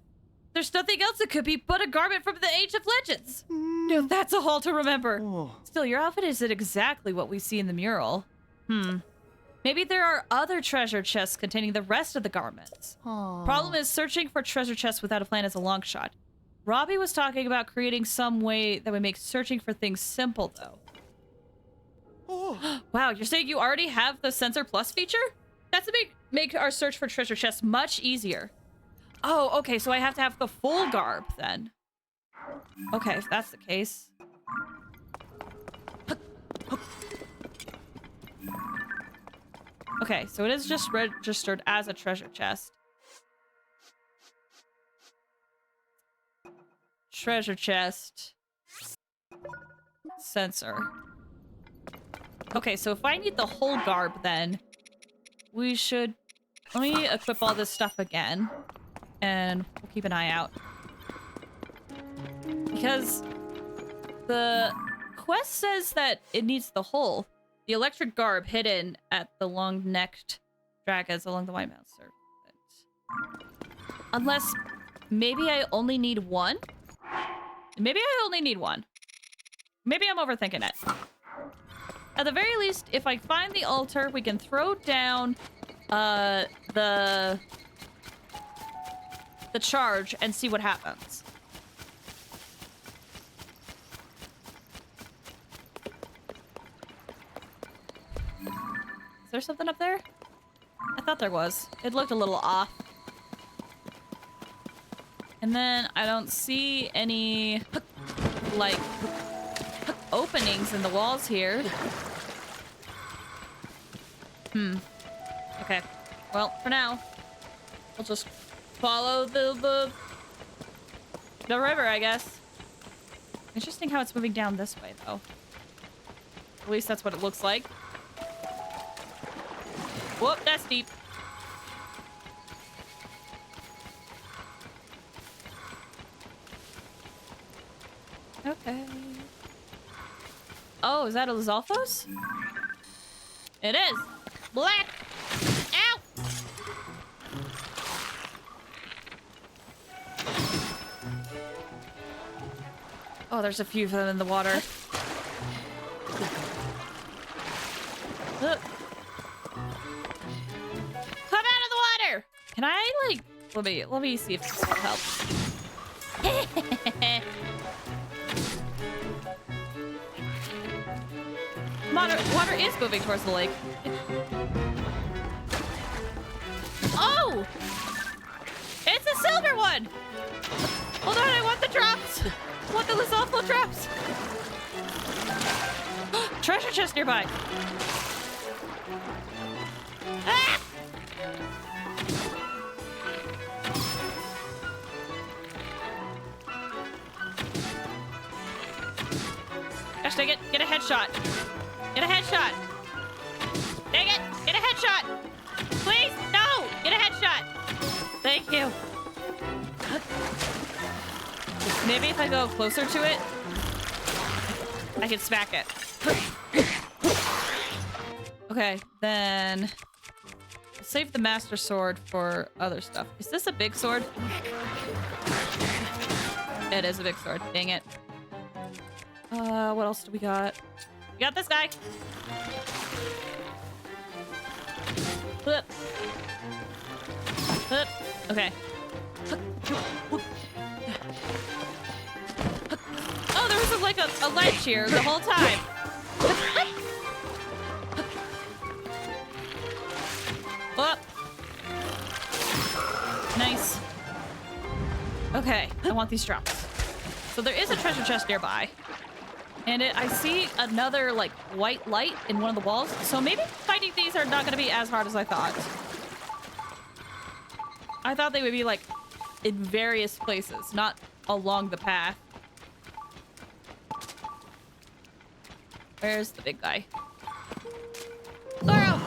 there's nothing else it could be but a garment from the Age of Legends. No, that's a haul to remember. Still, your outfit isn't exactly what we see in the mural. Maybe there are other treasure chests containing the rest of the garments. Problem is, searching for treasure chests without a plan is a long shot. Robbie was talking about creating some way that would make searching for things simple, though. Wow, you're saying you already have the Sensor Plus feature? That's to make our search for treasure chests much easier. Oh, okay, so I have to have the full garb, then. Okay, if that's the case. Okay, so it is just registered as a treasure chest. Treasure chest. Sensor. Okay, so if I need the whole garb, then we should... Let me equip all this stuff again. And we'll keep an eye out. Because the quest says that it needs the whole. The electric garb hidden at the long-necked dragons along the wide-mouthed serpent. Unless maybe I only need one? Maybe I only need one. Maybe I'm overthinking it. At the very least, if I find the altar, we can throw down the charge and see what happens. Is there something up there? I thought there was. It looked a little off. And then I don't see any, like, openings in the walls here. Okay. Well, for now, we'll just follow the river, I guess. Interesting how it's moving down this way, though. At least that's what it looks like. Whoop, that's deep. Okay. Oh, is that a Lizalfos? It is. Black. Ow! Oh, there's a few of them in the water. Look. Come out of the water! Can I, like... Let me see if this will help. Water is moving towards the lake. Oh! It's a silver one! Hold on, I want the drops! I want the Lizalfo drops! Treasure chest nearby! Ah! Gosh dang it, get a headshot! Get a headshot! Dang it! Get a headshot! Please! No! Get a headshot! Thank you. Maybe if I go closer to it, I can smack it. Okay, then... save the Master Sword for other stuff. Is this a big sword? It is a big sword. Dang it. What else do we got? We got this guy. Flip. Flip. Okay. Oh, there was like a ledge here the whole time. Whoop. Nice. Okay, I want these drops. So there is a treasure chest nearby. And I see another, like, white light in one of the walls. So maybe fighting these are not going to be as hard as I thought. I thought they would be, like, in various places, not along the path. Where's the big guy? Laurel!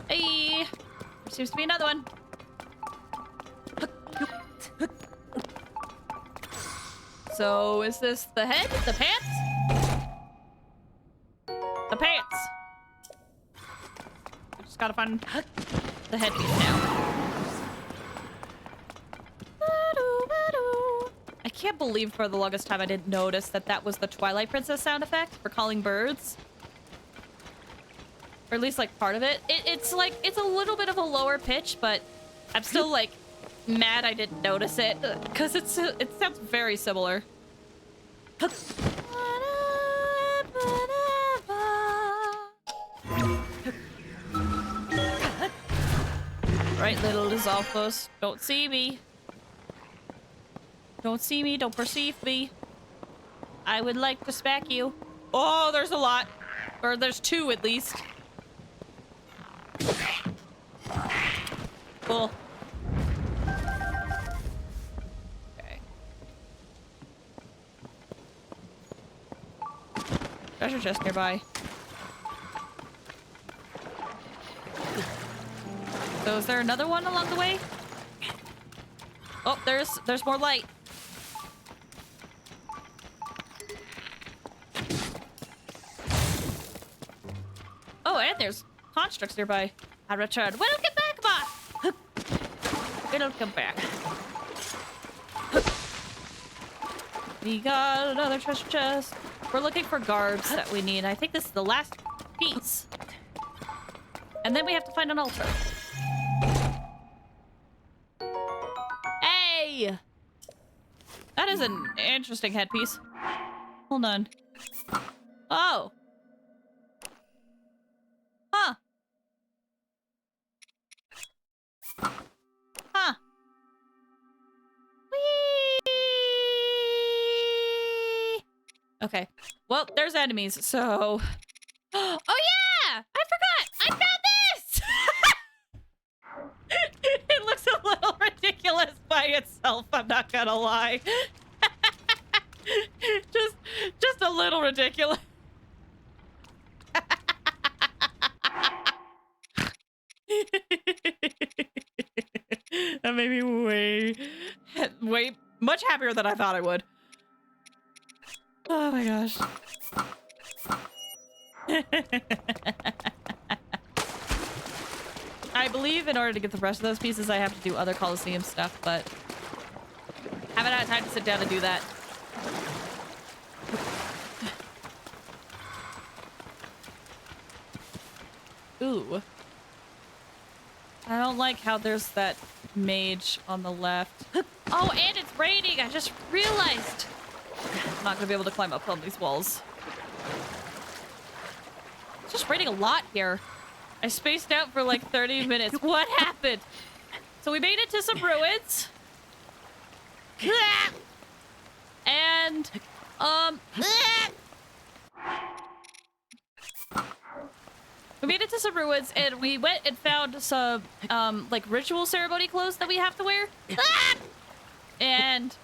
Hey! There seems to be another one. So, is this the head? The pants? The pants! I just gotta find the headpiece now. I can't believe for the longest time I didn't notice that that was the Twilight Princess sound effect for calling birds. Or at least, like, part of it. It's like, it's a little bit of a lower pitch, but I'm still, like, mad I didn't notice it. Because it sounds very similar. Right, little Lizalfos. Don't see me. Don't see me, don't perceive me. I would like to smack you. Oh, there's a lot. Or there's two at least. Cool. Okay. Treasure chest nearby. So is there another one along the way? Oh, there's more light. Oh, and there's constructs nearby. I returned. Welcome back, boss. Welcome back. We got another treasure chest. We're looking for garbs that we need. I think this is the last piece. And then we have to find an altar. Hey! That is an interesting headpiece. Hold on. Oh. Huh. Huh. Whee! Okay. Well, there's enemies, so... Oh yeah! I forgot! I found this! It looks a little ridiculous by itself, I'm not gonna lie. just a little ridiculous. That made me way much happier than I thought I would. Oh my gosh. I believe in order to get the rest of those pieces, I have to do other Coliseum stuff, but haven't had time to sit down and do that. Ooh. I don't like how there's that mage on the left. Oh, and it's raining! I just realized! I'm not gonna be able to climb up on these walls. It's just raining a lot here. I spaced out for like 30 minutes. What happened? So we made it to some ruins. And, we made it to some ruins and we went and found some, like ritual ceremony clothes that we have to wear. And,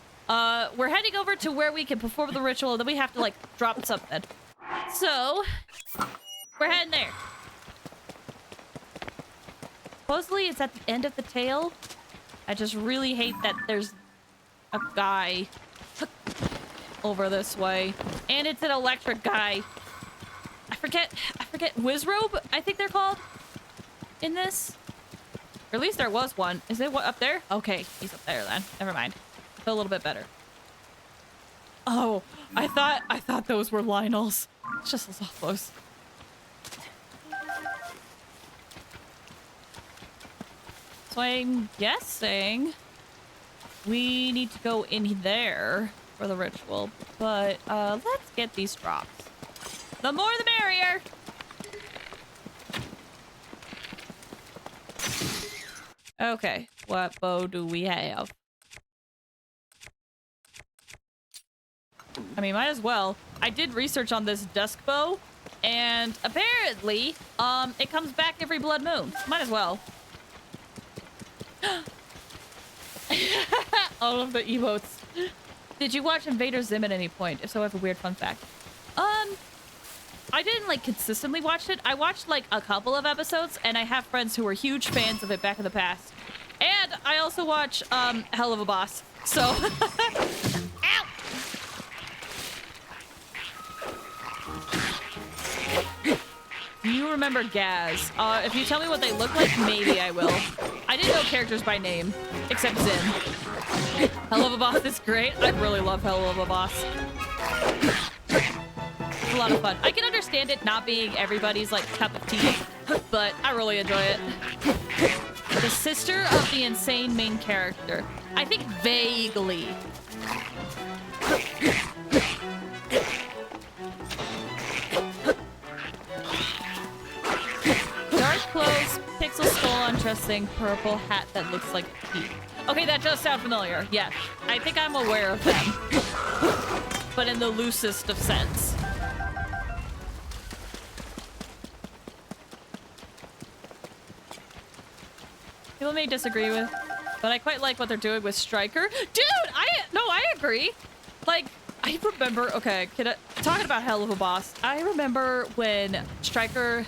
we're heading over to where we can perform the ritual and then we have to like drop something. So, we're heading there. Supposedly it's at the end of the tail. I just really hate that there's a guy over this way. And it's an electric guy. I forget Wizrobe, I think they're called in this. Or at least there was one. Is it what up there? Okay, he's up there then. Never mind. I feel a little bit better. Oh, I thought those were Lionels. It's just so close. So I'm guessing we need to go in there for the ritual, but let's get these drops. The more the merrier. Okay, what bow do we have? I mean, might as well. I did research on this dusk bow, and apparently, it comes back every blood moon. Might as well. All of the emotes. Did you watch Invader Zim at any point? If so, I have a weird fun fact. I didn't like consistently watch it. I watched like a couple of episodes and I have friends who were huge fans of it back in the past. And I also watch Hell of a Boss. So ow! Do you remember Gaz? If you tell me what they look like, maybe I will. I didn't know characters by name, except Zin. Hell of a Boss is great. I really love Hell of a Boss. It's a lot of fun. I can understand it not being everybody's like cup of tea, but I really enjoy it. The sister of the insane main character. I think vaguely. Dark clothes, pixel skull undressing, purple hat that looks like teeth. Okay, that does sound familiar. Yes, I think I'm aware of them, but in the loosest of sense. People may disagree with, but I quite like what they're doing with Stryker. Dude, I agree. Like, I remember, okay, talking about Hell of a Boss, I remember when Stryker,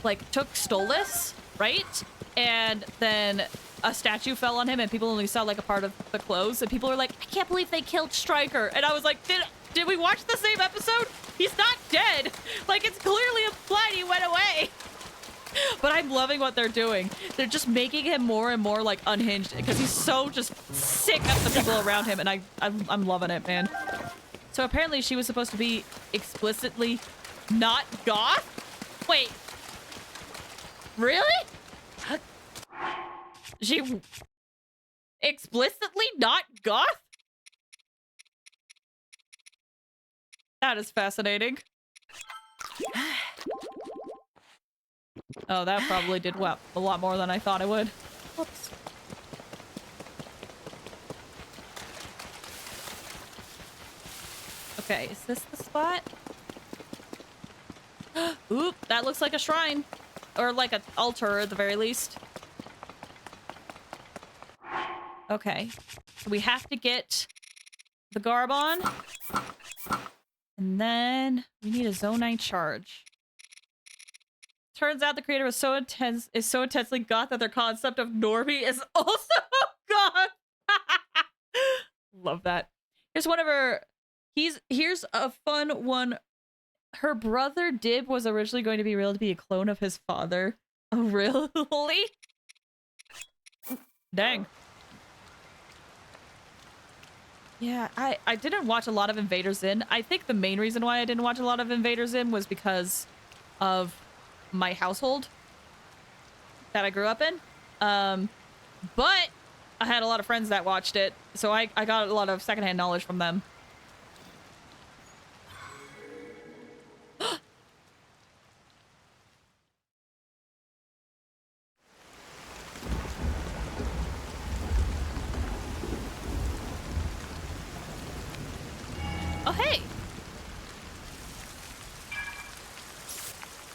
like, took Stolas, right? And then a statue fell on him and people only saw, like, a part of the clothes. And people were like, I can't believe they killed Stryker. And I was like, did we watch the same episode? He's not dead. Like, it's clearly implied he went away. But I'm loving what they're doing. They're just making him more and more, like, unhinged because he's so just sick of the people around him. And I'm loving it, man. So apparently she was supposed to be explicitly not goth? Wait. Really? She explicitly not goth? That is fascinating. Oh, that probably did well, a lot more than I thought it would. Whoops. Okay, is this the spot? Oop, that looks like a shrine. Or like an altar at the very least. Okay. So we have to get the garb on. And then we need a Zone 9 charge. Turns out the creator was so intensely goth that their concept of normie is also goth. Love that. Here's one of her. Here's a fun one. Her brother Dib was originally going to be real to be a clone of his father. Oh, really? Dang. Yeah, I didn't watch a lot of Invader Zim. I think the main reason why I didn't watch a lot of Invader Zim was because of my household that I grew up in. But I had a lot of friends that watched it, so I got a lot of secondhand knowledge from them. Oh, hey!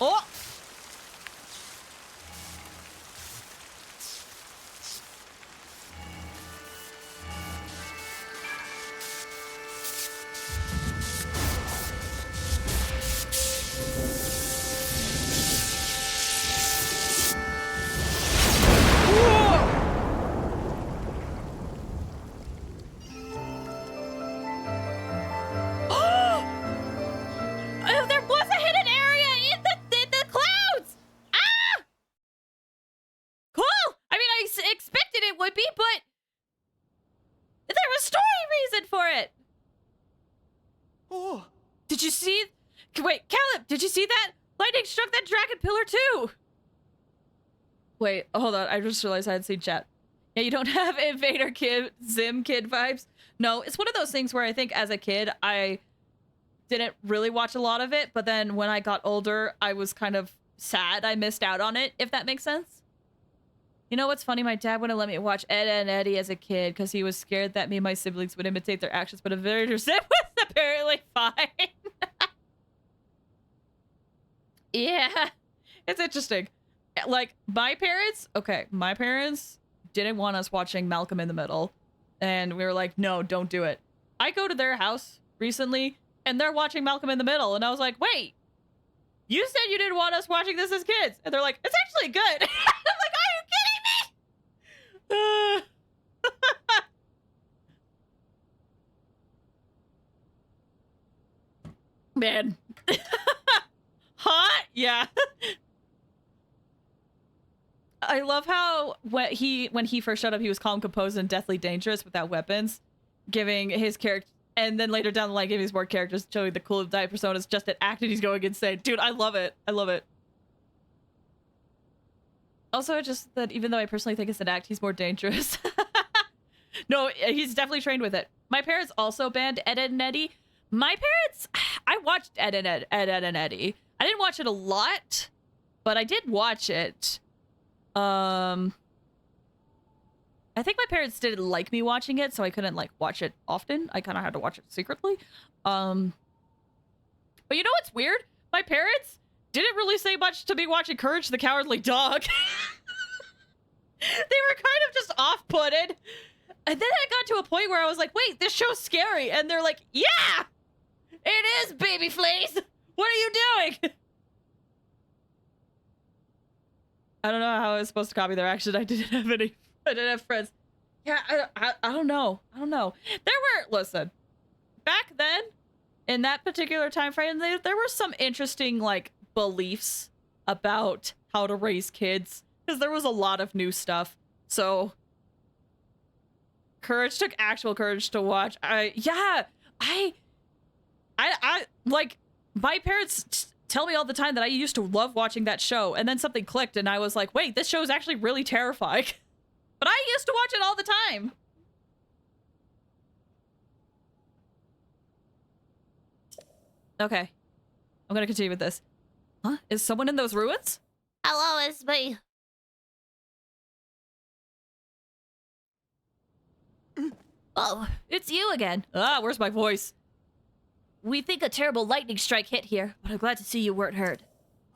Oh! There was a hidden area in the clouds! Ah! Cool! I mean, I expected it would be, but there was story reason for it! Oh. Did you see? Wait, Caleb, did you see that? Lightning struck that dragon pillar too! Wait, hold on, I just realized I hadn't seen chat. Yeah, you don't have Invader Zim kid vibes? No, it's one of those things where I think as a kid, I didn't really watch a lot of it, but then when I got older, I was kind of sad I missed out on it, if that makes sense. You know what's funny? My dad wouldn't let me watch Ed and Eddie as a kid because he was scared that me and my siblings would imitate their actions, but Invader Zim was apparently fine. Yeah, it's interesting. Like, my parents didn't want us watching Malcolm in the Middle, and we were like, no, don't do it. I go to their house recently, and they're watching Malcolm in the Middle, and I was like, wait, you said you didn't want us watching this as kids, and they're like, it's actually good. I'm like, are you kidding me? Man. Huh? Yeah. I love how when he first showed up, he was calm, composed, and deathly dangerous without weapons, giving his character, and then later down the line, giving his more characters, showing the cool die personas just at act, and he's going insane. Dude, I love it. I love it. Also, just that even though I personally think it's an act, he's more dangerous. No, he's definitely trained with it. My parents also banned Ed, Ed, and Eddie. My parents, I watched Ed, Ed, and Eddie. I didn't watch it a lot, but I did watch it. I think my parents didn't like me watching it, so I couldn't like watch it often. I kind of had to watch it secretly. But you know what's weird? My parents didn't really say much to me watching Courage the Cowardly Dog. They were kind of just off-putted. And then I got to a point where I was like, wait, this show's scary. And they're like, yeah, it is, baby fleas. What are you doing? I don't know how I was supposed to copy their action. I didn't have friends. Yeah, I don't know. I don't know. Listen, back then, in that particular time frame, there were some interesting, like, beliefs about how to raise kids. Because there was a lot of new stuff. So, courage took actual courage to watch. Like, my parents tell me all the time that I used to love watching that show, and then something clicked, and I was like, wait, this show is actually really terrifying. But I used to watch it all the time. Okay. I'm gonna continue with this. Huh? Is someone in those ruins? Hello, it's me. Oh, it's you again. Ah, where's my voice? We think a terrible lightning strike hit here, but I'm glad to see you weren't hurt.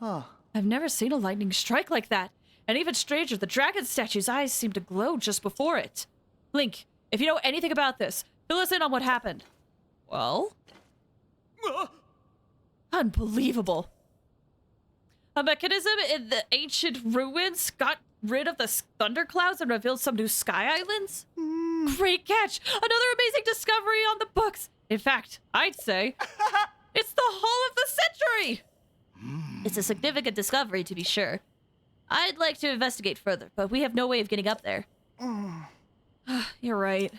Oh. I've never seen a lightning strike like that. And even stranger, the dragon statue's eyes seemed to glow just before it. Link, if you know anything about this, fill us in on what happened. Well? Unbelievable. A mechanism in the ancient ruins got rid of the thunderclouds and revealed some new sky islands? Great catch! Another amazing discovery on the books! In fact, I'd say it's the haul of the century! It's a significant discovery, to be sure. I'd like to investigate further, but we have no way of getting up there. You're right.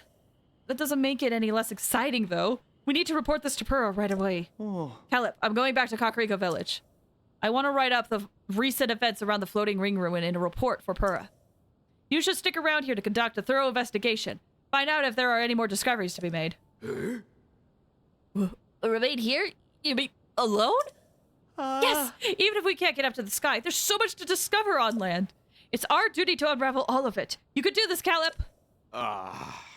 That doesn't make it any less exciting, though. We need to report this to Purah right away. Oh. Caleb, I'm going back to Kakariko Village. I want to write up the recent events around the floating ring ruin in a report for Purah. You should stick around here to conduct a thorough investigation. Find out if there are any more discoveries to be made. Remain here? You mean alone? Yes! Even if we can't get up to the sky, there's so much to discover on land. It's our duty to unravel all of it. You could do this, Caleb.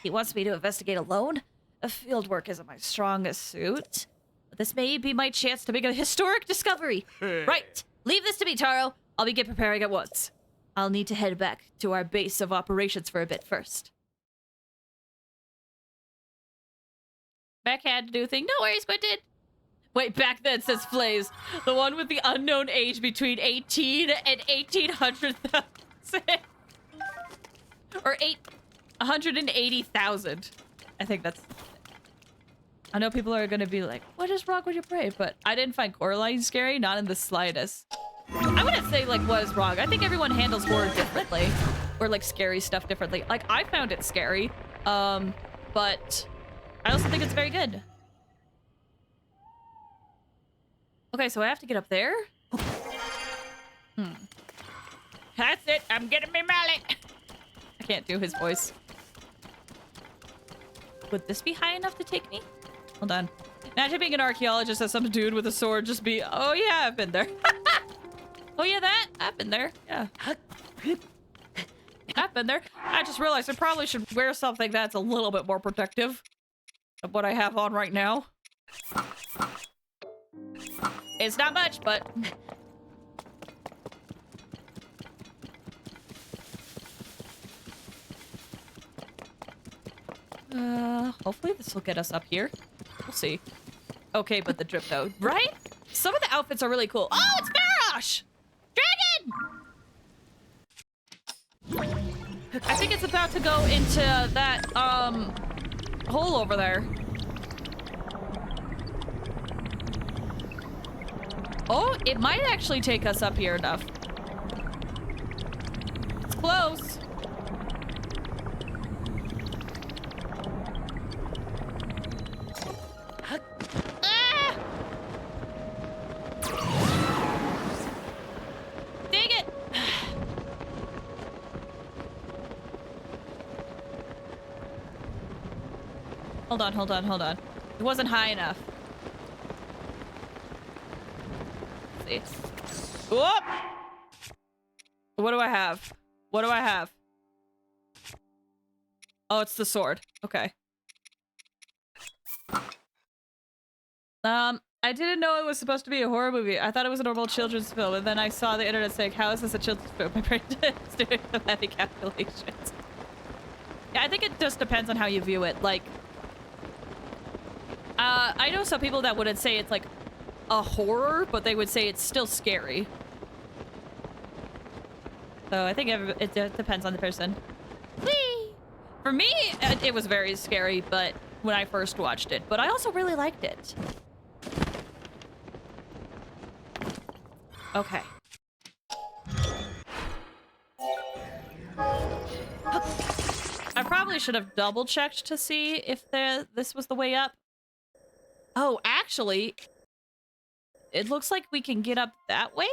He wants me to investigate alone? Field work isn't my strongest suit. But this may be my chance to make a historic discovery. Right. Leave this to me, Taro. I'll begin preparing at once. I'll need to head back to our base of operations for a bit first. Backhand do thing. No worries, Quentin. Wait, back then, says Flays. The one with the unknown age between 18 and 1800,000. Or 180,000. I think that's... I know people are gonna be like, what is wrong with your brain? But I didn't find Coraline scary, not in the slightest. I wouldn't say, like, what is wrong. I think everyone handles horror differently. Or, like, scary stuff differently. Like, I found it scary. But I also think it's very good. Okay, so I have to get up there? That's it. I'm getting me mallet. I can't do his voice. Would this be high enough to take me? Hold on. Imagine being an archaeologist as some dude with a sword just be, oh yeah, I've been there. Oh yeah, that? I've been there. Yeah. I've been there. I just realized I probably should wear something that's a little bit more protective of what I have on right now. It's not much, but... hopefully this will get us up here. We'll see. Okay, but the drip though, right? Some of the outfits are really cool. Oh, it's Farosh! Dragon! I think it's about to go into that, hole over there. Oh, it might actually take us up here enough. It's close. Ah! Dang it! Hold on, hold on, hold on. It wasn't high enough. Whoop! What do I have? What do I have? Oh, it's the sword. Okay. I didn't know it was supposed to be a horror movie. I thought it was a normal children's film, and then I saw the internet saying, how is this a children's film? My brain is doing some heavy calculations. Yeah, I think it just depends on how you view it. Like, I know some people that wouldn't say it's like a horror, but they would say it's still scary. So I think it depends on the person. Whee! For me, it was very scary, but when I first watched it, but I also really liked it. Okay. I probably should have double checked to see if this was the way up. Oh, actually, it looks like we can get up that way?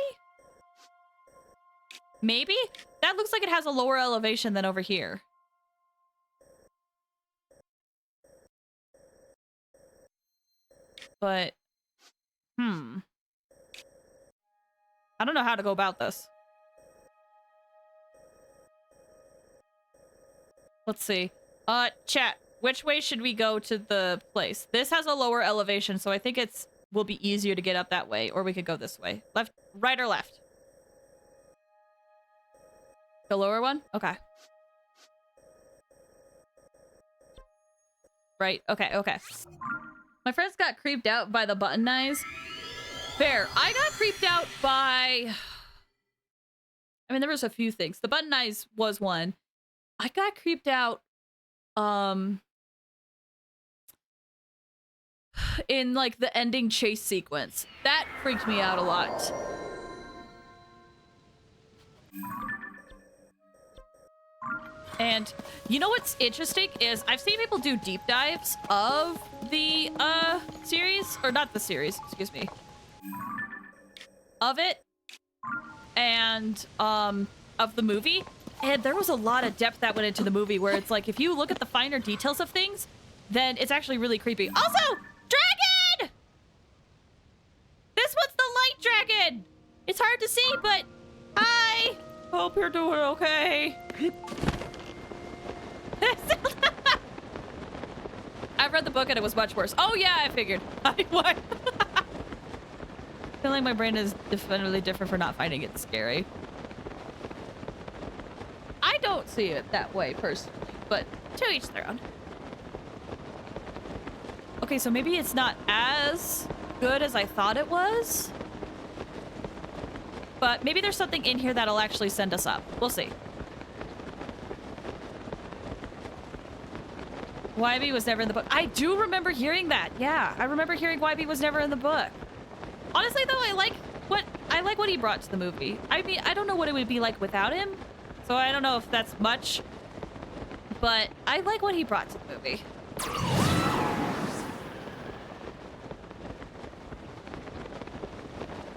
Maybe? That looks like it has a lower elevation than over here. But, I don't know how to go about this. Let's see. Chat, which way should we go to the place? This has a lower elevation, so I think will be easier to get up that way, or we could go this way. Left, right, or left? The lower one? Okay. Right, okay, okay. My friends got creeped out by the button eyes. Fair. I got creeped out by... I mean, there was a few things. The button eyes was one. I got creeped out, in, like, the ending chase sequence. That freaked me out a lot. And you know what's interesting is I've seen people do deep dives of the series, or not the series, excuse me, of it, and of the movie, and there was a lot of depth that went into the movie where it's like if you look at the finer details of things, then it's actually really creepy. Also, dragon! This one's the light dragon! It's hard to see, but hi! Hope you're doing okay. I've read the book and it was much worse. Oh yeah, I figured. What? I feel like my brain is definitely different for not finding it scary. I don't see it that way personally, but to each their own. Okay, so maybe it's not as good as I thought it was. But maybe there's something in here that'll actually send us up. We'll see. YB was never in the book. I do remember hearing that. Yeah, I remember hearing YB was never in the book. Honestly, though, I like what he brought to the movie. I mean, I don't know what it would be like without him, so I don't know if that's much, but I like what he brought to the movie.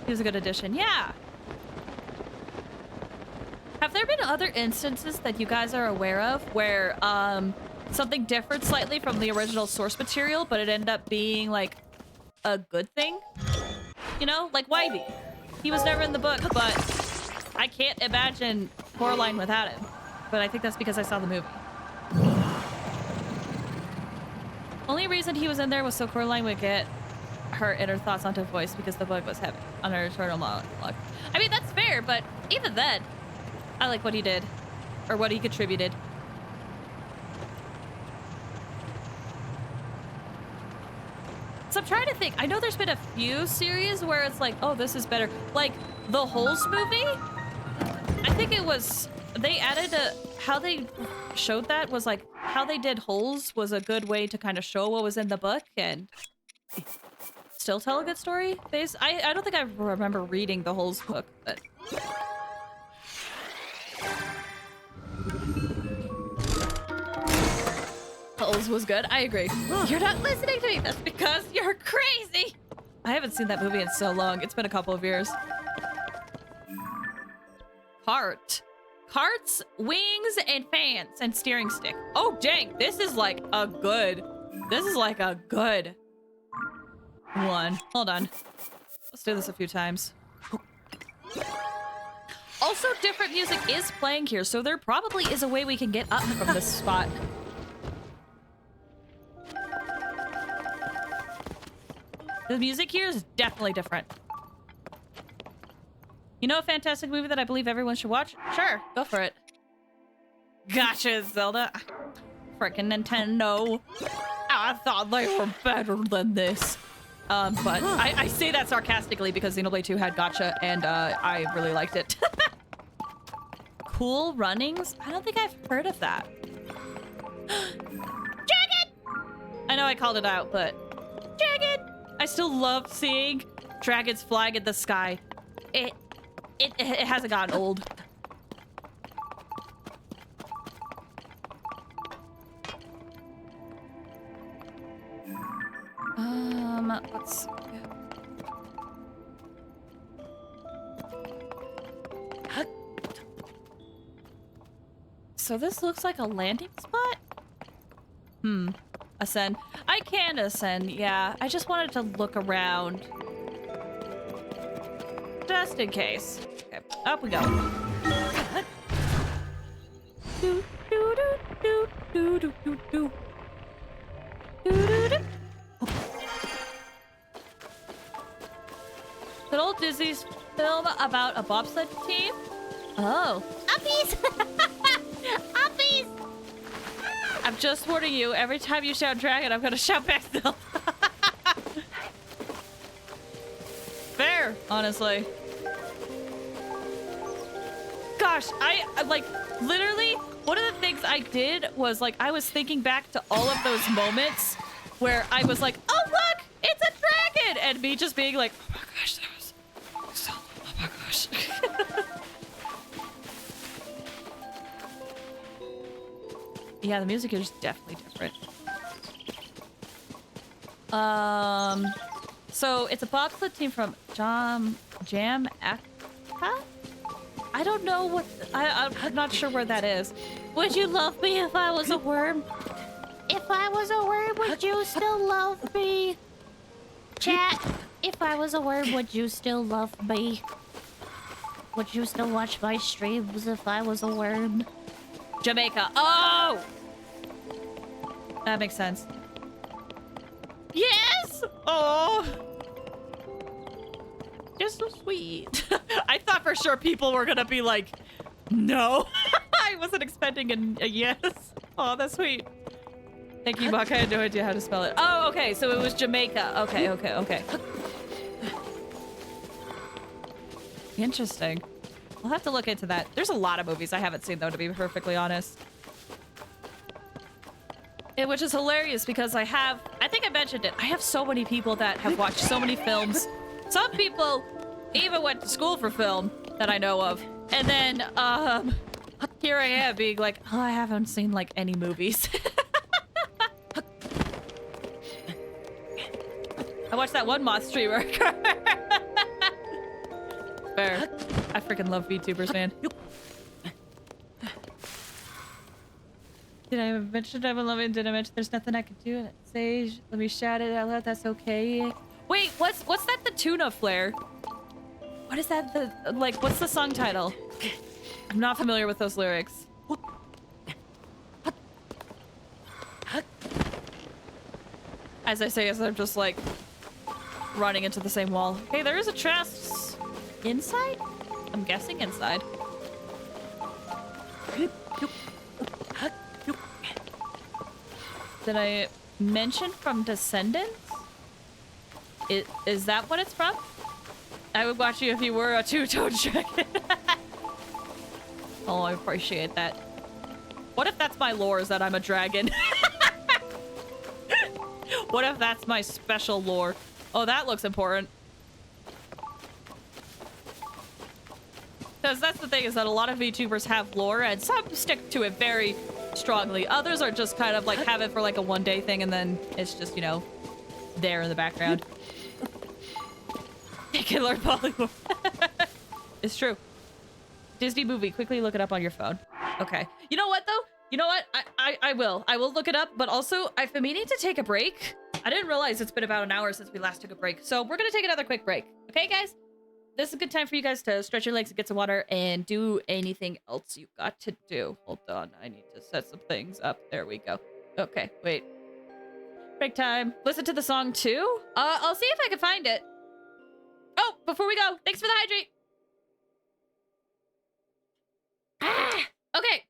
He was a good addition. Yeah. Have there been other instances that you guys are aware of where something differed slightly from the original source material, but it ended up being like a good thing? You know, like YB. He was never in the book, but I can't imagine Coraline without him. But I think that's because I saw the movie. Only reason he was in there was so Coraline would get her inner thoughts onto voice because the book was heavy on her eternal monologue. I mean, that's fair, but even then, I like what he did, or what he contributed. So I'm trying to think. I know there's been a few series where it's like, oh, this is better. Like the Holes movie. I think it was, they added how they showed that was like, how they did Holes was a good way to kind of show what was in the book and still tell a good story. I don't think I remember reading the Holes book, but... Holes was good. I agree. You're not listening to me. That's because you're crazy. I haven't seen that movie in so long. It's been a couple of years. Cart. Carts, wings, and fans, and steering stick. Oh, dang. This is like a good one. Hold on. Let's do this a few times. Also, different music is playing here, so there probably is a way we can get up from this spot. The music here is definitely different. You know a fantastic movie that I believe everyone should watch? Sure, go for it. Gotcha, Zelda. Frickin' Nintendo. I thought they were better than this. But I say that sarcastically because Xenoblade 2 had gotcha, and I really liked it. Cool Runnings? I don't think I've heard of that. Dragon! I know I called it out, but... Dragon! I still love seeing dragons flying in the sky. It hasn't gotten old. Let's. So this looks like a landing spot? Ascend. I can ascend, yeah. I just wanted to look around. Just in case. Okay, up we go. Do, do, do, do, do, do, do, do. Do, do, do. An old Disney's film about a bobsled team? Oh. Uppies! Uppies! I'm just warning you, every time you shout dragon, I'm gonna shout back still. Fair, honestly. Gosh, I like, literally, one of the things I did was, like, I was thinking back to all of those moments where I was like, oh, look, it's a dragon! And me just being like, oh my gosh, that was so, oh my gosh. Yeah, the music is definitely different. So it's a bobsled team from Jam Aka? I don't know what, I'm not sure where that is. Would you love me if I was a worm? If I was a worm, would you still love me? Chat, if I was a worm, would you still love me? Would you still watch my streams if I was a worm? Jamaica. Oh! That makes sense. Yes! Oh! You're so sweet. I thought for sure people were gonna be like, no. I wasn't expecting a yes. Oh, that's sweet. Thank you, Buck. I had no idea how to spell it. Oh, okay. So it was Jamaica. Okay, okay, okay. Interesting. I'll have to look into that. There's a lot of movies I haven't seen, though, to be perfectly honest. Which is hilarious because I think I mentioned it, I have so many people that have watched so many films. Some people even went to school for film that I know of. And then, here I am being like, oh, I haven't seen, like, any movies. I watched that one moth streamer. Fair. I freaking love VTubers, man. Did I mention I'm loving? Did I mention there's nothing I can do? Sage, let me shout it out loud. That's okay. Wait, what's that? The tuna flare? What is that? What's the song title? I'm not familiar with those lyrics. As I say, as I'm just like running into the same wall. Hey, there is a chest inside. I'm guessing inside. Did I mention from Descendants? Is that what it's from? I would watch you if you were a two-toed dragon. Oh, I appreciate that. What if that's my lore, is that I'm a dragon? What if that's my special lore? Oh, that looks important. Because that's the thing, is that a lot of VTubers have lore, and some stick to it very strongly. Others are just kind of like have it for like a one-day thing, and then it's just, you know, there in the background. You can learn polymorph. It's true. Disney movie. Quickly look it up on your phone. Okay. You know what, though? You know what? I will. I will look it up, but also I've been meaning to take a break. I didn't realize it's been about an hour since we last took a break. So we're going to take another quick break. Okay, guys? This is a good time for you guys to stretch your legs and get some water and do anything else you've got to do. Hold on. I need to set some things up. There we go. Okay, wait. Break time. Listen to the song too? I'll see if I can find it. Oh, before we go, thanks for the hydrate. Okay.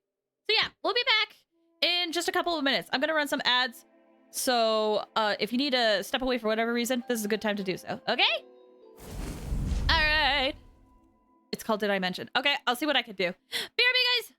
So yeah, we'll be back in just a couple of minutes. I'm going to run some ads. So if you need to step away for whatever reason, this is a good time to do so. Okay? All right. It's called Did I Mention? Okay, I'll see what I can do. BRB, guys.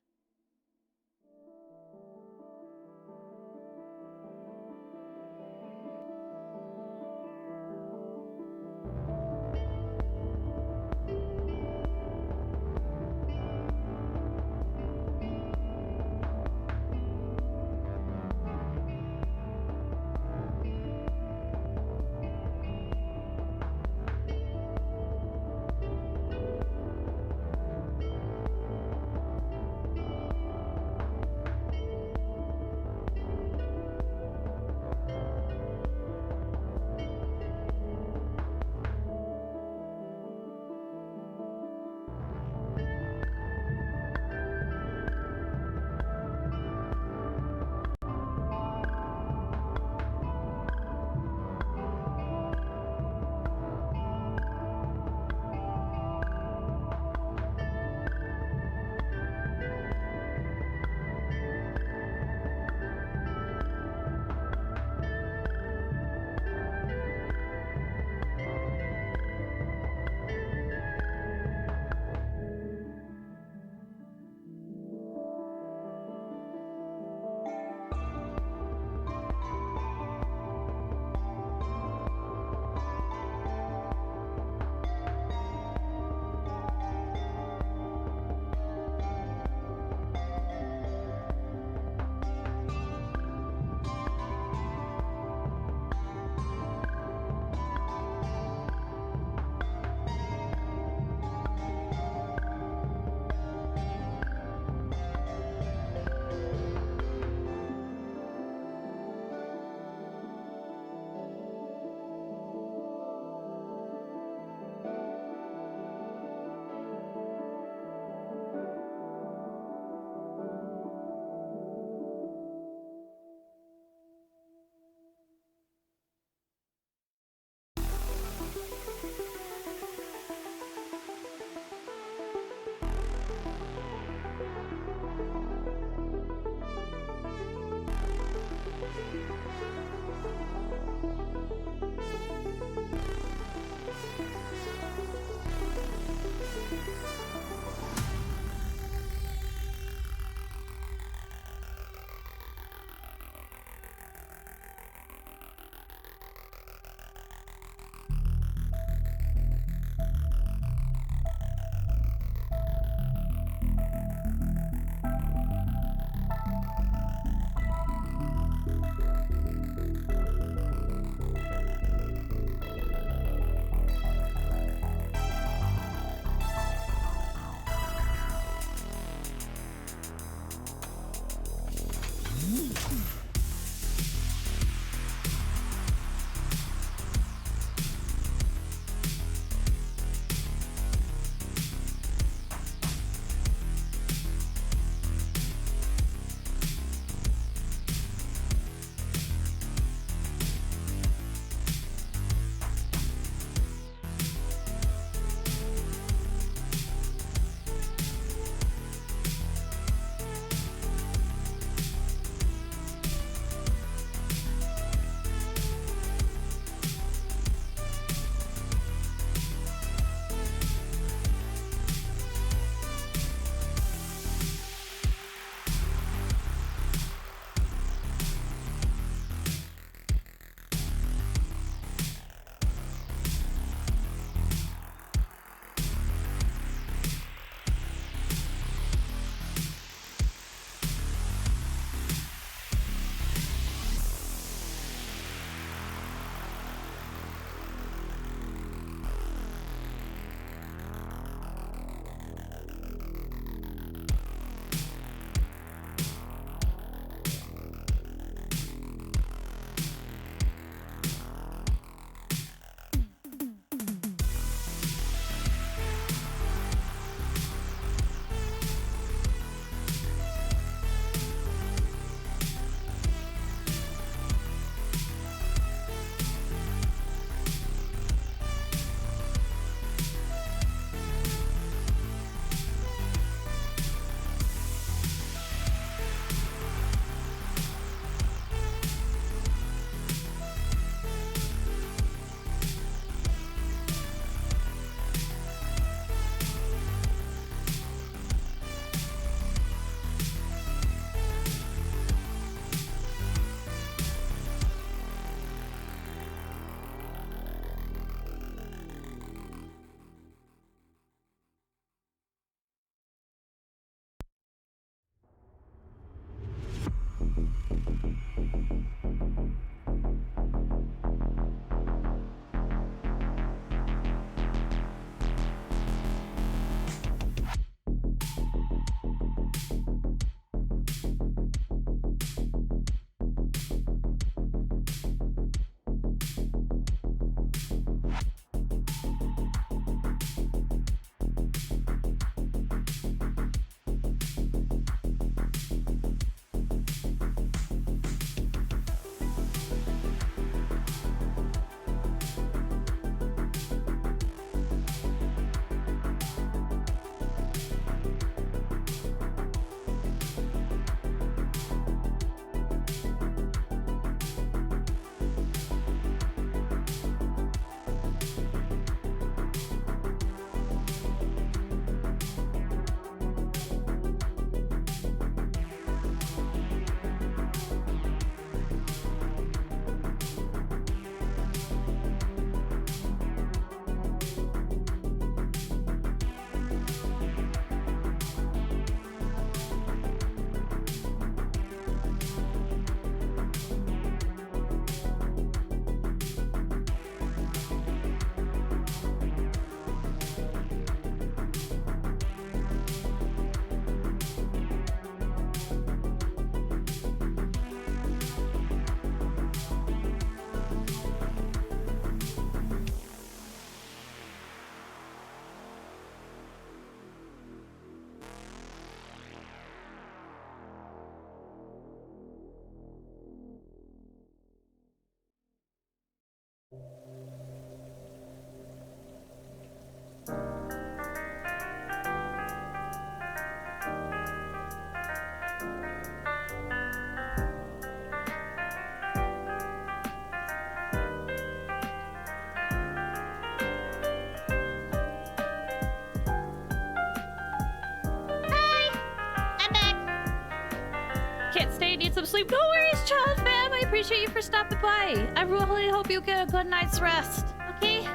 need some sleep. No worries, child fam. I appreciate you for stopping by. I really hope you get a good night's rest. Okay?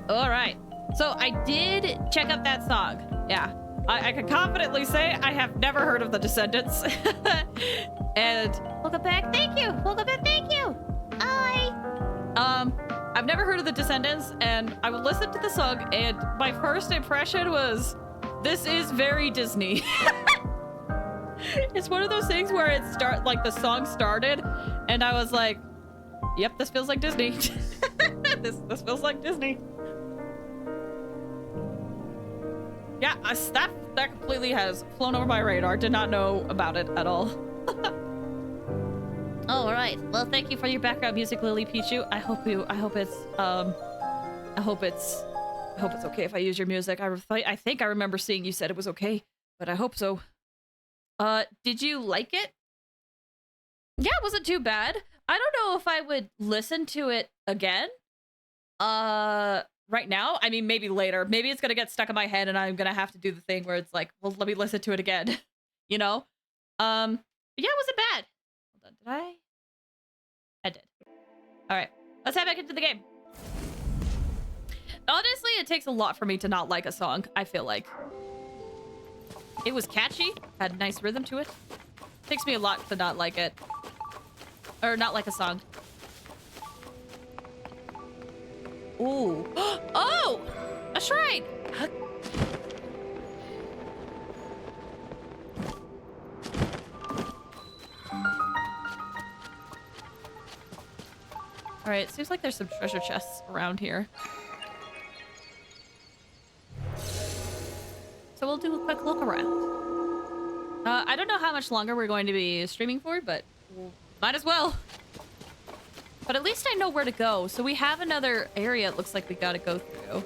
All right. So I did check up that song. Yeah. I can confidently say I have never heard of the Descendants. And Welcome back. Thank you. Welcome back. Thank you. Bye. I've never heard of the Descendants, and I would listen to the song, and my first impression was, this is very Disney. It's one of those things where the song started, and I was like, yep, this feels like Disney. This feels like Disney. Yeah, that completely has flown over my radar. Did not know about it at all. All right. Well, thank you for your background music, Lily Pichu. I hope it's okay if I use your music. I think I remember seeing you said it was okay, but I hope so. Did you like it? Yeah, it wasn't too bad. I don't know if I would listen to it again. Right now? I mean, maybe later. Maybe it's gonna get stuck in my head and I'm gonna have to do the thing where it's like, well, let me listen to it again. You know? But yeah, it wasn't bad. Hold on, did I? I did. Alright, let's head back into the game. Honestly, it takes a lot for me to not like a song, I feel like. It was catchy, had a nice rhythm to it. Takes me a lot to not like it. Or not like a song. Ooh. Oh! A shrine! Alright, seems like there's some treasure chests around here. So we'll do a quick look around. I don't know how much longer we're going to be streaming for, but might as well. But at least I know where to go. So we have another area it looks like we gotta go through.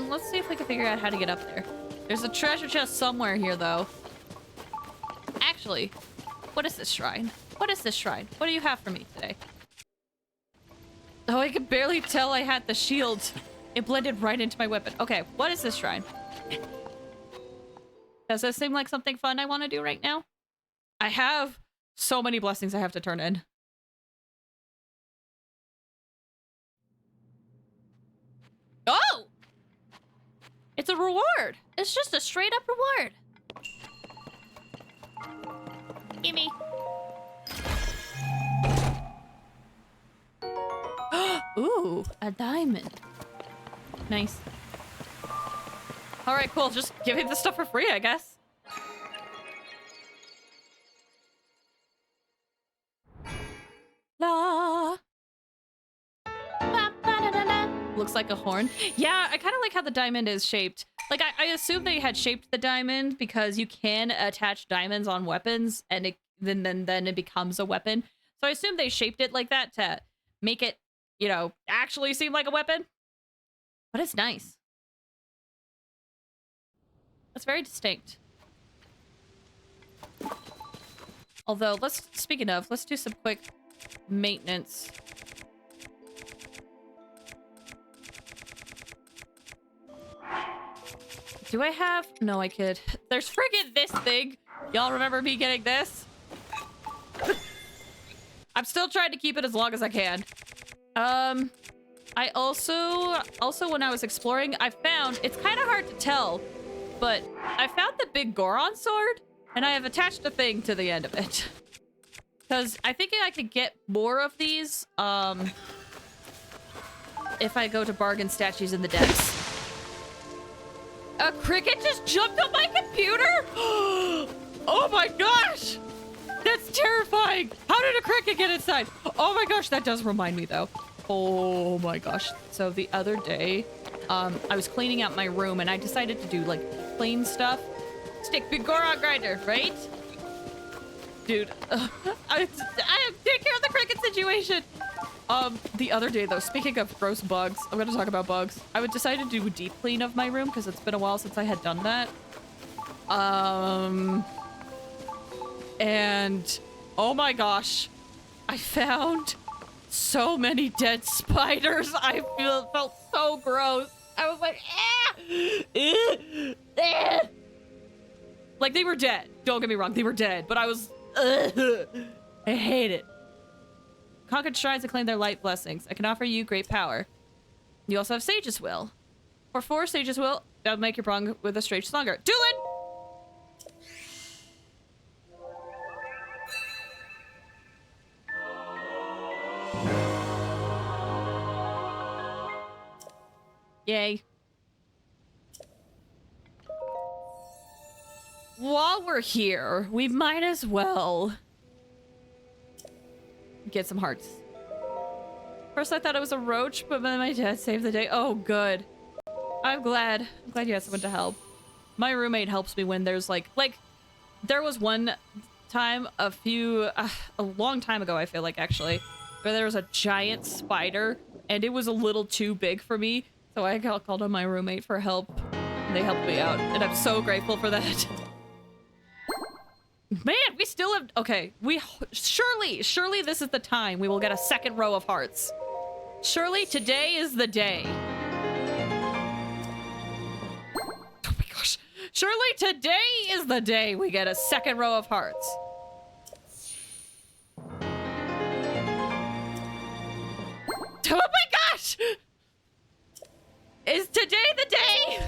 Let's see if we can figure out how to get up there. There's a treasure chest somewhere here, though. Actually, what is this shrine? What is this shrine? What do you have for me today? Oh, I could barely tell I had the shield. It blended right into my weapon. Okay, what is this shrine? Does this seem like something fun I want to do right now? I have so many blessings I have to turn in. Oh! It's a reward. It's just a straight up reward. Gimme. Ooh, a diamond. Nice. All right, cool. Just give me the stuff for free, I guess. La. Looks like a horn. Yeah, I kind of like how the diamond is shaped. Like, I assume they had shaped the diamond because you can attach diamonds on weapons and then it becomes a weapon. So I assume they shaped it like that to make it, you know, actually seem like a weapon. But it's nice. That's very distinct. Although, speaking of, let's do some quick maintenance. Do I have? No, I could. There's friggin' this thing. Y'all remember me getting this? I'm still trying to keep it as long as I can. I also when I was exploring, I found, it's kind of hard to tell, but I found the big Goron sword, and I have attached a thing to the end of it. Because I think I could get more of these, if I go to bargain statues in the depths. A cricket just jumped on my computer? Oh my gosh! That's terrifying! How did a cricket get inside? Oh my gosh, that does remind me though. Oh my gosh. So the other day, I was cleaning out my room and I decided to do like clean stuff. Stick big Goron grinder, right? Dude, I take care of the cricket situation. The other day though, speaking of gross bugs, I'm gonna talk about bugs. I would decide to do a deep clean of my room because it's been a while since I had done that. And oh my gosh, I found so many dead spiders. I felt so gross. I was like, Like, they were dead. Don't get me wrong, they were dead. But I was... Ugh, I hate it. Conquered shrines and claim their light blessings. I can offer you great power. You also have Sage's Will. For 4 Sage's Will, that would make your bond with a strange stronger. Do it! Yay. While we're here, we might as well get some hearts. First I thought it was a roach, but then my dad saved the day. Oh, good. I'm glad. I'm glad you had someone to help. My roommate helps me when there's like there was one time a long time ago, I feel like actually, where there was a giant spider and it was a little too big for me. So I called on my roommate for help and they helped me out. And I'm so grateful for that. Man, we still have, okay, surely this is the time we will get a second row of hearts. Surely today is the day. Oh my gosh. Surely today is the day we get a second row of hearts. Oh my gosh! Is today the day?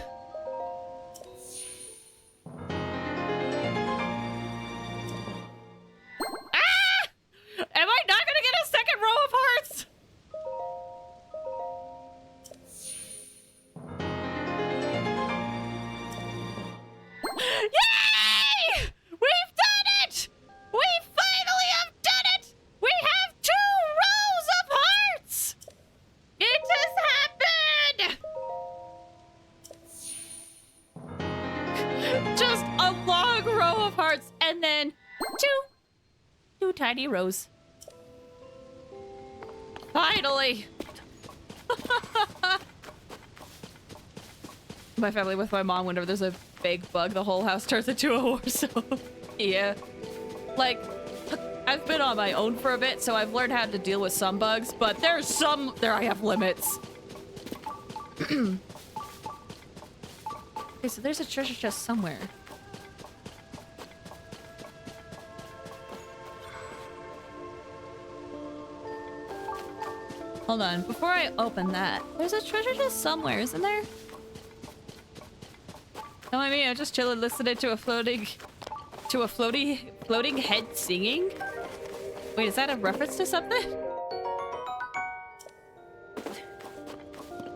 Am I not gonna get a second row of hearts? Yay! We've done it! We finally have done it! We have 2 rows of hearts! It has happened! Just a long row of hearts and then 2 tiny rows. Finally! My family with my mom, whenever there's a big bug, the whole house turns into a war zone. Yeah. Like, I've been on my own for a bit, so I've learned how to deal with some bugs, but there I have limits. Okay, so there's a treasure chest somewhere. Hold on, before I open that, there's a treasure chest somewhere, isn't there? No, I mean, I'm just chilling, listening to a floating head singing. Wait, is that a reference to something?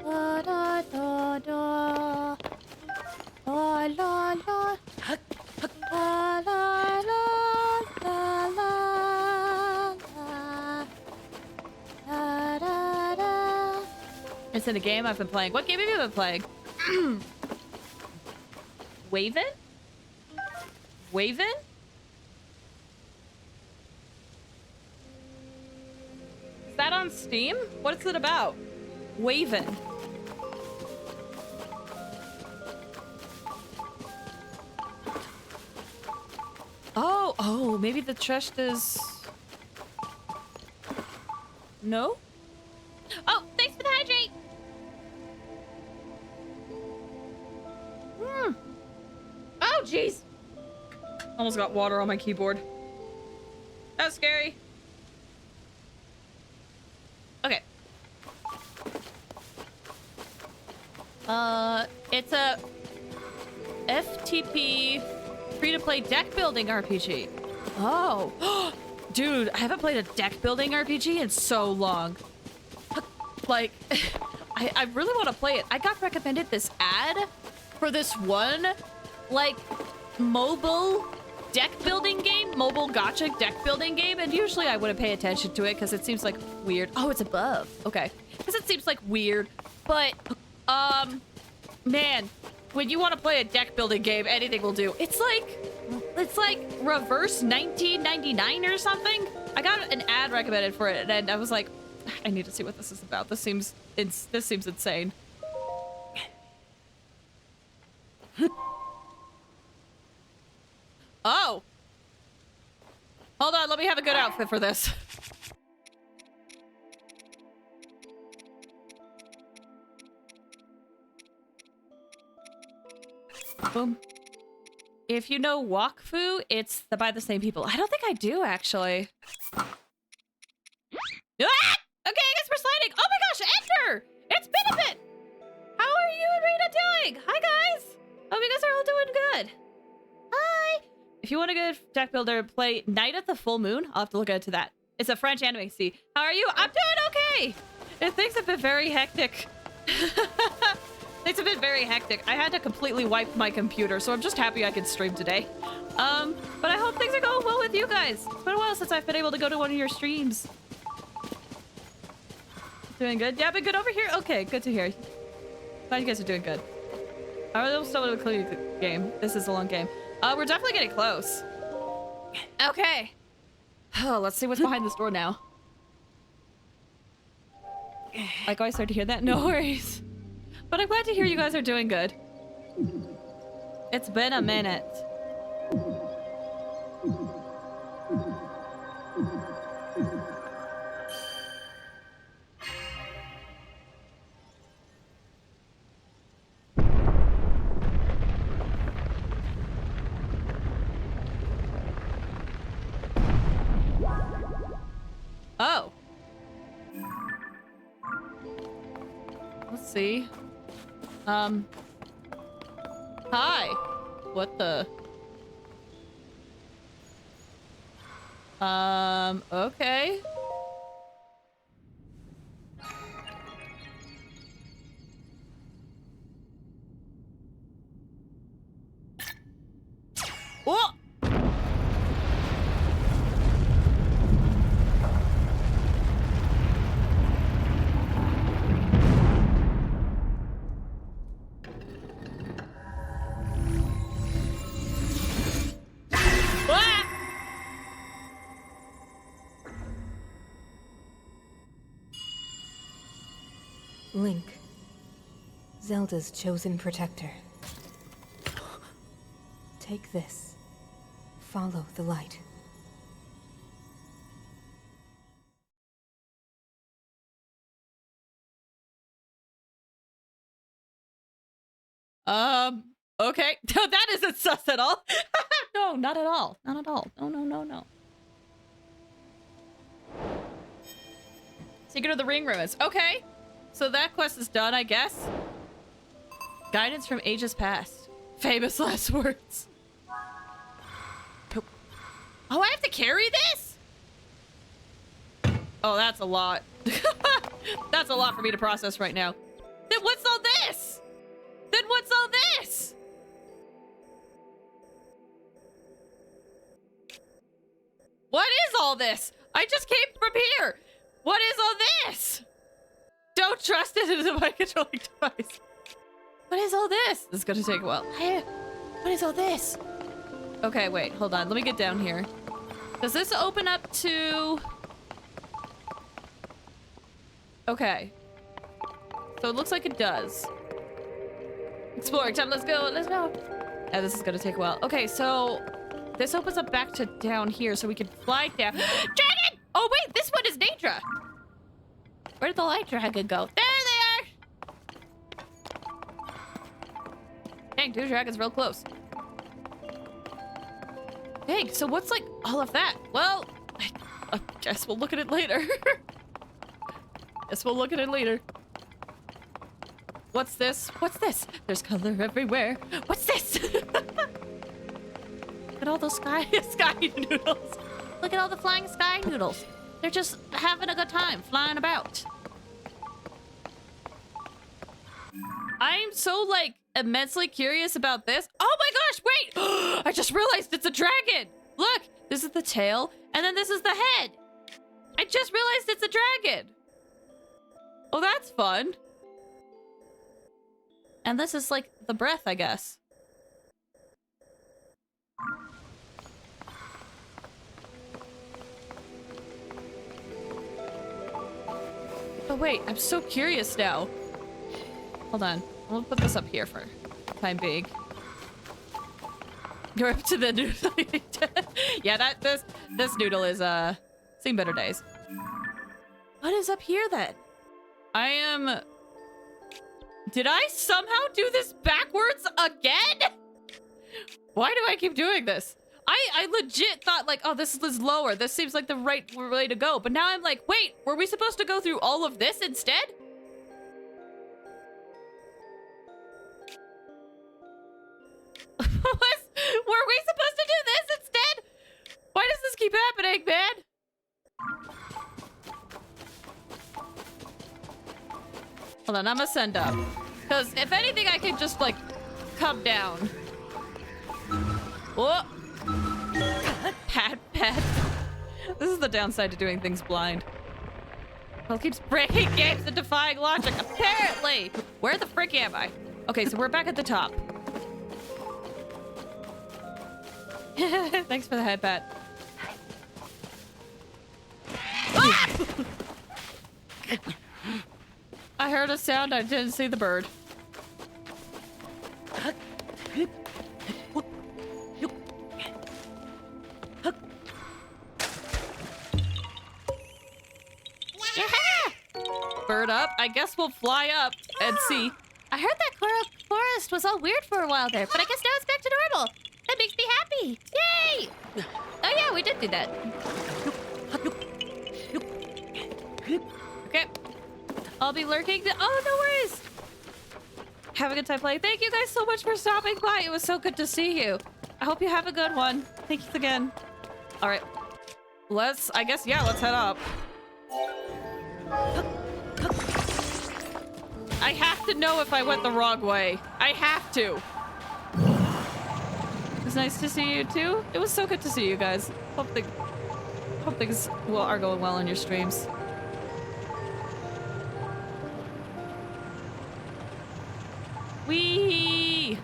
Da, da, da, da. La, la, la. La, la, la, la, la, la. Da, da, da. It's in a game I've been playing. What game have you been playing? Waven? Waven? Is that on Steam? What is it about? Waven. Oh, maybe the chest is... No? Oh, thanks for the hydrate! Oh, jeez! Almost got water on my keyboard. That was scary. Okay. It's a FTP free-to-play deck building RPG. Oh. Dude, I haven't played a deck building RPG in so long. Like, I really want to play it. I got recommended this ad for this one, like, mobile deck building game, mobile gacha deck building game, and usually I wouldn't pay attention to it because it seems like weird. Oh, it's above. Okay. Because it seems like weird, but, man, when you want to play a deck building game, anything will do. It's like reverse 1999 or something. I got an ad recommended for it, and I was like, I need to see what this is about. This seems insane. Oh! Hold on, let me have a good outfit for this. Boom. If you know Wakfu, it's by the same people. I don't think I do, actually. Ah! Okay, I guess we're sliding. Oh my gosh, Ender! It's been a bit! How are you and Rita doing? Hi, guys! Hope you guys are all doing good. Hi! If you want a good deck builder, play Night at the Full Moon. I'll have to look into that. It's a French anime. See, how are you? I'm doing okay! Things have been very hectic. Things have been very hectic. I had to completely wipe my computer, so I'm just happy I can stream today. But I hope things are going well with you guys. It's been a while since I've been able to go to one of your streams. Doing good? Yeah, been good over here? Okay, good to hear. Glad you guys are doing good. I almost don't want to include the game. This is a long game. We're definitely getting close. Okay. Oh, let's see what's behind this door now. Like, I started to hear that. No worries. But I'm glad to hear you guys are doing good. It's been a minute. Oh. Let's see. Hi. What the? Okay. Whoa! Link, Zelda's chosen protector. Take this. Follow the light. Okay. No, that isn't sus at all. No, not at all. Not at all. No, no, no, no. Secret of the Ring Ruins. Okay. So that quest is done, I guess. Guidance from ages past. Famous last words. Oh, I have to carry this? Oh, that's a lot. That's a lot for me to process right now. Then what's all this? Then what's all this? What is all this? I just came from here. What is all this? Don't trust it as a mind controlling device. What is all this? This is gonna take a while. What is all this? Okay, wait, hold on. Let me get down here. Does this open up to... Okay. So it looks like it does. Exploring time, let's go, let's go. Yeah, this is gonna take a while. Okay, so this opens up back to down here so we can fly down. Dragon! Oh wait, this one is Daedra. Where did the light dragon go? There they are! Dang, two dragons real close. Dang, so what's like all of that? Well, I guess we'll look at it later. Guess we'll look at it later. What's this? What's this? There's color everywhere. What's this? Look at all those sky noodles. Look at all the flying sky noodles. They're just having a good time flying about. I'm so like immensely curious about this. Oh my gosh, wait! I just realized it's a dragon. Look, this is the tail and then this is the head. I just realized it's a dragon. Oh, that's fun. And this is like the breath, I guess. But wait, I'm so curious now. Hold on. I'll put this up here for time being. Go up to the noodle. Yeah, this noodle is seen better days. What is up here then? Did I somehow do this backwards again? Why do I keep doing this? I legit thought like, oh, this is lower. This seems like the right way to go. But now I'm like, wait, were we supposed to go through all of this instead? Were we supposed to do this instead? Why does this keep happening, man? Hold on, I'm gonna send up. Because if anything, I can just, like, come down. Whoa! Pat. This is the downside to doing things blind. Well, it keeps breaking games and defying logic, apparently! Where the frick am I? Okay, so we're back at the top. Thanks for the head pat. Ah! I heard a sound, I didn't see the bird. Bird up. I guess we'll fly up and see. I heard that coral forest was all weird for a while there, but I guess now it's back to normal. That makes me happy. Yay! Oh yeah, we did do that. Okay. I'll be lurking. Oh, no worries. Have a good time playing. Thank you guys so much for stopping by. It was so good to see you. I hope you have a good one. Thanks again. All right. Let's head up. I have to know if I went the wrong way. I have to. It was nice to see you too. It was so good to see you guys. Hope things are going well on your streams. Whee!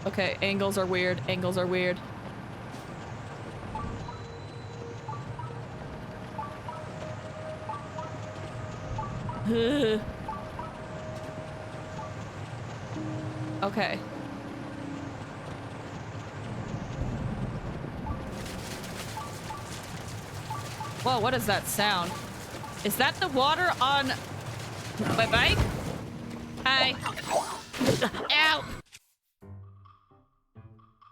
Okay, angles are weird. Angles are weird. Okay. Whoa, what is that sound? Is that the water on my bike? Hi. Ow!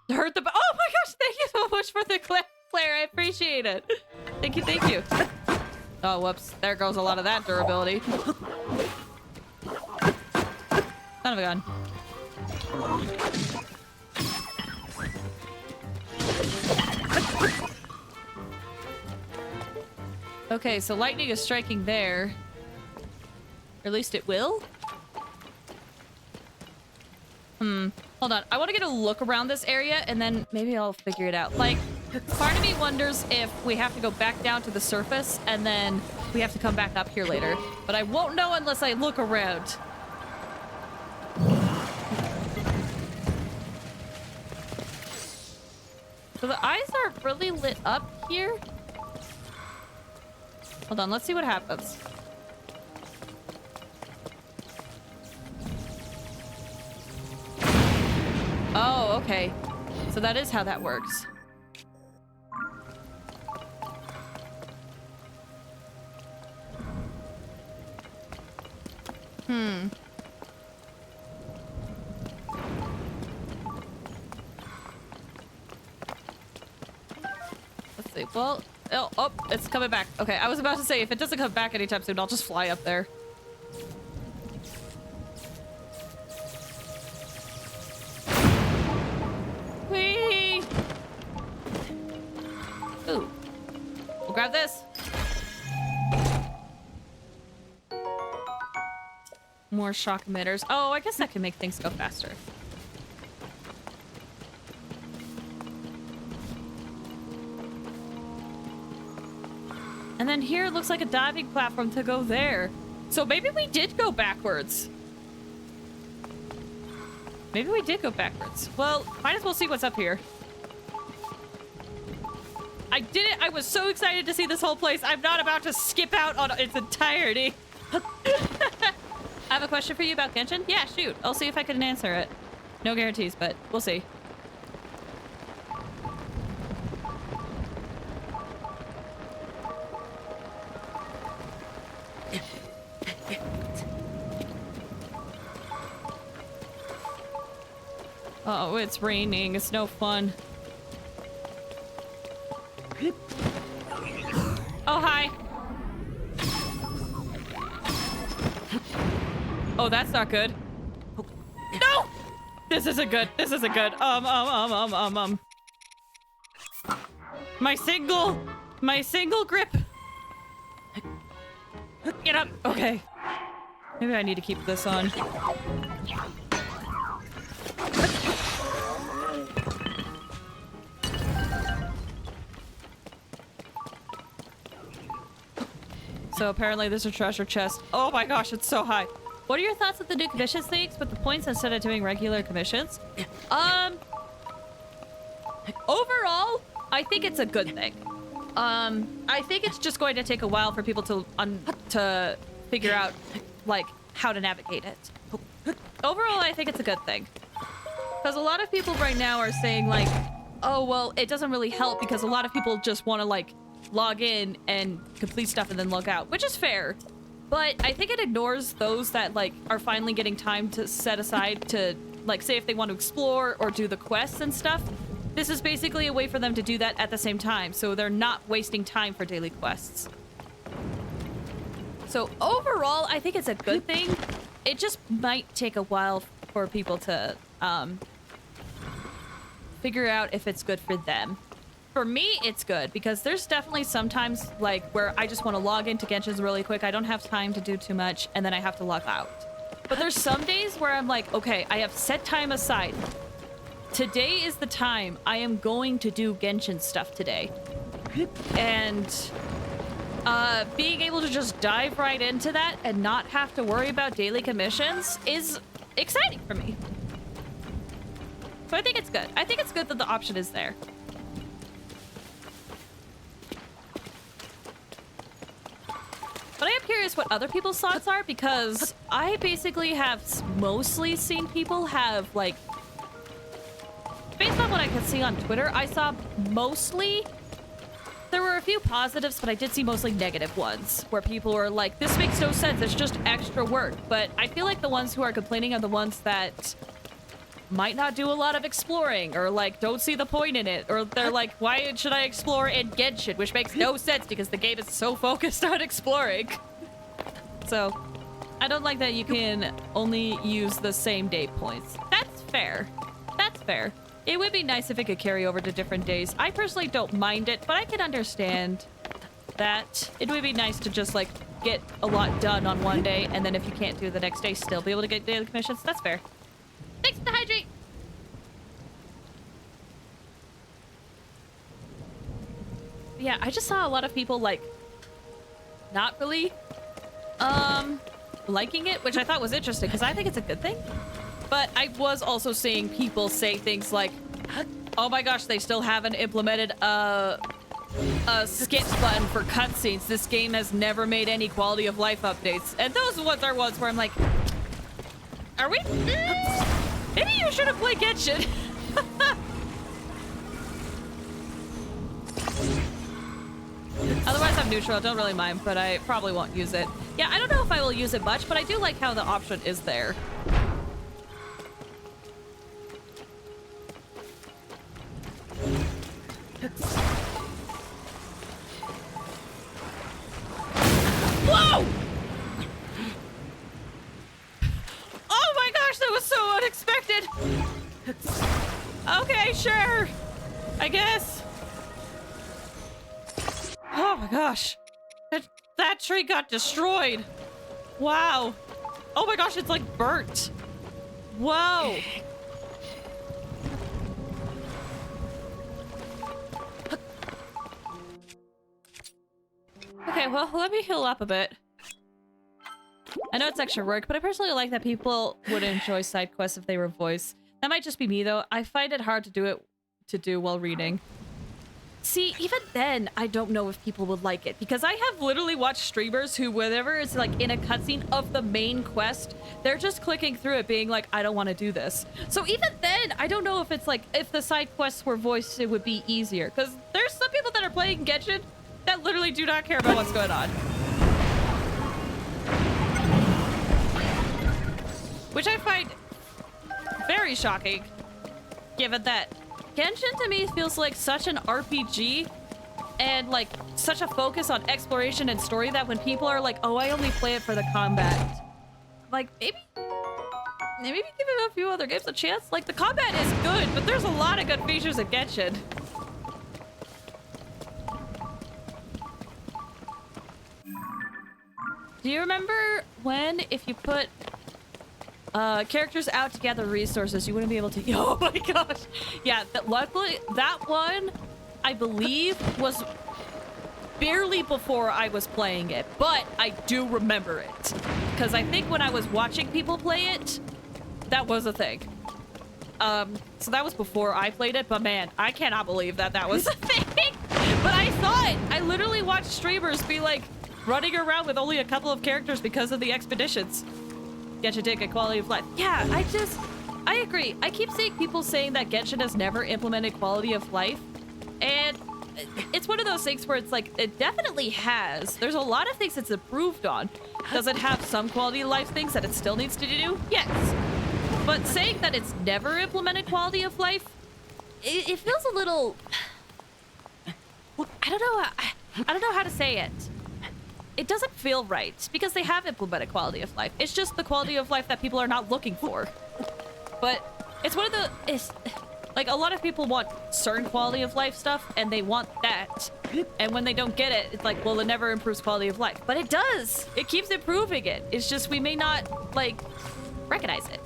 Hurt the oh my gosh, thank you so much for the Claire. I appreciate it. Thank you. Oh, whoops. There goes a lot of that durability. Son of a gun. Okay, so lightning is striking there. Or at least it will. Hold on. I want to get a look around this area and then maybe I'll figure it out. Like, part of me wonders if we have to go back down to the surface and then we have to come back up here later. But I won't know unless I look around. So the eyes are really lit up here. Hold on, let's see what happens. Oh, okay. So that is how that works. Let's see. Well, oh, it's coming back. Okay, I was about to say, if it doesn't come back anytime soon, I'll just fly up there. Whee! Ooh. We'll grab this. More shock emitters. Oh, I guess that can make things go faster. And then here it looks like a diving platform to go there. So maybe we did go backwards. Maybe we did go backwards. Well, might as well see what's up here. I did it. I was so excited to see this whole place. I'm not about to skip out on its entirety. I have a question for you about Genshin. Yeah, shoot. I'll see if I can answer it. No guarantees, but we'll see. Oh, it's raining. It's no fun. Oh, hi. Oh, that's not good. No! This isn't good. This isn't good. My single grip. Get up. Okay. Maybe I need to keep this on. So apparently there's a treasure chest. Oh my gosh, it's so high. What are your thoughts of the new commission things with the points instead of doing regular commissions? Overall, I think it's a good thing. I think it's just going to take a while for people to figure out, like, how to navigate it. Overall, I think it's a good thing. Because a lot of people right now are saying, like, oh, well, it doesn't really help because a lot of people just want to, like, log in and complete stuff and then log out, which is fair. But I think it ignores those that, like, are finally getting time to set aside to, like, say if they want to explore or do the quests and stuff. This is basically a way for them to do that at the same time, so they're not wasting time for daily quests. So overall, I think it's a good thing. It just might take a while for people to figure out if it's good for them. For me, it's good because there's definitely sometimes like where I just want to log into Genshin really quick. I don't have time to do too much and then I have to log out. But there's some days where I'm like, okay, I have set time aside. Today is the time I am going to do Genshin stuff today. And being able to just dive right into that and not have to worry about daily commissions is exciting for me. So I think it's good. I think it's good that the option is there. But I am curious what other people's thoughts are because I basically have mostly seen people have, like, based on what I could see on Twitter, I saw mostly, there were a few positives, but I did see mostly negative ones where people were like, this makes no sense, it's just extra work. But I feel like the ones who are complaining are the ones that might not do a lot of exploring or like don't see the point in it, or they're like, why should I explore in Genshin, which makes no sense because the game is so focused on exploring. So I don't like that you can only use the same day points. That's fair. That's fair. It would be nice if it could carry over to different days. I personally don't mind it, but I can understand that it would be nice to just like get a lot done on one day, and then if you can't do it the next day, still be able to get daily commissions. That's fair. Thanks for the hydrate. Yeah, I just saw a lot of people like not really liking it, which I thought was interesting because I think it's a good thing. But I was also seeing people say things like, oh my gosh, they still haven't implemented a skip button for cutscenes. This game has never made any quality of life updates. And those ones are ones where I'm like, are we? Maybe you should have played Genshin. Otherwise, I'm neutral. I don't really mind, but I probably won't use it. Yeah, I don't know if I will use it much, but I do like how the option is there. Whoa! Oh my gosh, that was so unexpected. Okay, sure. I guess. Oh my gosh. That tree got destroyed. Wow. Oh my gosh, it's like burnt. Whoa. Okay, well, let me heal up a bit. I know it's extra work, but I personally like that people would enjoy side quests if they were voiced. That might just be me, though. I find it hard to do while reading. See, even then, I don't know if people would like it, because I have literally watched streamers who, whenever it's like in a cutscene of the main quest, they're just clicking through it being like, I don't want to do this. So even then, I don't know if it's like, if the side quests were voiced, it would be easier, because there's some people that are playing Genshin that literally do not care about what's going on. Which I find very shocking. given that Genshin to me feels like such an RPG and like such a focus on exploration and story that when people are like, oh, I only play it for the combat, like maybe give it a few other games a chance. Like the combat is good, but there's a lot of good features in Genshin. Do you remember when if you put characters out to gather resources, you wouldn't be able to... Oh my gosh. Yeah, luckily that one, I believe, was barely before I was playing it, but I do remember it. Because I think when I was watching people play it, that was a thing. So that was before I played it, but man, I cannot believe that that was a thing. But I saw it. I literally watched streamers be like running around with only a couple of characters because of the expeditions. Genshin did get quality of life. Yeah, I agree. I keep seeing people saying that Genshin has never implemented quality of life. And it's one of those things where it's like, it definitely has. There's a lot of things it's improved on. Does it have some quality of life things that it still needs to do? Yes. But saying that it's never implemented quality of life, it feels a little... I don't know how to say it. It doesn't feel right because they have implemented quality of life. It's just the quality of life that people are not looking for. But it's one of the... It's, like, a lot of people want certain quality of life stuff, and they want that. And when they don't get it, it's like, well, it never improves quality of life. But it does! It keeps improving it. It's just we may not, like, recognize it.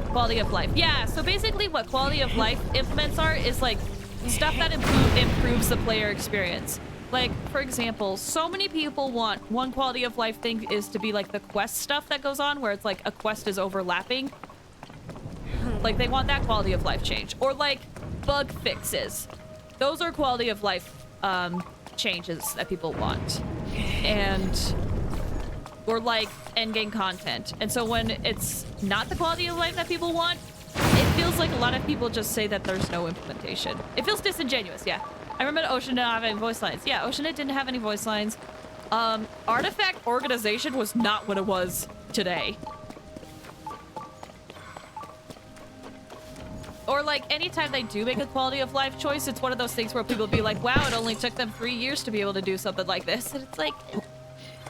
Quality of life. Yeah, so basically what quality of life implements are is, like, stuff that improves the player experience. Like, for example, so many people want one quality of life thing is to be, like, the quest stuff that goes on, where it's, like, a quest is overlapping. Like, they want that quality of life change. Or, like, bug fixes. Those are quality of life changes that people want. And... or, like, endgame content. And so when it's not the quality of life that people want, it feels like a lot of people just say that there's no implementation. It feels disingenuous, yeah. I remember Ocean didn't have any voice lines. Yeah, Ocean didn't have any voice lines. Artifact organization was not what it was today. Or, like, anytime they do make a quality of life choice, it's one of those things where people be like, wow, it only took them 3 years to be able to do something like this. And it's like,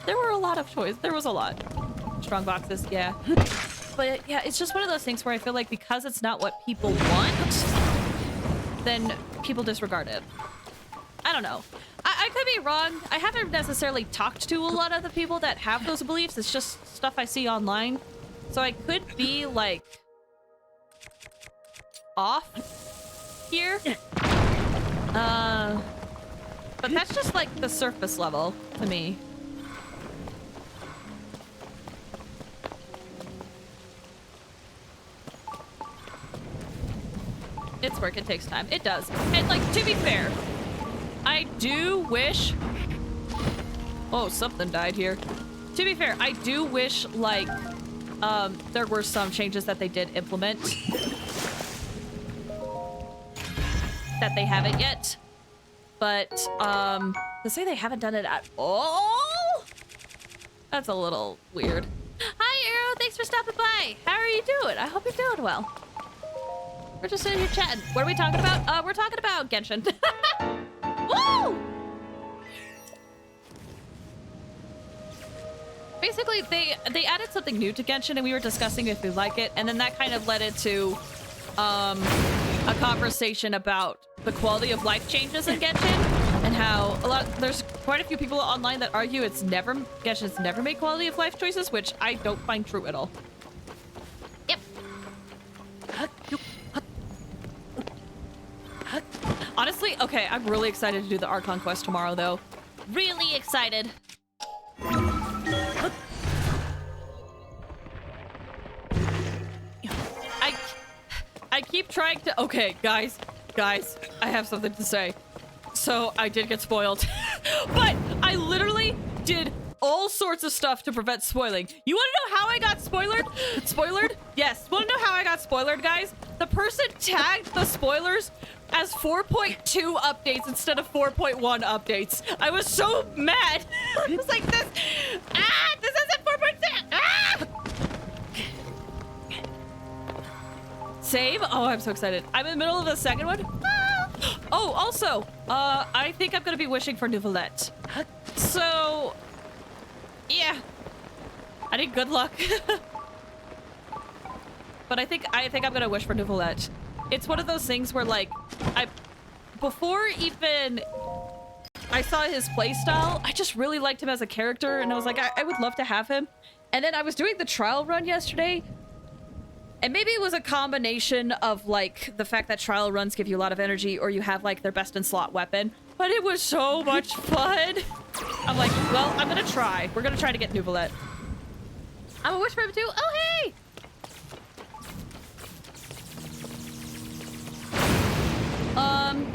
there were a lot of choice. There was a lot. Strong boxes, yeah. But, yeah, it's just one of those things where I feel like because it's not what people want, then people disregard it. I don't know. I could be wrong. I haven't necessarily talked to a lot of the people that have those beliefs. It's just stuff I see online. So I could be, like... off here. But that's just like the surface level to me. It's work, it takes time. It does. And like, to be fair, I do wish... oh, something died here. To be fair, I do wish like there were some changes that they did implement that they haven't yet, but to say they haven't done it at all, that's a little weird. Hi Arrow, thanks for stopping by. How are you doing? I hope you're doing well. We're just sitting here chatting. What are we talking about? We're talking about Genshin. Woo! Basically, they added something new to Genshin, and we were discussing if we like it, and then that kind of led into a conversation about the quality of life changes in Genshin and how there's quite a few people online that argue Genshin's never made quality of life choices, which I don't find true at all. Yep. Honestly, okay, I'm really excited to do the Archon quest tomorrow, though. Really excited. I keep trying to... okay, guys, I have something to say. So, I did get spoiled. But I literally did all sorts of stuff to prevent spoiling. You want to know how I got spoilered? Yes. Want to know how I got spoilered, guys? The person tagged the spoilers as 4.2 updates instead of 4.1 updates. I was so mad. I was like, this isn't 4.6. Same? Oh, I'm so excited. I'm in the middle of the second one. Oh, also, I think I'm gonna be wishing for Nouvellette. So, yeah. I need good luck. But I think I'm gonna wish for Nouvellette. It's one of those things where, like, before even I saw his playstyle, I just really liked him as a character, and I was like, I would love to have him. And then I was doing the trial run yesterday, and maybe it was a combination of, like, the fact that trial runs give you a lot of energy, or you have, like, their best in slot weapon. But it was so much fun. I'm like, well, I'm gonna try. We're gonna try to get Nouvellette. I'm a wish for him too. Oh, hey!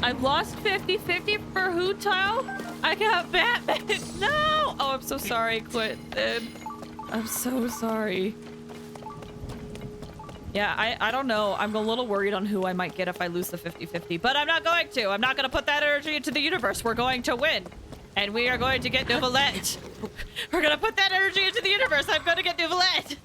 I've lost 50-50 for Hu Tao. I got Batman. No! Oh, I'm so sorry, Quentin. I'm so sorry. Yeah, I don't know. I'm a little worried on who I might get if I lose the 50-50, but I'm not going to. I'm not going to put that energy into the universe. We're going to win. And we are going to get Nouvellette. We're going to put that energy into the universe. I'm going to get Nouvellette.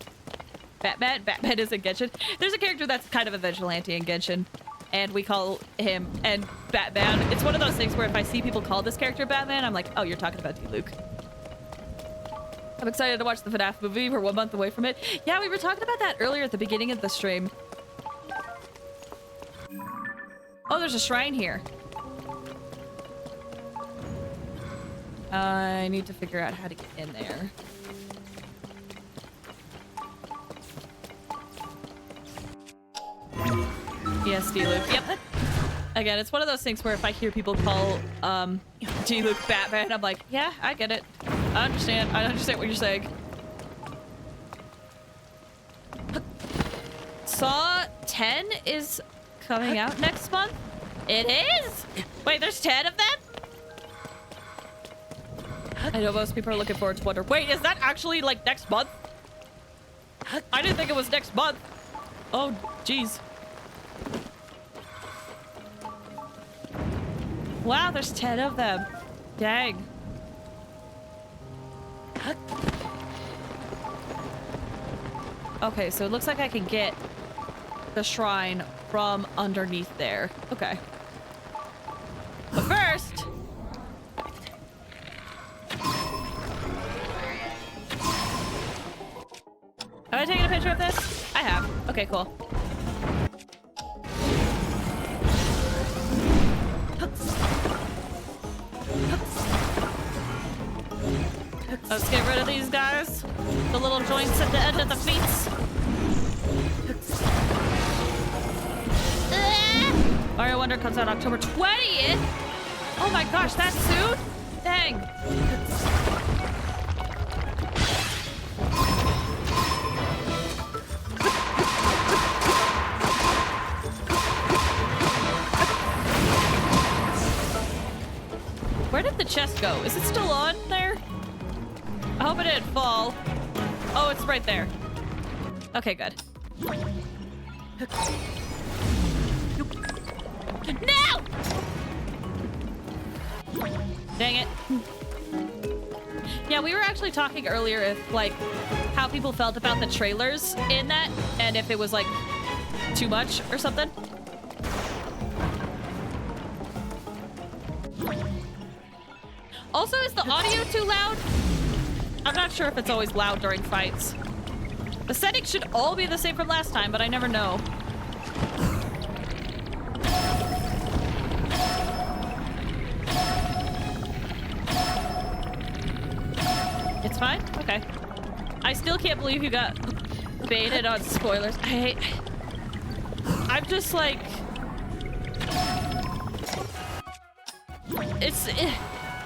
Batman is in Genshin. There's a character that's kind of a vigilante in Genshin, and we call him and Batman. It's one of those things where if I see people call this character Batman, I'm like, oh, you're talking about D-Luke. I'm excited to watch the FNAF movie. We're 1 month away from it. Yeah, we were talking about that earlier at the beginning of the stream. Oh, there's a shrine here. I need to figure out how to get in there. Yes, D-Luke. Yep. Again, it's one of those things where if I hear people call D-Luke Batman, I'm like, yeah, I get it. I understand. I understand what you're saying. Saw 10 is coming out next month? It is? Wait, there's 10 of them? I know most people are looking forward to Wonder. Wait, is that actually like next month? I didn't think it was next month. Oh, jeez. Wow, there's 10 of them. Dang. Okay, so it looks like I can get the shrine from underneath there. Okay. But first... Have I taken a picture of this? I have. Okay, cool. Let's get rid of these guys. The little joints at the end of the feet. Mario Wonder comes out October 20th. Oh my gosh, that soon? Dang. Where did the chest go? Is it still on there? I hope it didn't fall. Oh, it's right there. Okay, good. No! Dang it. Yeah, we were actually talking earlier if, like, how people felt about the trailers in that, and if it was, like, too much or something. Also, is the audio too loud? I'm not sure if it's always loud during fights. The settings should all be the same from last time, but I never know. It's fine? Okay. I still can't believe you got baited on spoilers. I'm just like...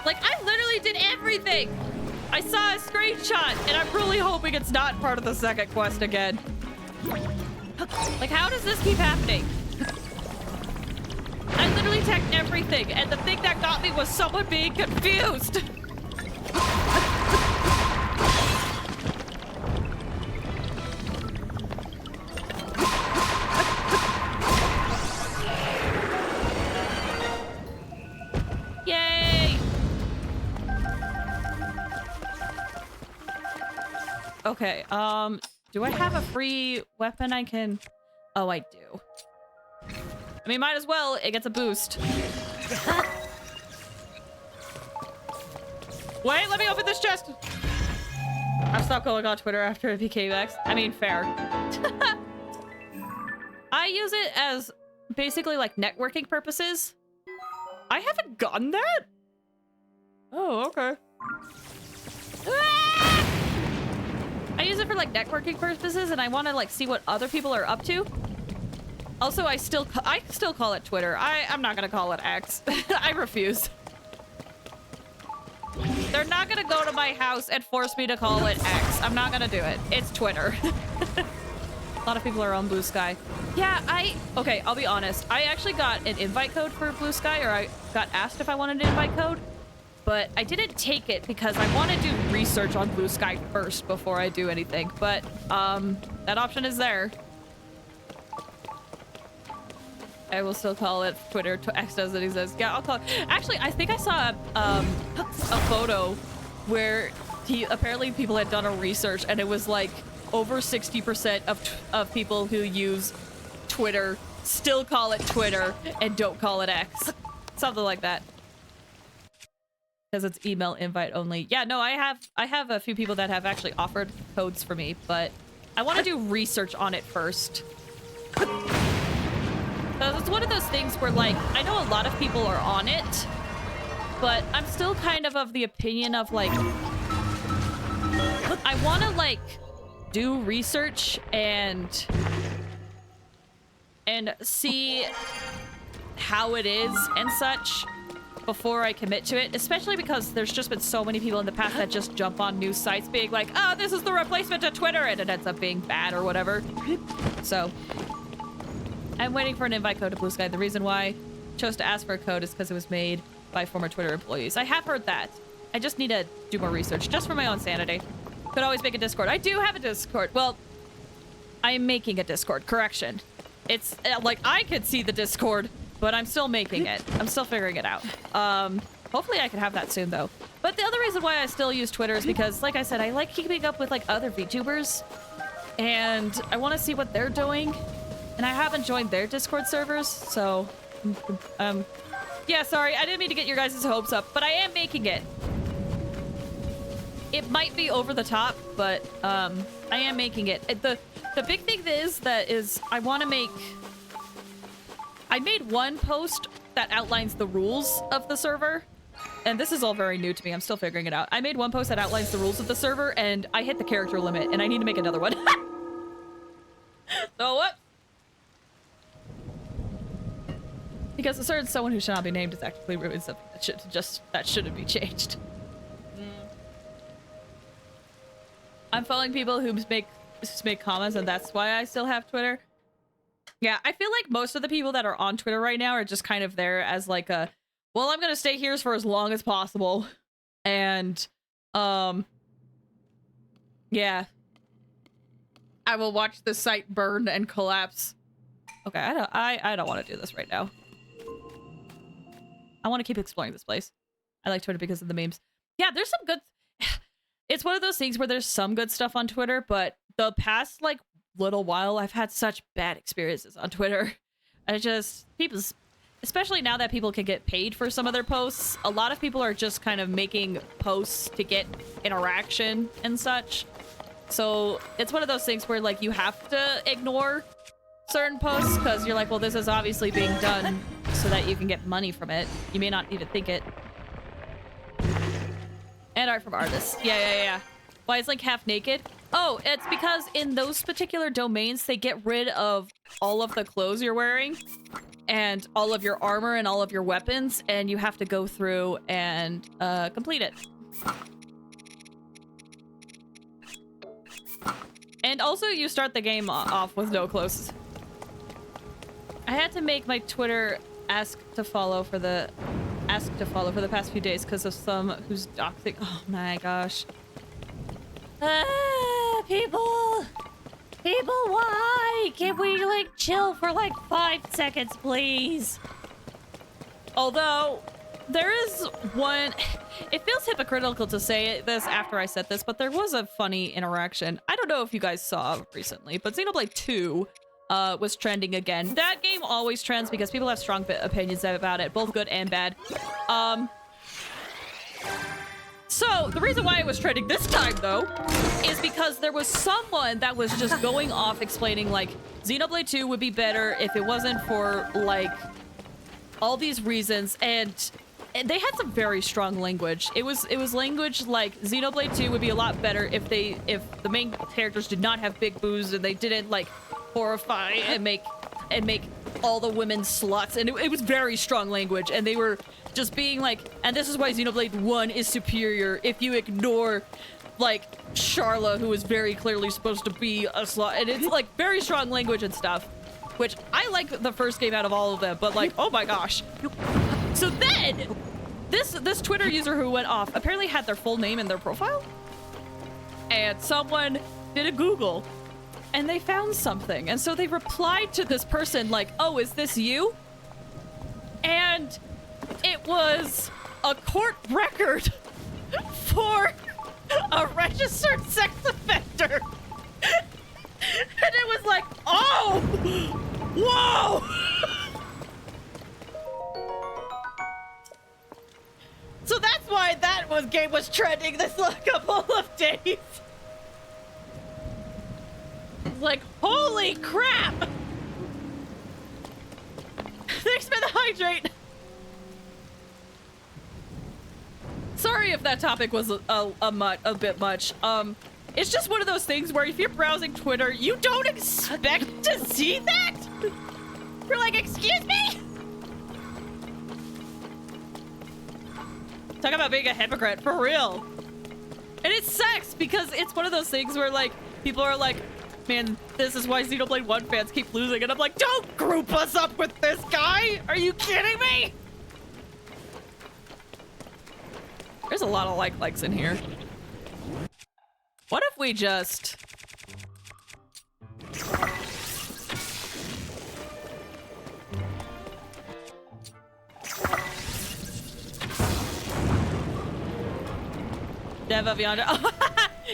Like, I literally did everything! I saw a screenshot, and I'm really hoping it's not part of the second quest again. Like, how does this keep happening? I literally checked everything, and the thing that got me was someone being confused. Yay! Okay, do I have a free weapon I can... Oh, I do. I mean, might as well. It gets a boost. Wait, let me open this chest. I've stopped going on Twitter after it became X. I mean, fair. I use it as basically like networking purposes. I haven't gotten that? Oh, okay. Ah! I use it for like networking purposes, and I want to like see what other people are up to. Also, I still call it Twitter. I'm not gonna call it X. I refuse. They're not gonna go to my house and force me to call it X. I'm not gonna do it. It's Twitter. A lot of people are on Blue Sky. Yeah, okay, I'll be honest. I actually got an invite code for Blue Sky, or I got asked if I wanted an invite code, but I didn't take it because I want to do research on Blue Sky first before I do anything. But that option is there. I will still call it Twitter. X doesn't exist. Yeah, I'll call it. Actually, I think I saw a photo where apparently people had done a research, and it was like over 60% of people who use Twitter still call it Twitter and don't call it X. Something like that. Because it's email invite only. Yeah, no, I have a few people that have actually offered codes for me, but I want to do research on it first. It's one of those things where, like, I know a lot of people are on it, but I'm still kind of the opinion of, like, I want to, like, do research and see how it is and such before I commit to it, especially because there's just been so many people in the past that just jump on new sites being like, oh, this is the replacement to Twitter, and it ends up being bad or whatever. So I'm waiting for an invite code to Blue Sky. The reason why I chose to ask for a code is because it was made by former Twitter employees. I have heard that. I just need to do more research, just for my own sanity. Could always make a Discord. I do have a Discord. Well, I am making a Discord. Correction. It's like I could see the Discord, but I'm still making it. I'm still figuring it out. Hopefully I can have that soon, though. But the other reason why I still use Twitter is because, like I said, I like keeping up with like other VTubers, and I want to see what they're doing. And I haven't joined their Discord servers, so yeah, sorry, I didn't mean to get your guys' hopes up, but I am making it. It might be over the top, but I am making it. The big thing is I want to make. I made one post that outlines the rules of the server, and this is all very new to me. I'm still figuring it out. I made one post that outlines the rules of the server, and I hit the character limit, and I need to make another one. So what? Because a certain someone who should not be named is actively ruining something that shouldn't be changed. I'm following people who make comments, and that's why I still have Twitter. Yeah, I feel like most of the people that are on Twitter right now are just kind of there as like a, well, I'm gonna stay here for as long as possible, and yeah, I will watch the site burn and collapse. Okay, I don't want to do this right now. I want to keep exploring this place. I like Twitter because of the memes. Yeah, there's some good... It's one of those things where there's some good stuff on Twitter, but the past, like, little while, I've had such bad experiences on Twitter. Especially now that people can get paid for some of their posts, a lot of people are just kind of making posts to get interaction and such. So it's one of those things where, like, you have to ignore certain posts because you're like, well, this is obviously being done so that you can get money from it. You may not even think it. And art from artists. Yeah. Why is Link half naked? Oh, it's because in those particular domains, they get rid of all of the clothes you're wearing and all of your armor and all of your weapons, and you have to go through and complete it. And also, you start the game off with no clothes. I had to make my Twitter ask to follow for the past few days because of some who's doxing. Oh my gosh. People, why? Can we like chill for like 5 seconds, please? Although there is one, it feels hypocritical to say this after I said this, but there was a funny interaction. I don't know if you guys saw recently, but Xenoblade 2 was trending again. That game always trends because people have strong opinions about it, both good and bad. So the reason why it was trending this time, though, is because there was someone that was just going off explaining, like, Xenoblade 2 would be better if it wasn't for, like, all these reasons, and they had some very strong language. It was language like Xenoblade 2 would be a lot better if the main characters did not have big boobs and they didn't, like, horrify and make all the women sluts, and it was very strong language, and they were just being like, and this is why Xenoblade 1 is superior if you ignore, like, Charla, who is very clearly supposed to be a slut, and it's, like, very strong language and stuff, which I like the first game out of all of them, but, like, oh my gosh. So then, this Twitter user who went off apparently had their full name in their profile, and someone did a Google, and they found something, and so they replied to this person like, oh, is this you? And it was a court record for a registered sex offender. And it was like, oh, whoa. So that's why that game was trending this couple of days. Like, holy crap! Thanks for the hydrate. Sorry if that topic was a bit much. It's just one of those things where if you're browsing Twitter, you don't expect to see that. You're like, excuse me? Talk about being a hypocrite, for real. And it sucks because it's one of those things where, like, people are like, man, this is why Xenoblade 1 fans keep losing. And I'm like, don't group us up with this guy! Are you kidding me? There's a lot of likes in here. What if we just... Dev of Yonder.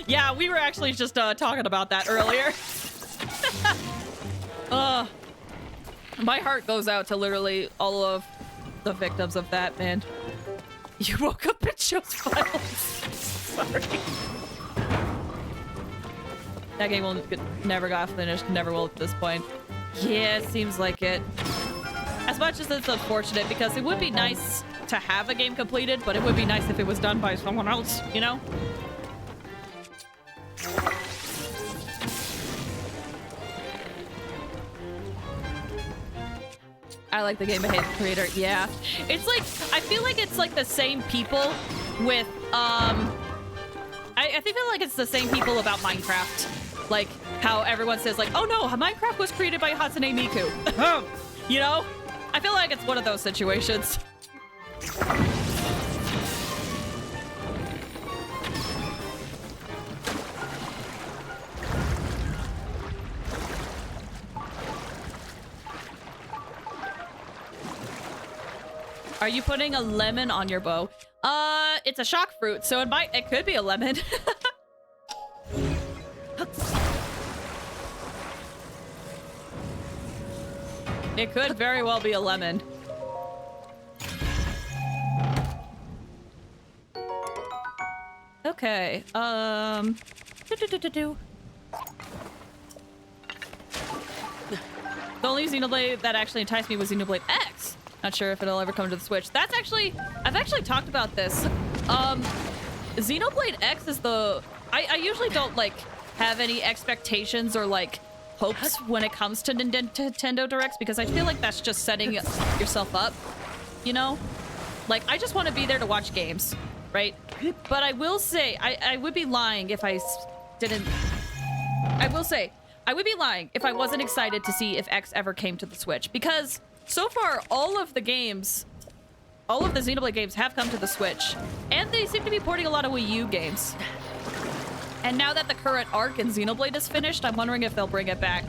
Yeah, we were actually just talking about that earlier. My heart goes out to literally all of the victims of that, man. You woke up and chose files. Sorry. That game will never got finished, never will at this point. Yeah, it seems like it. As much as it's unfortunate, because it would be nice to have a game completed, but it would be nice if it was done by someone else, you know? I like the game behavior creator. Yeah, it's like, I feel like it's like the same people with I feel like it's the same people about Minecraft, like how everyone says like, oh no, Minecraft was created by Hatsune Miku. You know, I feel like it's one of those situations. Are you putting a lemon on your bow? It's a shock fruit, so it could be a lemon. It could very well be a lemon. Okay, The only Xenoblade that actually enticed me was Xenoblade X. Not sure if it'll ever come to the Switch. I've actually talked about this. Xenoblade X is I usually don't, like, have any expectations or, like, hopes when it comes to Nintendo Directs, because I feel like that's just setting yourself up, you know? Like, I just want to be there to watch games, right? But I will say, I would be lying if I didn't... I will say, I would be lying if I wasn't excited to see if X ever came to the Switch, because so far, all of the Xenoblade games have come to the Switch, and they seem to be porting a lot of Wii U games. And now that the current arc in Xenoblade is finished, I'm wondering if they'll bring it back.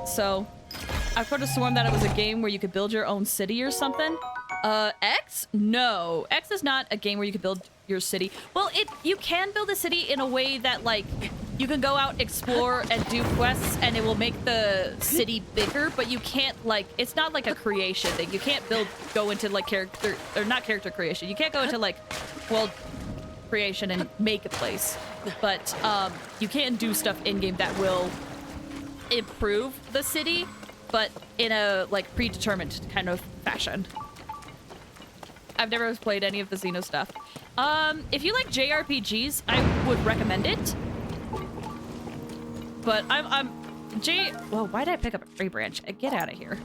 So, I've heard of sworn that it was a game where you could build your own city or something. X? No. X is not a game where you can build your city. Well, you can build a city in a way that, like, you can go out, explore, and do quests, and it will make the city bigger, but you can't, like, it's not like a creation thing. You can't go into, like, character, or not character creation. You can't go into, like, world creation and make a place. But you can do stuff in-game that will improve the city, but in a, like, predetermined kind of fashion. I've never played any of the Xeno stuff. If you like JRPGs, I would recommend it. But well, why did I pick up a tree branch? Get out of here.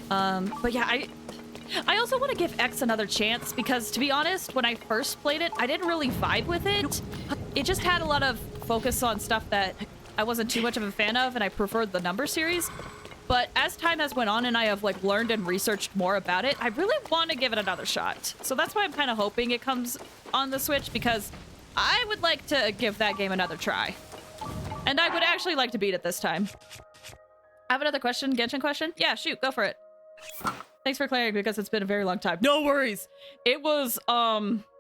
But yeah, I also want to give X another chance because, to be honest, when I first played it, I didn't really vibe with it. It just had a lot of focus on stuff that I wasn't too much of a fan of, and I preferred the Number series. But as time has went on and I have, like, learned and researched more about it, I really want to give it another shot. So that's why I'm kind of hoping it comes on the Switch, because I would like to give that game another try. And I would actually like to beat it this time. I have another question, Genshin question? Yeah, shoot, go for it. Thanks for clarifying, because it's been a very long time. No worries. It was,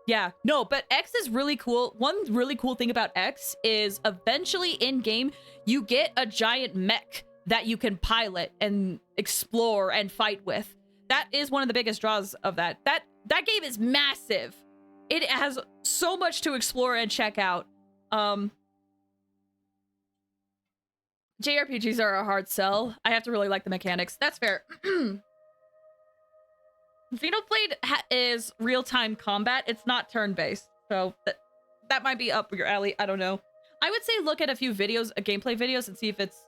yeah. No, but X is really cool. One really cool thing about X is eventually in-game, you get a giant mech that you can pilot and explore and fight with. That is one of the biggest draws of that. That game is massive. It has so much to explore and check out. JRPGs are a hard sell. I have to really like the mechanics. That's fair. Xenoblade is real-time combat. It's not turn-based. So that might be up your alley. I don't know. I would say look at a few videos, gameplay videos, and see if it's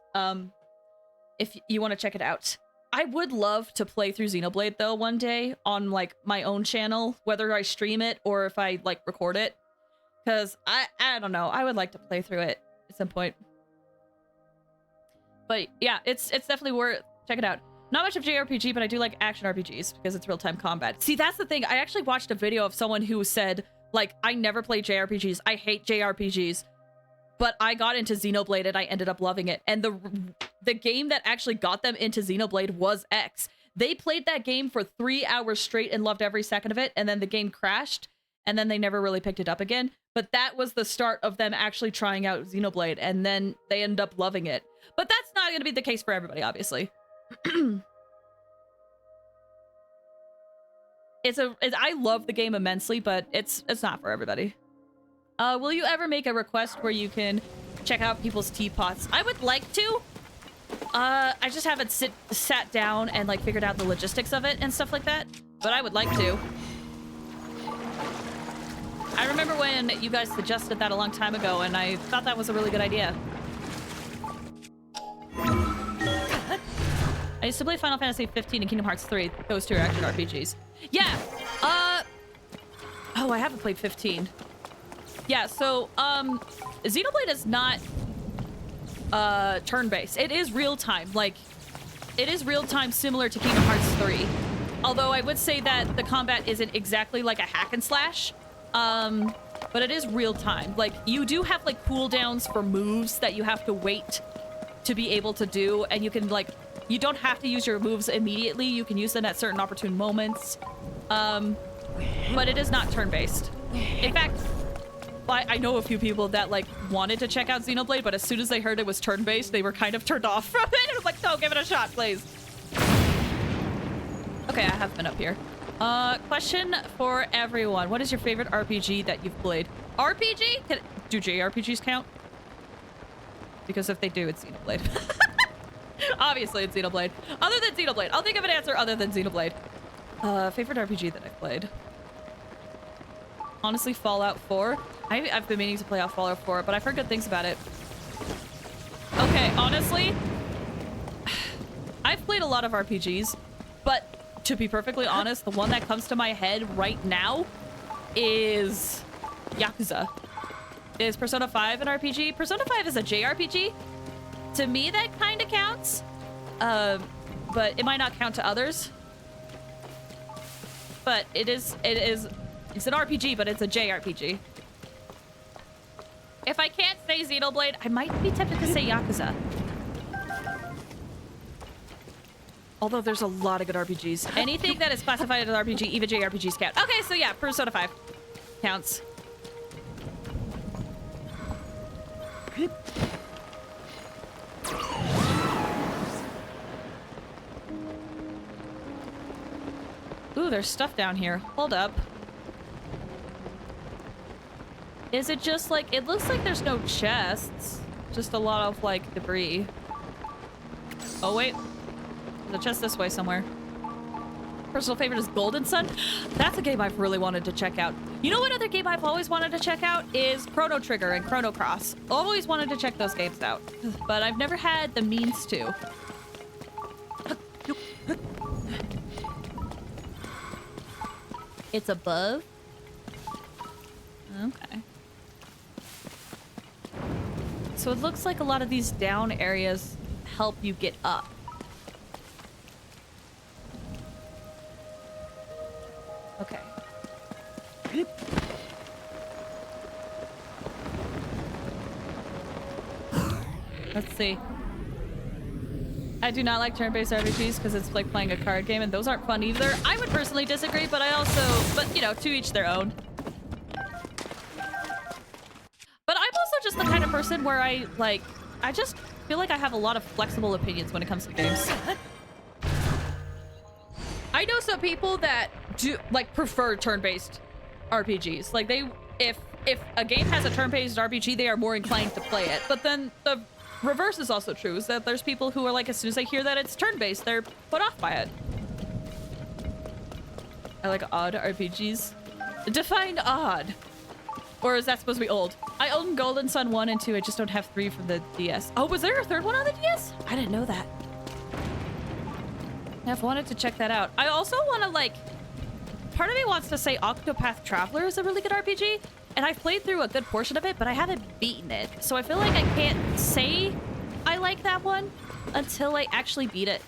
if you want to check it out. I would love to play through Xenoblade though one day on, like, my own channel, whether I stream it or if I, like, record it, because I don't know, I would like to play through it at some point. But yeah, it's definitely worth checking out. Not much of JRPG, but I do like action RPGs because it's real-time combat. See, that's the thing. I actually watched a video of someone who said, like, I never play JRPGs. I hate JRPGs. But I got into Xenoblade and I ended up loving it. And the game that actually got them into Xenoblade was X. They played that game for 3 hours straight and loved every second of it. And then the game crashed. And then they never really picked it up again. But that was the start of them actually trying out Xenoblade. And then they ended up loving it. But that's not going to be the case for everybody, obviously. I love the game immensely, but it's not for everybody. Will you ever make a request where you can check out people's teapots? I would like to. I just haven't sat down and, like, figured out the logistics of it and stuff like that. But I would like to. I remember when you guys suggested that a long time ago, and I thought that was a really good idea. I used to play Final Fantasy 15 and Kingdom Hearts 3. Those two are action RPGs. Yeah. Oh, I haven't played 15. Yeah, so, Xenoblade is not, turn-based. It is real-time. Like, it is real-time similar to Kingdom Hearts 3. Although I would say that the combat isn't exactly like a hack and slash. But it is real-time. Like, you do have, like, cooldowns for moves that you have to wait to be able to do. And you can, like, you don't have to use your moves immediately. You can use them at certain opportune moments. But it is not turn-based. In fact, I know a few people that, like, wanted to check out Xenoblade, but as soon as they heard it was turn-based, they were kind of turned off from it. It was like, no, give it a shot, please. Okay, I have been up here. Question for everyone. What is your favorite RPG that you've played? RPG? Do JRPGs count? Because if they do, it's Xenoblade. Obviously, it's Xenoblade. Other than Xenoblade. I'll think of an answer other than Xenoblade. Favorite RPG that I've played. Honestly, Fallout 4. I've been meaning to play off Fallout 4, but I've heard good things about it. Okay, honestly, I've played a lot of RPGs, but to be perfectly honest, the one that comes to my head right now is Yakuza. Is Persona 5 an RPG? Persona 5 is a JRPG. To me, that kind of counts. But it might not count to others. But it's an RPG, but it's a JRPG. If I can't say Xenoblade, I might be tempted to say Yakuza. Although there's a lot of good RPGs. Anything that is classified as RPG, even JRPGs count. Okay, so yeah, Persona 5 counts. Ooh, there's stuff down here. Hold up. Is it just like... It looks like there's no chests. Just a lot of, like, debris. Oh, wait. There's a chest this way somewhere. Personal favorite is Golden Sun. That's a game I've really wanted to check out. You know what other game I've always wanted to check out is Chrono Trigger and Chrono Cross. Always wanted to check those games out, but I've never had the means to. It's above? Okay. So it looks like a lot of these down areas help you get up. Okay. Let's see. I do not like turn-based RPGs because it's like playing a card game, and those aren't fun either. I would personally disagree, but but you know, to each their own. But I'm also just the kind of person where I just feel like I have a lot of flexible opinions when it comes to games. I know some people that do prefer turn-based RPGs. Like if a game has a turn-based RPG, they are more inclined to play it. But then the reverse is also true, is that there's people who are like, as soon as they hear that it's turn-based, they're put off by it. I like odd RPGs. Define odd. Or is that supposed to be old? I own Golden Sun 1 and 2. I just don't have 3 from the DS. Oh, was there a third one on the DS? I didn't know that. I've wanted to check that out. I also want to, part of me wants to say Octopath Traveler is a really good RPG, and I've played through a good portion of it, but I haven't beaten it. So I feel like I can't say I like that one until I actually beat it.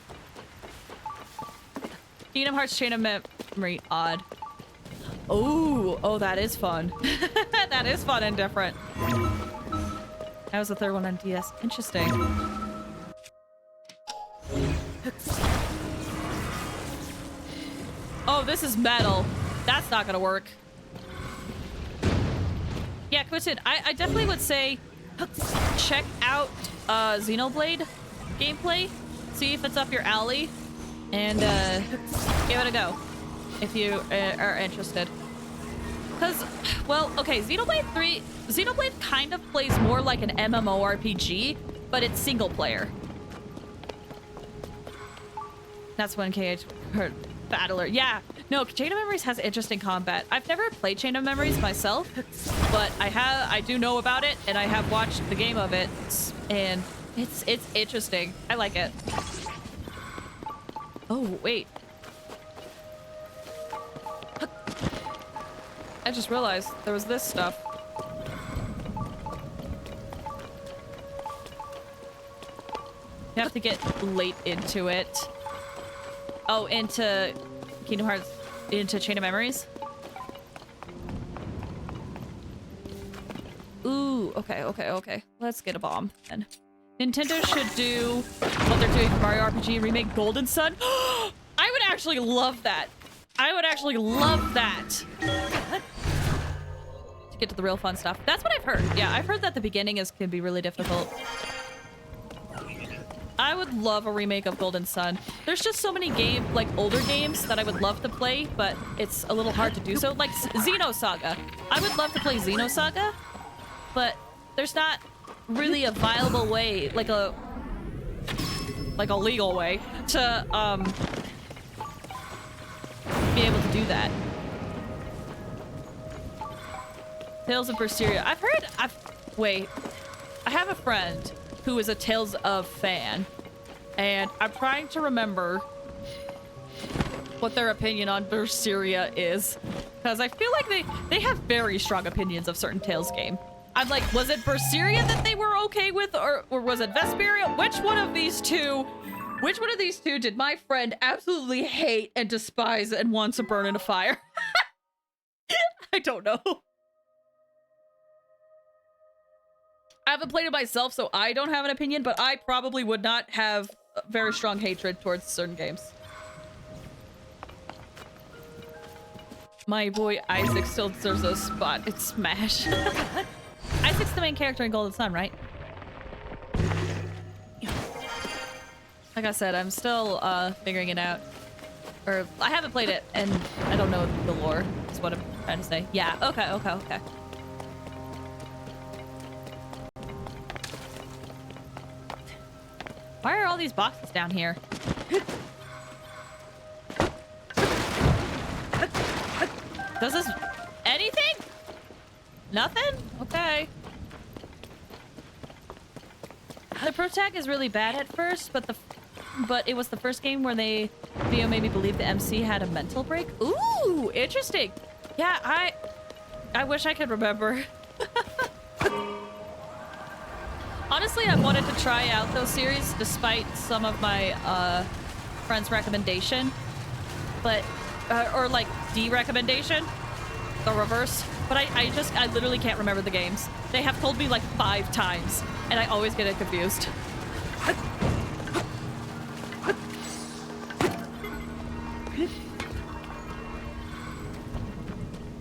Kingdom Hearts Chain of Memory, odd. Oh, that is fun. That is fun and different. That was the third one on DS. Interesting. Oh, this is metal. That's not gonna work. Yeah, Quentin, I definitely would say check out Xenoblade gameplay. See if it's up your alley. And give it a go if you are interested. Because, well, okay, Xenoblade kind of plays more like an MMORPG, but it's single player. That's when KH heard Battler. Yeah, no, Chain of Memories has interesting combat. I've never played Chain of Memories myself, but I do know about it, and I have watched the game of it, and it's interesting. I like it. Oh, wait. I just realized there was this stuff. You have to get late into it. Oh, into Kingdom Hearts, into Chain of Memories? Ooh, okay. Let's get a bomb then. Nintendo should do what they're doing for Mario RPG Remake Golden Sun. I would actually love that. I would actually love that. To get to the real fun stuff. That's what I've heard. Yeah, I've heard that the beginning can be really difficult. I would love a remake of Golden Sun. There's just so many older games that I would love to play, but it's a little hard to do so. Like Xenosaga. I would love to play Xenosaga, but there's not really a viable way, like a legal way to be able to do that. Tales of Berseria. Wait. I have a friend who is a Tales of fan, and I'm trying to remember what their opinion on Berseria is, because I feel like they have very strong opinions of certain Tales game. I'm like, was it Berseria that they were okay with, or was it Vesperia? Which one of these two did my friend absolutely hate and despise and wants to burn in a fire? I don't know. I haven't played it myself, so I don't have an opinion, but I probably would not have very strong hatred towards certain games. My boy Isaac still deserves a spot in Smash. Isaac's the main character in Golden Sun, right? Like I said, I'm still figuring it out. Or I haven't played it, and I don't know the lore, is what I'm trying to say. Yeah, okay, okay, okay. Why are all these boxes down here? Does this... anything? Nothing? Okay. The Pro Tag is really bad at first, but it was the first game where Theo made me believe the MC had a mental break. Ooh, interesting. Yeah, I wish I could remember. Honestly, I've wanted to try out those series despite some of my friends' recommendation, but or like de-recommendation, the reverse. But I literally can't remember the games. They have told me like 5 times, and I always get it confused.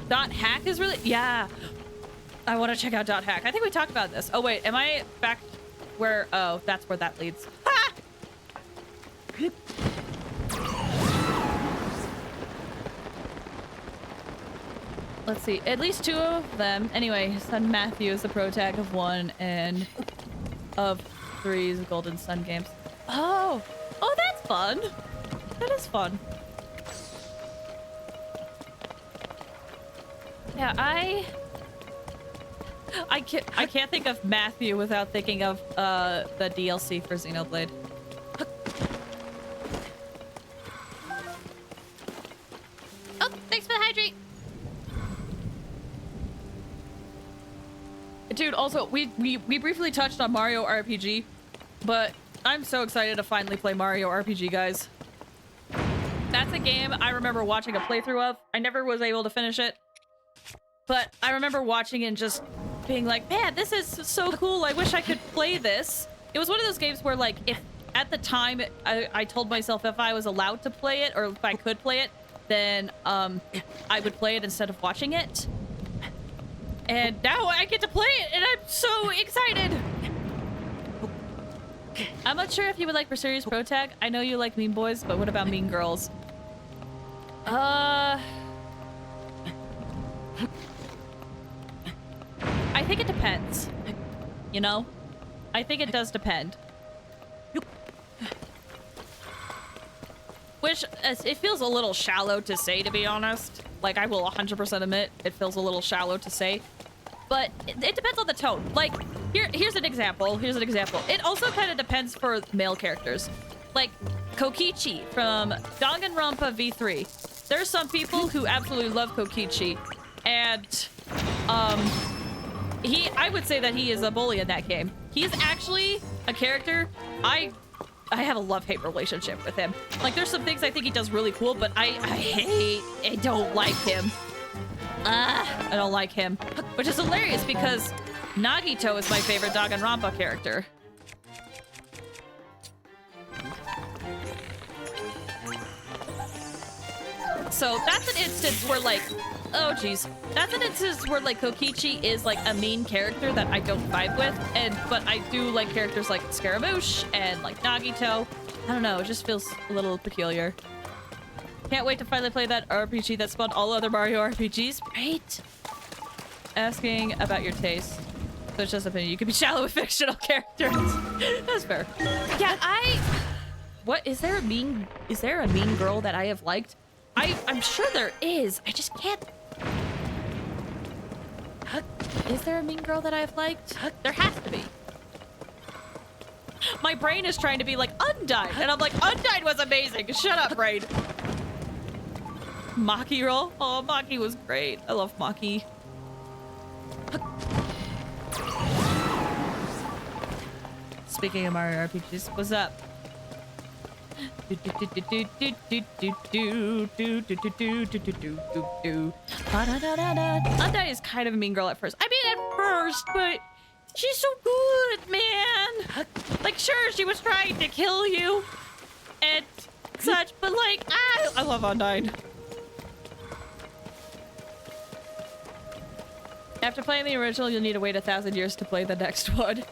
Dot Hack is really... yeah. I want to check out Dot Hack. I think we talked about this. Oh, wait. Am I back where... oh, that's where that leads. Ha! Let's see. At least 2 of them. Anyway, his son Matthew is the pro tag of 1 and of 3's Golden Sun games. Oh! Oh, that's fun. That is fun. Yeah, I can't think of Matthew without thinking of the DLC for Xenoblade. Oh, thanks for the hydrate. Dude, also we briefly touched on Mario RPG, but I'm so excited to finally play Mario RPG, guys. That's a game I remember watching a playthrough of. I never was able to finish it, but I remember watching it and just being like, man, this is so cool. I wish I could play this. It was one of those games where, like, if at the time I told myself if I was allowed to play it or if I could play it, then I would play it instead of watching it. And now I get to play it, and I'm so excited. I'm not sure if you would like Berserier's Pro Tag. I know you like Mean Boys, but what about Mean Girls? I think it depends. You know? I think it does depend. Which, it feels a little shallow to say, to be honest. Like, I will 100% admit, it feels a little shallow to say. But it depends on the tone. Like, here's an example. Here's an example. It also kind of depends for male characters. Like, Kokichi from Danganronpa V3. There's some people who absolutely love Kokichi. And, I would say that he is a bully in that game. He's actually a character I have a love-hate relationship with him. Like, there's some things I think he does really cool, but I don't like him. I don't like him. Which is hilarious because Nagito is my favorite Danganronpa character. So that's an instance where, like, oh geez, that's an instance where, like, Kokichi is like a mean character that I don't vibe with, but I do like characters like Scaramouche and like Nagito. I don't know, it just feels a little peculiar. Can't wait to finally play that RPG that spawned all other Mario RPGs. Right? Asking about your taste. So it's just opinion. You can be shallow with fictional characters. That's fair. Yeah, what is there a mean girl that I have liked? I'm sure there is. I just can't. Is there a mean girl that I've liked? There has to be. My brain is trying to be like Undyne, and I'm like, Undyne was amazing. Shut up, brain. Maki roll. Oh, Maki was great. I love Maki. Speaking of Mario RPGs, what's up? Undyne is kind of a mean girl at first. I mean, at first, but she's so good, man. Like, sure, she was trying to kill you and such, but like, I love Undyne. After playing the original, you'll need to wait 1,000 years to play the next one.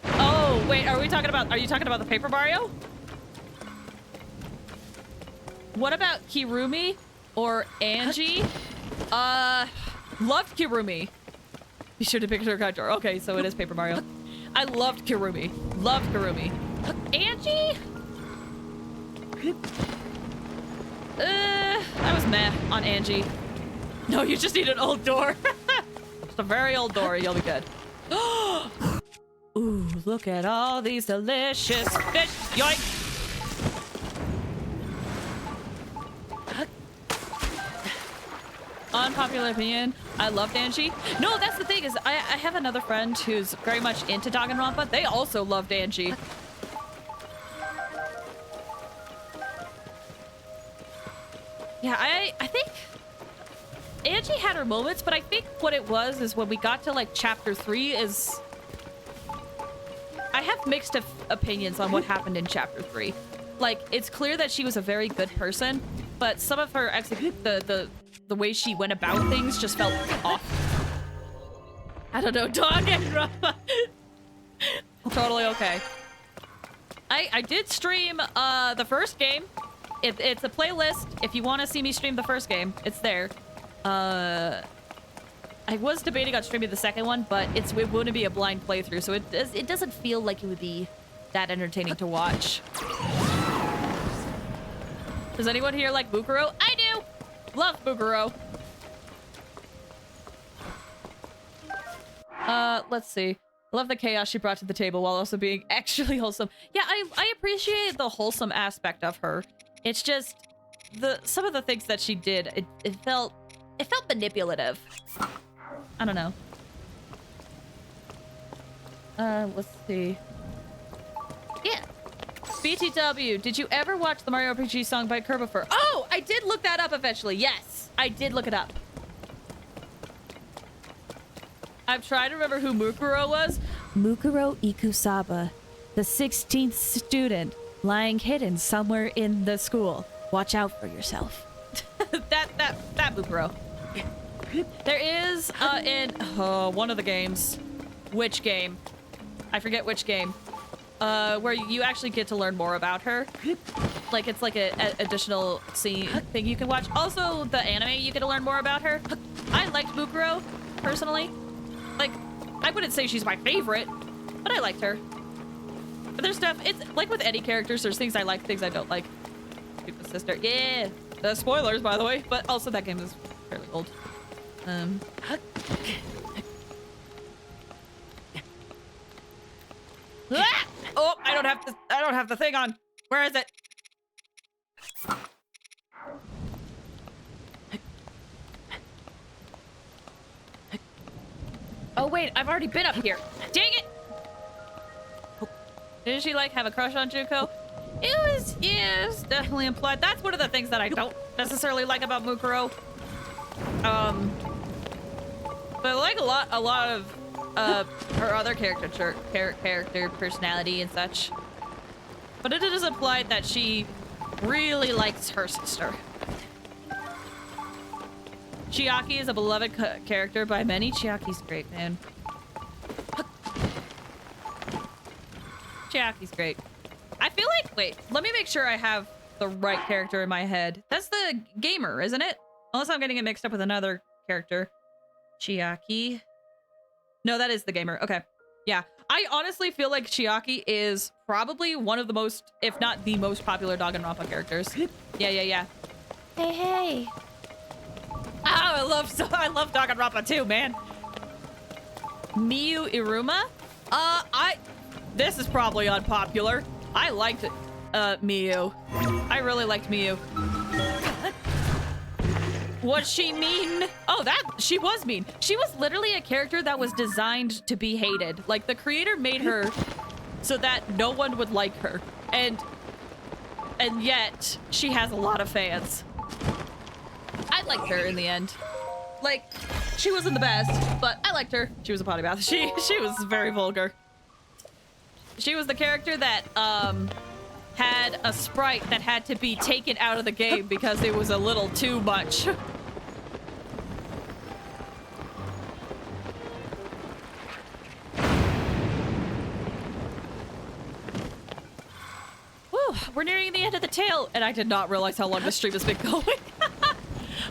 Oh, wait, are you talking about the Paper Mario? What about Kirumi or Angie? Loved Kirumi. Be sure to pick her contour. Okay, so it is Paper Mario. I loved Kirumi. Loved Kirumi. Angie? I was meh on Angie. No, you just need an old door. Just a very old door. You'll be good. Ooh, look at all these delicious fish. Yoink. Unpopular opinion, I loved Angie. No, that's the thing is I have another friend who's very much into Danganronpa. They also loved Angie. Yeah, I think Angie had her moments, but I think what it was is when we got to like chapter 3 is I have mixed opinions on what happened in chapter 3. Like, it's clear that she was a very good person, but some of her the way she went about things just felt off. I don't know, Danganronpa. Totally okay. I did stream the first game. It's a playlist. If you want to see me stream the first game, it's there. I was debating on streaming the second one, but it wouldn't be a blind playthrough, so it doesn't feel like it would be that entertaining to watch. Does anyone here like Bukuro? I do! Love Bukuro. Let's see. I love the chaos she brought to the table while also being actually wholesome. Yeah, I appreciate the wholesome aspect of her. It's just some of the things that she did, it felt manipulative. I don't know. Let's see. Yeah. BTW, did you ever watch the Mario RPG song by Kerbifer? Oh, I did look that up eventually. Yes, I did look it up. I'm trying to remember who Mukuro was. Mukuro Ikusaba, the 16th student, lying hidden somewhere in the school. Watch out for yourself. that Mukuro. There is in one of the games. Which game? I forget which game. Where you actually get to learn more about her. Like, it's like an additional scene thing you can watch. Also, the anime, you get to learn more about her. I liked Mukuro, personally. Like, I wouldn't say she's my favorite, but I liked her. But there's stuff, it's like with any characters, there's things I like, things I don't like. Stupid sister. Yeah! Spoilers, by the way, but also that game is fairly old. Ah! Oh, I don't have the thing on. Where is it? Oh wait, I've already been up here. Dang it! Didn't she like have a crush on Juko? It was definitely implied. That's one of the things that I don't necessarily like about Mukuro. But I like a lot of her other character personality and such. But it is implied that she really likes her sister. Chiaki is a beloved character by many. Chiaki's great, man. Chiaki's great. I feel like, wait, let me make sure I have the right character in my head. That's the gamer, isn't it? Unless I'm getting it mixed up with another character. Chiaki. No, that is the gamer. Okay. Yeah. I honestly feel like Chiaki is probably one of the most, if not the most popular Danganronpa characters. Yeah. Hey. Oh, I love Danganronpa too, man. Miyu Iruma? This is probably unpopular. I liked Miyu. I really liked Miyu. Was she mean? Oh, she was mean. She was literally a character that was designed to be hated. Like, the creator made her so that no one would like her. And yet, she has a lot of fans. I liked her in the end. Like, she wasn't the best, but I liked her. She was a potty mouth. She was very vulgar. She was the character that, had a sprite that had to be taken out of the game because it was a little too much. Whew. we're nearing the end of the tale, and I did not realize how long the stream has been going.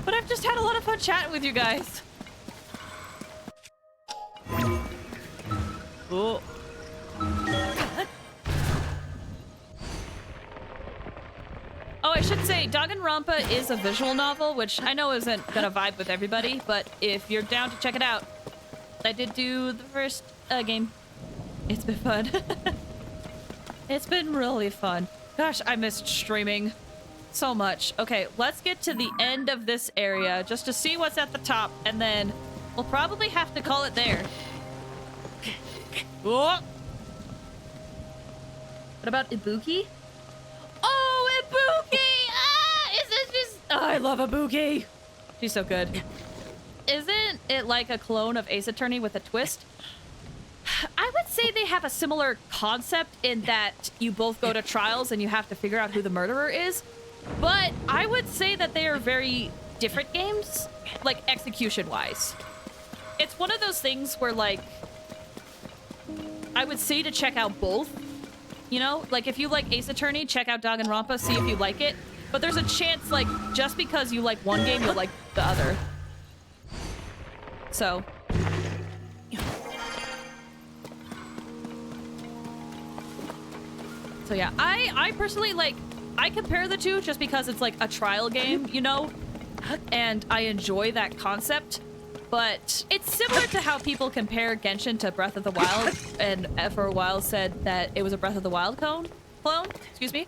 But I've just had a lot of fun chatting with you guys. Oh. Oh, I should say, Danganronpa is a visual novel, which I know isn't gonna vibe with everybody, but if you're down to check it out, I did do the first game. It's been fun. It's been really fun. Gosh, I missed streaming so much. Okay, let's get to the end of this area just to see what's at the top, and then we'll probably have to call it there. Oh. What about Ibuki? Oh, Ibuki! Ah, is this just... Oh, I love Ibuki. She's so good. Isn't it like a clone of Ace Attorney with a twist? I would say they have a similar concept in that you both go to trials and you have to figure out who the murderer is. But I would say that they are very different games, like execution-wise. It's one of those things where, like, I would say to check out both. You know, like if you like Ace Attorney, check out Danganronpa, see if you like it. But there's a chance, like, just because you like one game, you'll like the other. So. So yeah, I personally, like, I compare the two just because it's like a trial game, you know? And I enjoy that concept. But it's similar to how people compare Genshin to Breath of the Wild, and for a while said that it was a Breath of the Wild clone. Excuse me.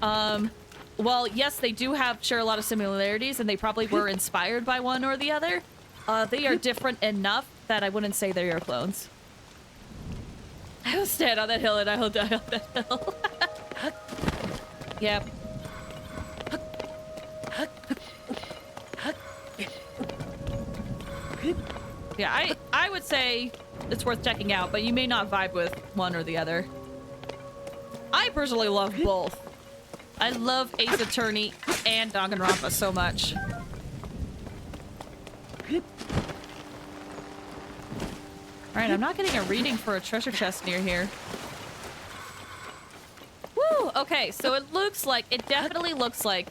Well, yes, they do share a lot of similarities, and they probably were inspired by one or the other. They are different enough that I wouldn't say they're your clones. I will stand on that hill and I will die on that hill. Yep. Yeah, I would say it's worth checking out, but you may not vibe with one or the other. I personally love both. I love Ace Attorney and Danganronpa so much. Alright, I'm not getting a reading for a treasure chest near here. Woo! Okay, so it definitely looks like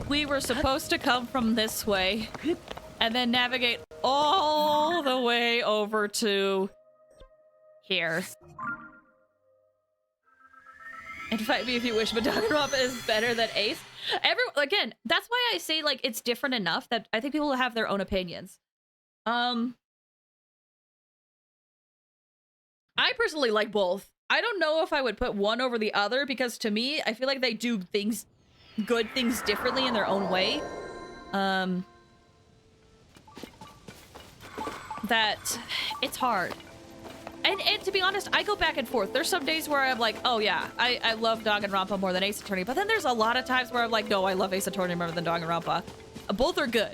we were supposed to come from this way and then navigate all the way over to here. And fight me if you wish, but Danganronpa is better than Ace. Again, that's why I say, like, it's different enough that I think people will have their own opinions. I personally like both. I don't know if I would put one over the other because to me, I feel like they do good things differently in their own way. That it's hard. And to be honest, I go back and forth. There's some days where I'm like, oh yeah, I love Danganronpa more than Ace Attorney. But then there's a lot of times where I'm like, no, I love Ace Attorney more than Danganronpa. Both are good.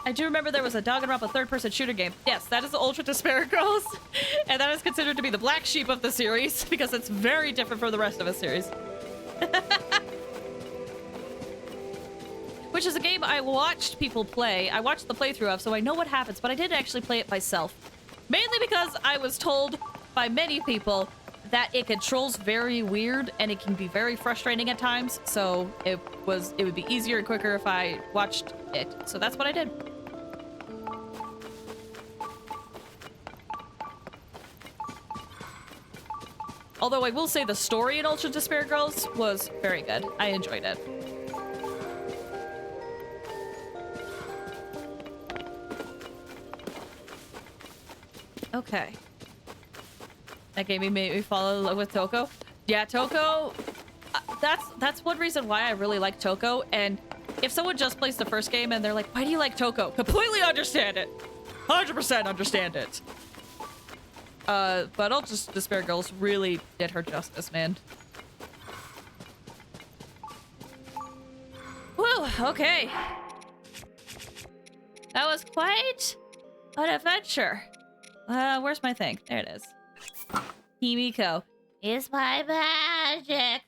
I do remember there was a Danganronpa third-person shooter game. Yes, that is the Ultra Despair Girls. And that is considered to be the black sheep of the series because it's very different from the rest of the series. Which is a game I watched people play. I watched the playthrough of, so I know what happens, but I didn't actually play it myself. Mainly because I was told by many people that it controls very weird and it can be very frustrating at times. So it would be easier and quicker if I watched it. So that's what I did. Although I will say the story in Ultra Despair Girls was very good. I enjoyed it. Okay. That game made me fall in love with Toko. Yeah, Toko. That's one reason why I really like Toko. And if someone just plays the first game and they're like, "Why do you like Toko?" Completely understand it. 100% understand it. But Ultra Despair Girls really did her justice, man. Whew. Okay. That was quite an adventure. Where's my thing? There it is. Himiko. Is my magic.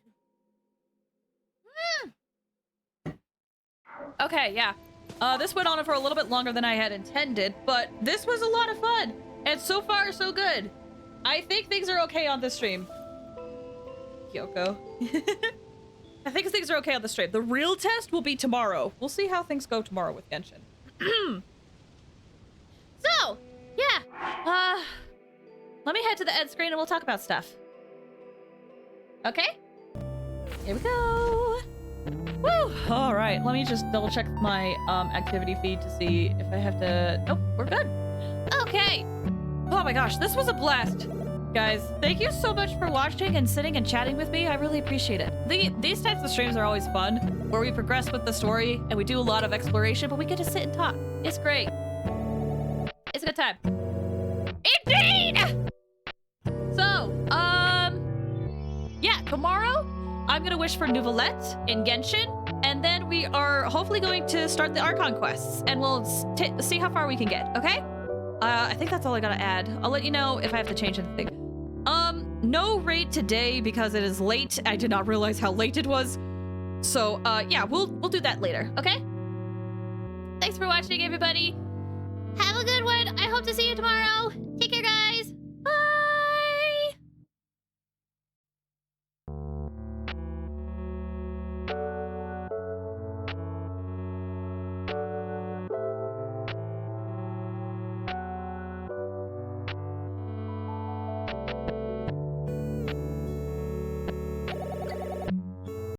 Okay, yeah. This went on for a little bit longer than I had intended, but this was a lot of fun. And so far, so good. I think things are okay on this stream. Kyoko. I think things are okay on the stream. The real test will be tomorrow. We'll see how things go tomorrow with Genshin. So, yeah. Let me head to the end screen and we'll talk about stuff. Okay? Here we go. Woo! All right, let me just double check my activity feed to see if I have to... Nope, we're good. Okay. Oh my gosh, this was a blast. Guys, thank you so much for watching and sitting and chatting with me. I really appreciate it. These types of streams are always fun, where we progress with the story and we do a lot of exploration, but we get to sit and talk. It's great. It's a good time. Indeed! So, yeah, tomorrow I'm gonna wish for Nouvellette in Genshin, and then we are hopefully going to start the Archon quests, and we'll see how far we can get, okay? I think that's all I gotta add. I'll let you know if I have to change anything. No raid today because it is late. I did not realize how late it was. So, yeah, we'll do that later, okay? Thanks for watching, everybody. Have a good one. I hope to see you tomorrow.